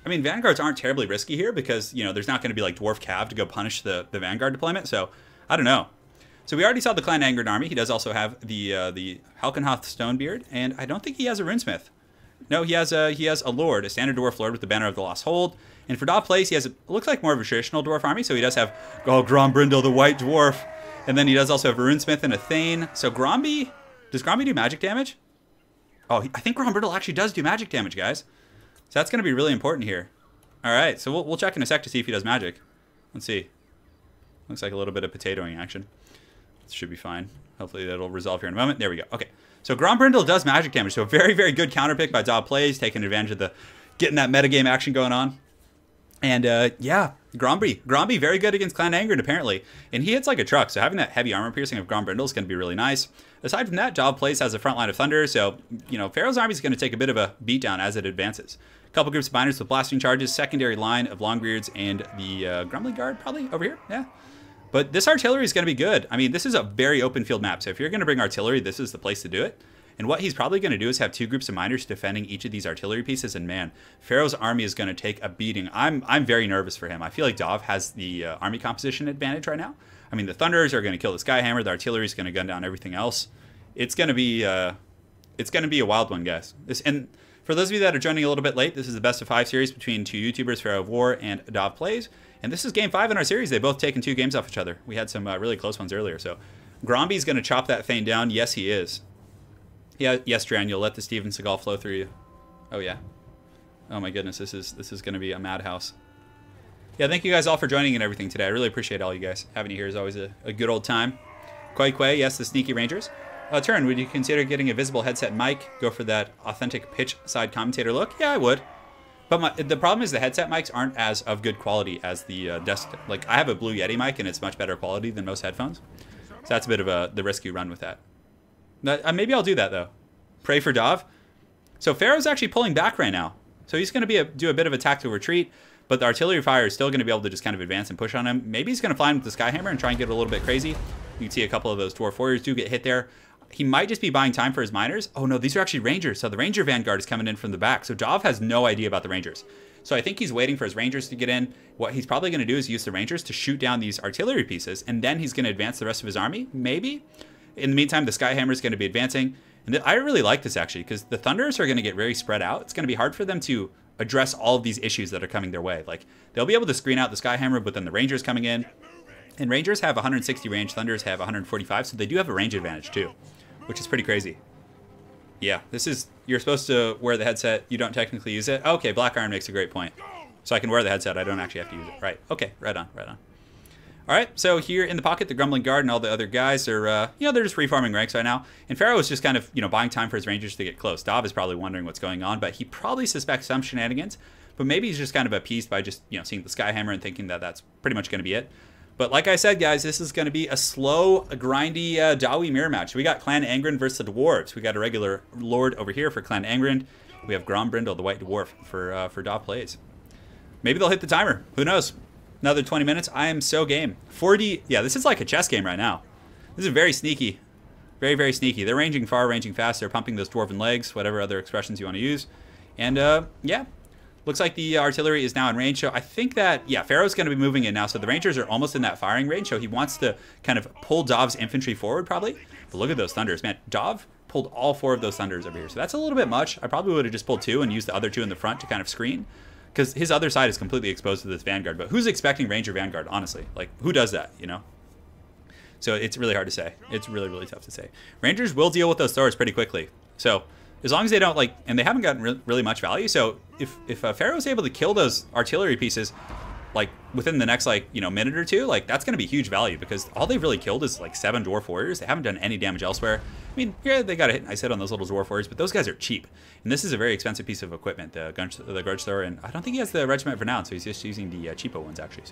I mean, Vanguards aren't terribly risky here because, you know, there's not going to be like Dwarf Cav to go punish the Vanguard deployment, so I don't know. So we already saw the Clan Angered army. He does also have the Halkenhoth Stonebeard, and I don't think he has a Runesmith. No, he has a Lord, a standard Dwarf Lord with the Banner of the Lost Hold. And for DahvPlays, he has looks like more of a traditional Dwarf army. So he does have Grombrindle, the White Dwarf. And then he does also have a Runesmith and a Thane. So Gromby, does Gromby do magic damage? Oh, I think Grombrindle actually does do magic damage, guys. So that's going to be really important here. All right, so we'll check in a sec to see if he does magic. Let's see. Looks like a little bit of potatoing action. This should be fine. Hopefully that'll resolve here in a moment. There we go. Okay. So Grombrindle does magic damage. So a very, very good counter pick by DahvPlays, taking advantage of the getting that metagame action going on. And yeah, Gromby very good against Clan Angered apparently. And he hits like a truck, so having that heavy armor piercing of Grombrindle is going to be really nice. Aside from that, DahvPlays has a front line of Thunder, so you know, Pharaoh's army is going to take a bit of a beatdown as it advances. A couple groups of miners with blasting charges, secondary line of Longbeards, and the Grumbling Guard probably over here, yeah. But this artillery is going to be good. I mean, this is a very open field map, so if you're going to bring artillery, this is the place to do it. And what he's probably going to do is have 2 groups of miners defending each of these artillery pieces, and man, Pharaoh's army is going to take a beating. I'm very nervous for him. I feel like Dav has the army composition advantage right now. I mean, the Thunderers are going to kill the Skyhammer, the artillery is going to gun down everything else. It's going to be a wild one, guys. And for those of you that are joining a little bit late, this is the best of 5 series between 2 YouTubers, PharaohOWar and DahvPlays. And this is game 5 in our series. They've both taken 2 games off each other. We had some really close ones earlier. So Gromby's going to chop that Thane down. Yes, he is. Yeah, yes, Dran, you'll let the Steven Seagal flow through you. Oh, yeah. Oh, my goodness. This is going to be a madhouse. Yeah, thank you guys all for joining and everything today. I really appreciate all you guys. Having you here is always a good old time. Quay, yes, the Sneaky Rangers. Turn, would you consider getting a visible headset mic? Go for that authentic pitch side commentator look? Yeah, I would. But the problem is the headset mics aren't as of good quality as the desk. Like, I have a Blue Yeti mic, and it's much better quality than most headphones. So that's a bit of the risk you run with that. Maybe I'll do that, though. Pray for Dav. So Pharaoh's actually pulling back right now. So he's going to do a bit of a tactical retreat, but the artillery fire is still going to be able to just kind of advance and push on him. Maybe he's going to fly in with the Skyhammer and try and get a little bit crazy. You can see a couple of those Dwarf Warriors do get hit there. He might just be buying time for his miners. Oh, no, these are actually Rangers. So the Ranger Vanguard is coming in from the back. So Dav has no idea about the Rangers. So I think he's waiting for his Rangers to get in. What he's probably going to do is use the Rangers to shoot down these artillery pieces, and then he's going to advance the rest of his army, maybe. In the meantime, the Skyhammer is going to be advancing. And I really like this, actually, because the Thunderers are going to get very spread out. It's going to be hard for them to address all of these issues that are coming their way. Like, they'll be able to screen out the Skyhammer, but then the Rangers coming in. And Rangers have 160 range, Thunderers have 145, so they do have a range advantage, too, which is pretty crazy. Yeah, this is... You're supposed to wear the headset. You don't technically use it. Okay, Black Iron makes a great point. So I can wear the headset. I don't actually have to use it. Right. Okay, right on, right on. All right, so here in the pocket, the Grumbling Guard and all the other guys are, you know, they're just reforming ranks right now. And Pharaoh is just kind of, you know, buying time for his Rangers to get close. Dav is probably wondering what's going on, but he probably suspects some shenanigans. But maybe he's just kind of appeased by just, you know, seeing the Skyhammer and thinking that that's pretty much going to be it. But like I said, guys, this is going to be a slow, grindy Dawi mirror match. We got Clan Angren versus the Dwarves. We got a regular Lord over here for Clan Angren. We have Grombrindle, the White Dwarf, for DahvPlays. Maybe they'll hit the timer. Who knows? Another 20 minutes. I am so game. 40. Yeah, this is like a chess game right now. This is very sneaky. Very, very sneaky. They're ranging far, ranging fast. They're pumping those dwarven legs, whatever other expressions you want to use. And, yeah. Looks like the artillery is now in range. So I think that, yeah, Pharaoh's going to be moving in now. So the Rangers are almost in that firing range. So he wants to kind of pull Dahv's infantry forward, probably. But look at those Thunders. Man, Dahv pulled all 4 of those Thunders over here. So that's a little bit much. I probably would have just pulled 2 and used the other 2 in the front to kind of screen. Because his other side is completely exposed to this Vanguard. But who's expecting Ranger Vanguard, honestly? Like, who does that, you know? So it's really hard to say. It's really, really tough to say. Rangers will deal with those throwers pretty quickly. So as long as they don't, like, and they haven't gotten really much value. So if Pharaoh's able to kill those artillery pieces, like, within the next, like, you know, minute or two, like, that's going to be huge value. Because all they've really killed is, like, 7 Dwarf Warriors. They haven't done any damage elsewhere. I mean, yeah, they got a nice hit on those little Dwarf Warriors, but those guys are cheap. And this is a very expensive piece of equipment, the Grudge Thrower. And I don't think he has the regiment for now, so he's just using the cheapo ones, actually.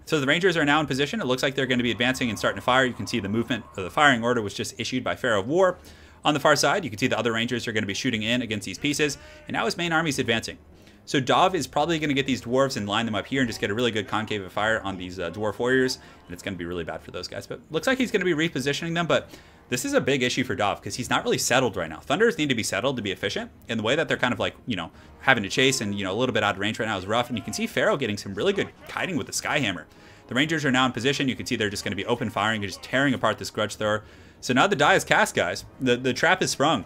So the Rangers are now in position. It looks like they're going to be advancing and starting to fire. You can see the movement of the firing order was just issued by PharaohOWar. On the far side, you can see the other Rangers are going to be shooting in against these pieces. And now his main army is advancing. So Dahv is probably going to get these dwarves and line them up here and just get a really good concave of fire on these dwarf warriors. And it's going to be really bad for those guys. But looks like he's going to be repositioning them. But this is a big issue for Dahv because he's not really settled right now. Thunders need to be settled to be efficient. And the way that they're kind of like, you know, having to chase and, you know, a little bit out of range right now is rough. And you can see Pharaoh getting some really good kiting with the Skyhammer. The Rangers are now in position. You can see they're just going to be open firing and just tearing apart this Grudge Thrower. So now the die is cast, guys. The trap is sprung.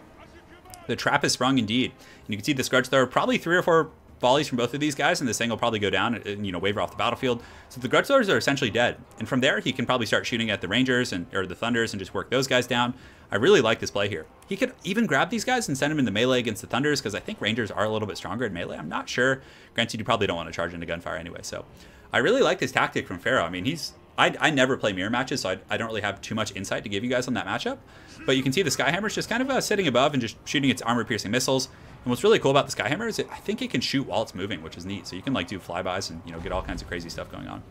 The trap is sprung indeed. And you can see this Grudge Thrower, probably 3 or 4 volleys from both of these guys, and this thing will probably go down and, you know, waver off the battlefield. So the Grudge Throwers are essentially dead. And from there, he can probably start shooting at the Rangers or the Thunders and just work those guys down. I really like this play here. He could even grab these guys and send them into melee against the Thunders because I think Rangers are a little bit stronger in melee. I'm not sure. Granted, you probably don't want to charge into gunfire anyway. So I really like this tactic from Pharaoh. I mean, I never play mirror matches, so I don't really have too much insight to give you guys on that matchup. But you can see the Skyhammer's just kind of sitting above and just shooting its armor-piercing missiles. And what's really cool about the Skyhammer is I think it can shoot while it's moving, which is neat. So you can like do flybys and, you know, get all kinds of crazy stuff going on.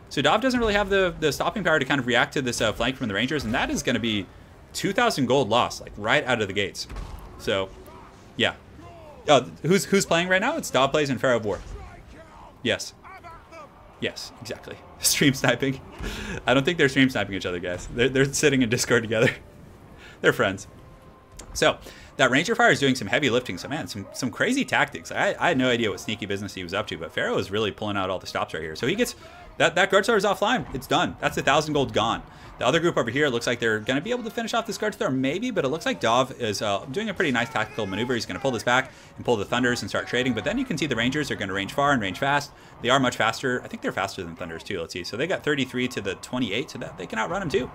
So Dahv doesn't really have the stopping power to kind of react to this flank from the Rangers, and that is going to be 2,000 gold lost, like right out of the gates. So, yeah. Who's playing right now? It's DahvPlays and PharaohOWar. Yes. Yes, exactly. Stream sniping. I don't think they're stream sniping each other, guys. They're sitting in Discord together. They're friends. So that Ranger Fire is doing some heavy lifting. So man, some crazy tactics. I had no idea what sneaky business he was up to, but Pharaoh is really pulling out all the stops right here. So he gets that Grudge Thrower is offline. It's done. That's 1,000 gold gone. The other group over here, it looks like they're going to be able to finish off this Grudge Thrower, maybe, but it looks like Dahv is doing a pretty nice tactical maneuver. He's going to pull this back and pull the Thunders and start trading, but then you can see the Rangers are going to range far and range fast. They are much faster. I think they're faster than Thunders too. Let's see. So they got 33 to the 28, so that they can outrun them too.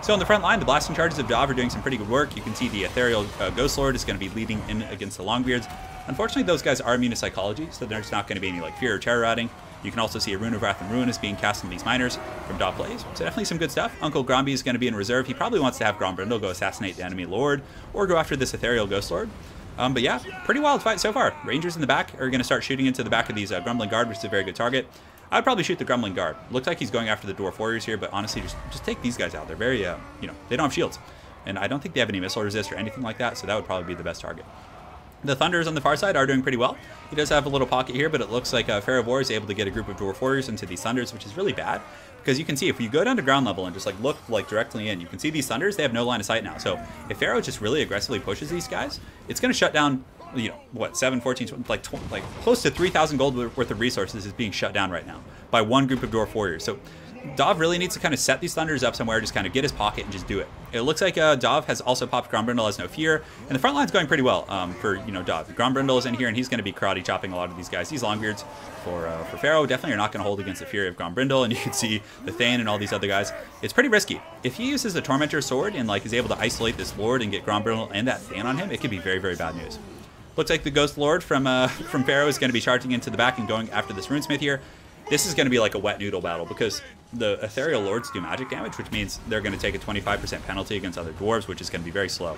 So on the front line, the blasting charges of Dahv are doing some pretty good work. You can see the Ethereal Ghost Lord is going to be leading in against the Longbeards. Unfortunately, those guys are immune to psychology, so there's not going to be any like fear or terror routing. You can also see a Rune of Wrath and Ruinous being cast on these miners from DahvPlays. So definitely some good stuff. Uncle Gromby is going to be in reserve. He probably wants to have Grombrindle go assassinate the enemy lord or go after this Ethereal Ghost Lord. But yeah, pretty wild fight so far. Rangers in the back are going to start shooting into the back of these Grumbling Guard, which is a very good target. I'd probably shoot the Grumbling Guard. Looks like he's going after the Dwarf Warriors here, but honestly, just take these guys out. They're very, you know, they don't have shields. And I don't think they have any missile resist or anything like that, so that would probably be the best target. The Thunders on the far side are doing pretty well. He does have a little pocket here, but it looks like PharaohOWar is able to get a group of Dwarf Warriors into these Thunders, which is really bad. Because you can see, if you go down to ground level and just like look like directly in, you can see these Thunders, they have no line of sight now. So if Pharaoh just really aggressively pushes these guys, it's going to shut down, you know, what, 7, 14, like close to 3,000 gold worth of resources is being shut down right now by one group of Dwarf Warriors. So Dahv really needs to kind of set these Thunders up somewhere, just kind of get his pocket and just do it. It looks like Dahv has also popped Grombrindle as no fear, and the front line's going pretty well for, you know, Dahv. Grombrindle is in here, and he's going to be karate chopping a lot of these guys. These Longbeards for Pharaoh definitely are not going to hold against the fury of Grombrindle, and you can see the Thane and all these other guys. It's pretty risky. If he uses the Tormentor Sword and like is able to isolate this Lord and get Grombrindle and that Thane on him, it could be very, very bad news. Looks like the Ghost Lord from Pharaoh is going to be charging into the back and going after this Runesmith here. This is going to be like a wet noodle battle because the Ethereal Lords do magic damage, which means they're going to take a 25% penalty against other dwarves, which is going to be very slow.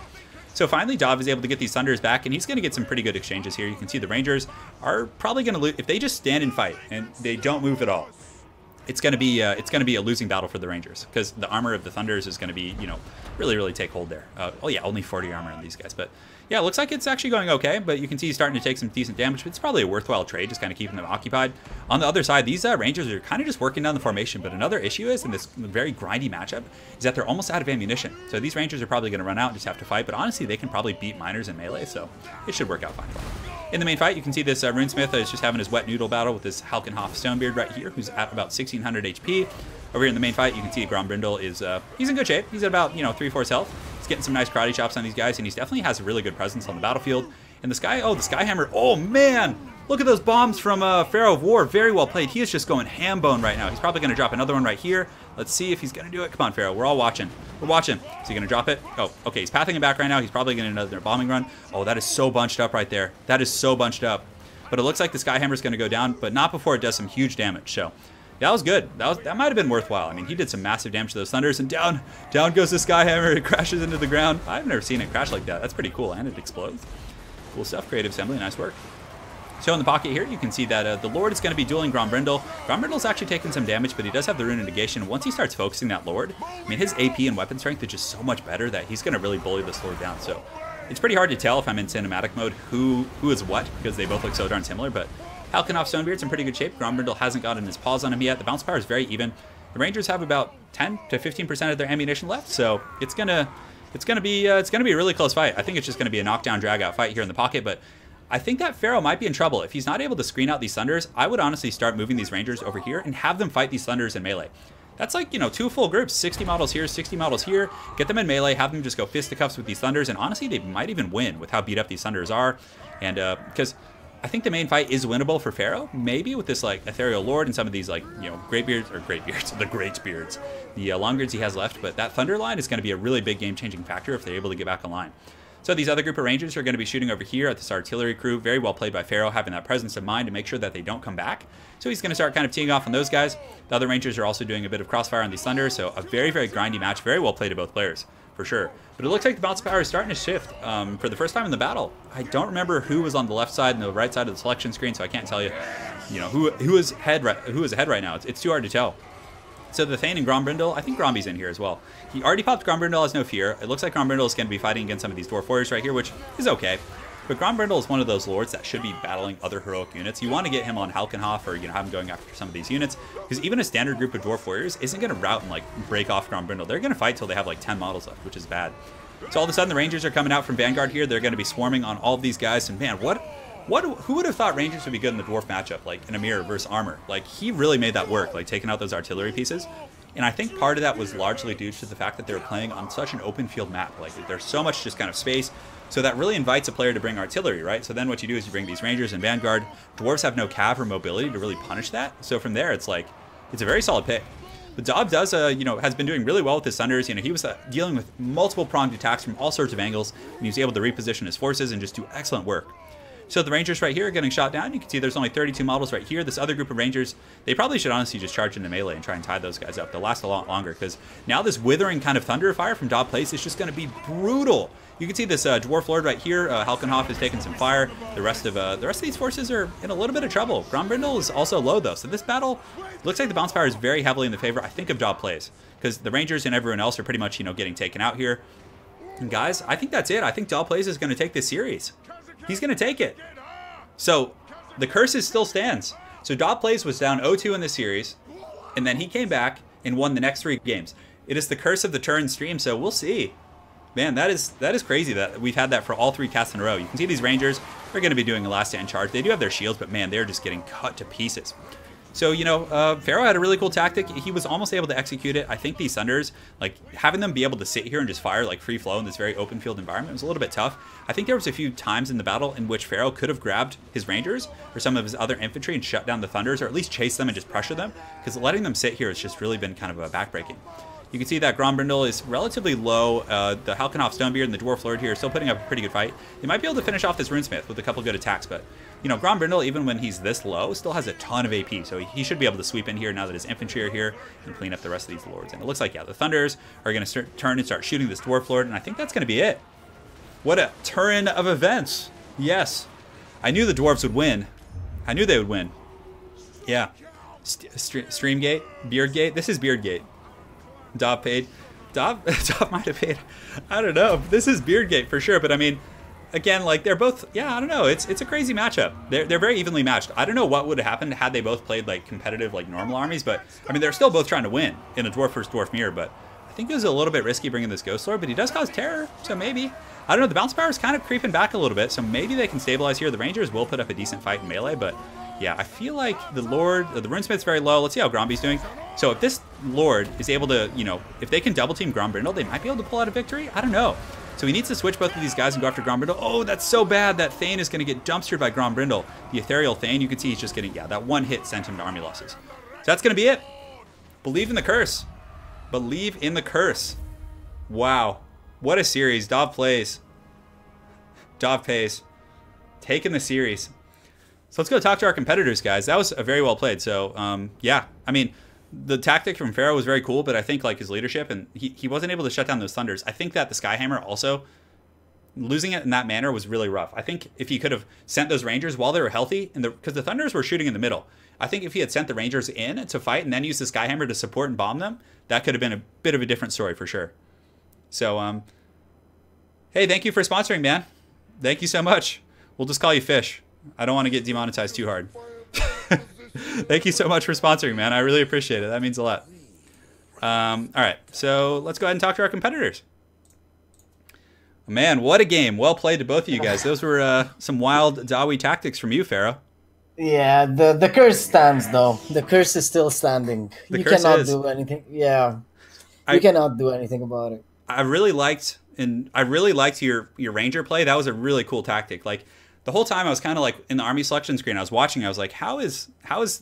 So finally, Dahv is able to get these Thunders back, and he's going to get some pretty good exchanges here. You can see the Rangers are probably going to lose if they just stand and fight, and they don't move at all. it's going to be a losing battle for the Rangers, because the armor of the Thunders is going to be, you know, really take hold there. Oh yeah, only 40 armor on these guys, but yeah, it looks like it's actually going okay. But you can see he's starting to take some decent damage. But it's probably a worthwhile trade, just kind of keeping them occupied. On the other side, these Rangers are kind of just working down the formation. But another issue is, in this very grindy matchup, is that they're almost out of ammunition. So these Rangers are probably going to run out and just have to fight. But honestly, they can probably beat miners in melee, so it should work out fine. In the main fight, you can see this Runesmith is just having his wet noodle battle with this Halkenhoff Stonebeard right here, who's at about 1600 HP. Over here in the main fight, you can see Grombrindle is he's in good shape. He's at about, you know, 3/4 health. He's getting some nice karate chops on these guys, and he definitely has a really good presence on the battlefield. And the Skyhammer, oh man! Look at those bombs from Pharaoh of War. Very well played. He is just going ham bone right now. He's probably going to drop another one right here. Let's see if he's going to do it. Come on, Pharaoh. We're all watching. We're watching. Is he going to drop it? Oh, okay. He's pathing it back right now. He's probably going to another bombing run. Oh, that is so bunched up right there. That is so bunched up. But it looks like the Skyhammer is going to go down, but not before it does some huge damage. So that was good. That might have been worthwhile. I mean, he did some massive damage to those Thunders, and down goes the Skyhammer. It crashes into the ground. I've never seen it crash like that. That's pretty cool, and it explodes. Cool stuff. Creative Assembly. Nice work. So in the pocket here, you can see that the Lord is going to be dueling Grombrindle. Grombrindle's actually taking some damage, but he does have the Rune of Negation. Once he starts focusing that Lord, I mean, his AP and weapon strength is just so much better that he's going to really bully this Lord down. So it's pretty hard to tell if I'm in cinematic mode who is what, because they both look so darn similar. But Halkenhoff Stonebeard's in pretty good shape. Grombrindle hasn't gotten his paws on him yet. The bounce power is very even. The Rangers have about 10 to 15% of their ammunition left, so it's gonna be a really close fight. I think it's just gonna be a knockdown, drag out fight here in the pocket, but I think that Pharaoh might be in trouble. If he's not able to screen out these Thunders, I would honestly start moving these Rangers over here and have them fight these Thunders in melee. That's like, you know, 2 full groups, 60 models here, 60 models here, get them in melee, have them just go fisticuffs with these Thunders, and honestly, they might even win with how beat up these Thunders are. And because I think the main fight is winnable for Pharaoh, maybe with this like Ethereal Lord and some of these like, you know, the Greatbeards, the Longbeards he has left, but that Thunder line is going to be a really big game-changing factor if they're able to get back online. So these other group of Rangers are going to be shooting over here at this artillery crew. Very well played by Pharaoh, having that presence of mind to make sure that they don't come back. So he's going to start kind of teeing off on those guys. The other Rangers are also doing a bit of crossfire on these Thunders, so a very, very grindy match. Very well played to both players, for sure. But it looks like the bounce power is starting to shift for the first time in the battle. I don't remember who was on the left side and the right side of the selection screen, so I can't tell you, you know, who is ahead right now. It's too hard to tell. So the Thane and Grombrindle, I think Gromby's in here as well. He already popped Grombrindle, has no fear. It looks like Grombrindle is going to be fighting against some of these Dwarf Warriors right here, which is okay. But Grombrindle is one of those lords that should be battling other heroic units. You want to get him on Halkenhoff, or, you know, have him going after some of these units, because even a standard group of Dwarf Warriors isn't going to rout and like break off Grombrindle. They're going to fight till they have like 10 models left, which is bad. So all of a sudden the Rangers are coming out from Vanguard here. They're going to be swarming on all of these guys, and man, who would have thought Rangers would be good in the Dwarf matchup, like in a mirror versus armor? Like, he really made that work, like taking out those artillery pieces. And I think part of that was largely due to the fact that they were playing on such an open field map. Like, there's so much just kind of space. So that really invites a player to bring artillery, right? So then what you do is you bring these Rangers and Vanguard. Dwarves have no cav or mobility to really punish that. So from there, it's like, it's a very solid pick. But Dav does, you know, has been doing really well with his Thunders. You know, he was dealing with multiple pronged attacks from all sorts of angles, and he was able to reposition his forces and just do excellent work. So the Rangers right here are getting shot down. You can see there's only 32 models right here. This other group of Rangers, they probably should honestly just charge into melee and try and tie those guys up. They'll last a lot longer, because now this withering kind of thunder fire from DahvPlays is just going to be brutal. You can see this Dwarf Lord right here. Halkenhoff is taking some fire. The rest of these forces are in a little bit of trouble. Grombrindle is also low though, so this battle looks like the bounce power is very heavily in the favor, I think, of DahvPlays, because the Rangers and everyone else are pretty much, you know, getting taken out here. And guys, I think that's it. I think DahvPlays is going to take this series. He's going to take it. So the curse still stands. So DahvPlays was down 0-2 in the series, and then he came back and won the next 3 games. It is the curse of the turn stream, so we'll see. Man, that is crazy that we've had that for all 3 casts in a row. You can see these Rangers are going to be doing a last stand charge. They do have their shields, but man, they're just getting cut to pieces. So, you know, Pharaoh had a really cool tactic. He was almost able to execute it. I think these Thunders, like, having them be able to sit here and just fire, like, free flow in this very open field environment was a little bit tough. I think there was a few times in the battle in which Pharaoh could have grabbed his Rangers or some of his other infantry and shut down the Thunders, or at least chase them and just pressure them, because letting them sit here has just really been kind of a backbreaking. You can see that Grombrindle is relatively low. The Halkenhoff Stonebeard and the Dwarf Lord here are still putting up a pretty good fight. They might be able to finish off this Runesmith with a couple good attacks, but, you know, Grombrindle, even when he's this low, still has a ton of AP, so he should be able to sweep in here now that his infantry are here and clean up the rest of these Lords. And it looks like, yeah, the Thunders are going to turn and start shooting this Dwarf Lord, and I think that's going to be it. What a turn of events. Yes. I knew the Dwarves would win. I knew they would win. Yeah. Streamgate, Beardgate. This is Beardgate. Dav paid. Dav might have paid. I don't know. This is Beardgate for sure. But I mean, again, like they're both. Yeah, I don't know. It's a crazy matchup. They're very evenly matched. I don't know what would have happened had they both played like competitive, like normal armies. But I mean, they're still both trying to win in a dwarf versus dwarf mirror. But I think it was a little bit risky bringing this Ghost Lord. But he does cause terror, so maybe. I don't know. The bounce power is kind of creeping back a little bit, so maybe they can stabilize here. The Rangers will put up a decent fight in melee, but yeah, I feel like the Lord, the Runesmith's very low. Let's see how Gromby's doing. So if this Lord is able to, you know, if they can double team Grombrindle, they might be able to pull out a victory. I don't know. So he needs to switch both of these guys and go after Grombrindle. Oh, that's so bad. That Thane is going to get dumpstered by Grombrindle. The Ethereal Thane, you can see he's just getting, yeah, that one hit sent him to army losses. So that's going to be it. Believe in the curse. Believe in the curse. Wow. What a series. DahvPlays. Dav pays. Taking the series. So let's go talk to our competitors, guys. That was a very well played. So, yeah. I mean, the tactic from Pharaoh was very cool, but I think, like, his leadership, and he wasn't able to shut down those Thunders. I think that the Skyhammer also, losing it in that manner was really rough. I think if he could have sent those Rangers while they were healthy, and because the Thunders were shooting in the middle, I think if he had sent the Rangers in to fight and then used the Skyhammer to support and bomb them, that could have been a bit of a different story for sure. So, hey, thank you for sponsoring, man. Thank you so much. We'll just call you Fish. I don't want to get demonetized too hard. Thank you so much for sponsoring, man. I really appreciate it. That means a lot. All right, so let's go ahead and talk to our competitors. Man, what a game. Well played to both of you guys. Those were some wild Dawi tactics from you, Pharaoh. Yeah, the curse stands, though. The curse is still standing. You cannot do anything. Yeah, you cannot do anything about it. I really liked your Ranger play. That was a really cool tactic. Like, the whole time I was kind of like in the army selection screen, I was watching, I was like, how is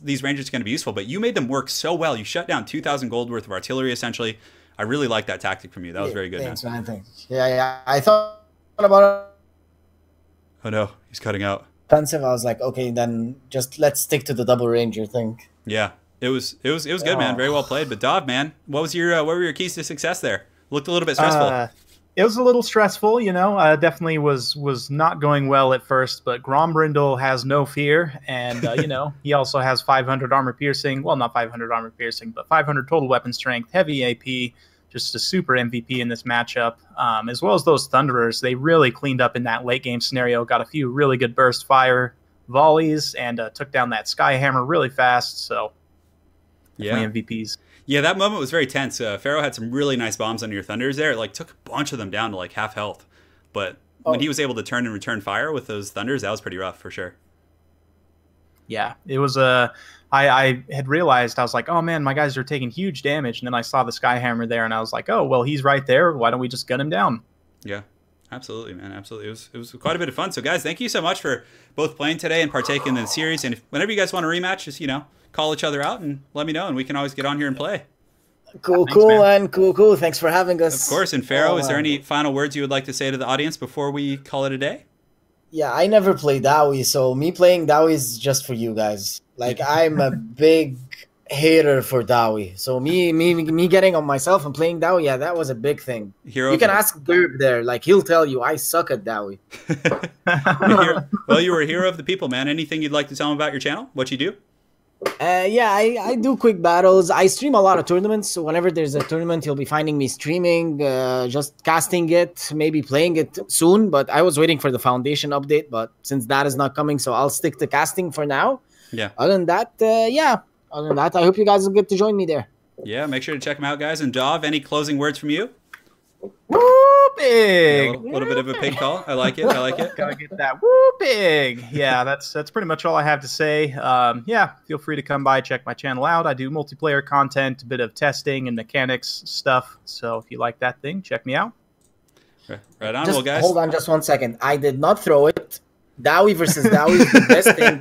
these Rangers going to be useful? But you made them work so well. You shut down 2,000 gold worth of artillery, essentially. I really like that tactic from you. That was very good, thanks, man. Thanks. Yeah. I thought about it. Oh, no. He's cutting out. Offensive, I was like, okay, then just let's stick to the double Ranger thing. Yeah. It was good, man. Very well played. But Dav, man, what were your keys to success there? Looked a little bit stressful. It was a little stressful, you know. Definitely was not going well at first, but Grombrindle has no fear, and you know, he also has 500 armor piercing. Well, not 500 armor piercing, but 500 total weapon strength, heavy AP. Just a super MVP in this matchup, as well as those Thunderers. They really cleaned up in that late game scenario. Got a few really good burst fire volleys and took down that Skyhammer really fast. So, definitely MVPs. Yeah, that moment was very tense. Pharaoh had some really nice bombs under your Thunders there. It like took a bunch of them down to like half health. But when he was able to turn and return fire with those Thunders, that was pretty rough for sure. Yeah, it was I had realized, I was like, oh man, my guys are taking huge damage. And then I saw the Skyhammer there and I was like, oh, well, he's right there. Why don't we just gun him down? Yeah, absolutely, man. Absolutely. It was quite a bit of fun. So guys, thank you so much for both playing today and partaking in the series. And whenever you guys want to rematch, just, you know, call each other out and let me know, and we can always get on here and play. Cool. Thanks for having us. Of course. And Pharaoh, is there any final words you would like to say to the audience before we call it a day? Yeah, I never play Dawi, so me playing Dawi is just for you guys. Like, I'm a big hater for Dawi. So me getting on myself and playing Dawi, yeah, that was a big thing. You can ask Derb there. Like, he'll tell you, I suck at Dawi. Well, you were a hero of the people, man. Anything you'd like to tell them about your channel? What you do? Yeah, I do quick battles. I stream a lot of tournaments, so whenever there's a tournament, you'll be finding me streaming, just casting it, maybe playing it soon. But I was waiting for the Foundation update, but since that is not coming, so I'll stick to casting for now. Yeah. Other than that, I hope you guys will get to join me there. Yeah, make sure to check them out, guys. And Dav, any closing words from you? Woo big. Yeah, a little bit of a pig call. I like it. Gotta get that woo big. Yeah, that's pretty much all I have to say. Yeah, feel free to come by, check my channel out. I do multiplayer content, a bit of testing and mechanics stuff. So if you like that thing, check me out. Right on, well, guys. Hold on just 1 second. I did not throw it. Dawi versus Dawi is the best thing.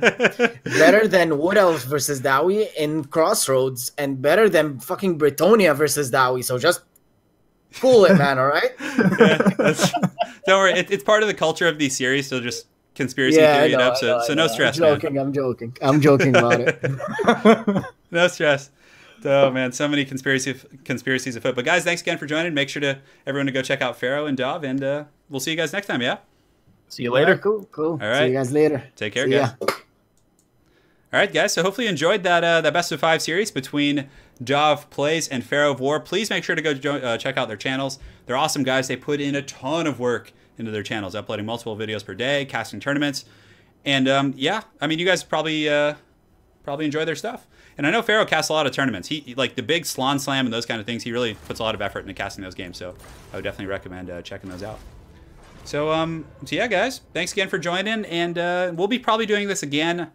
Better than Wood Elf versus Dawi in Crossroads, and better than fucking Britonia versus Dawi. So just cool it, man, all right? Yeah, don't worry. It's part of the culture of these series, so just conspiracy theory it up. So no stress, man. I'm joking about it. No stress. Oh, man, so many conspiracies afoot. But, guys, thanks again for joining. Make sure to everyone to go check out Pharaoh and Dav, and we'll see you guys next time, yeah? See you later. Cool. All right. See you guys later. Take care, guys. All right. All right, guys. So hopefully you enjoyed that best of 5 series between DahvPlays and PharaohOWar. Please make sure to go check out their channels. They're awesome guys. They put in a ton of work into their channels, uploading multiple videos per day, casting tournaments, and yeah, I mean, you guys probably enjoy their stuff. And I know Pharaoh casts a lot of tournaments. He like the big Salon Slam and those kind of things. He really puts a lot of effort into casting those games. So I would definitely recommend checking those out. So yeah, guys, thanks again for joining, and we'll be probably doing this again,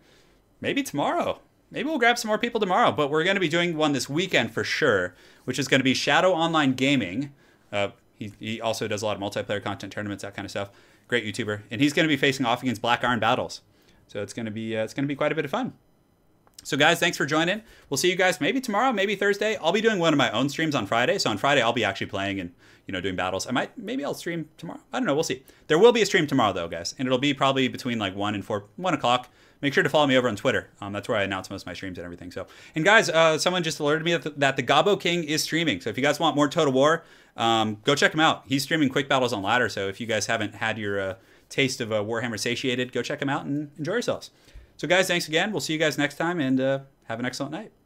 maybe tomorrow. Maybe we'll grab some more people tomorrow, but we're going to be doing one this weekend for sure, which is going to be Shadow Online Gaming. He also does a lot of multiplayer content, tournaments, that kind of stuff. Great YouTuber, and he's going to be facing off against Black Iron Battles. So it's going to be quite a bit of fun. So guys, thanks for joining. We'll see you guys maybe tomorrow, maybe Thursday. I'll be doing one of my own streams on Friday. So on Friday, I'll be actually playing and, you know, doing battles. Maybe I'll stream tomorrow. I don't know. We'll see. There will be a stream tomorrow though, guys. And it'll be probably between like 1 and 1 o'clock. Make sure to follow me over on Twitter. That's where I announce most of my streams and everything. So, and guys, someone just alerted me that the Gobbo King is streaming. So if you guys want more Total War, go check him out. He's streaming quick battles on ladder. So if you guys haven't had your taste of Warhammer satiated, go check him out and enjoy yourselves. So guys, thanks again. We'll see you guys next time, and have an excellent night.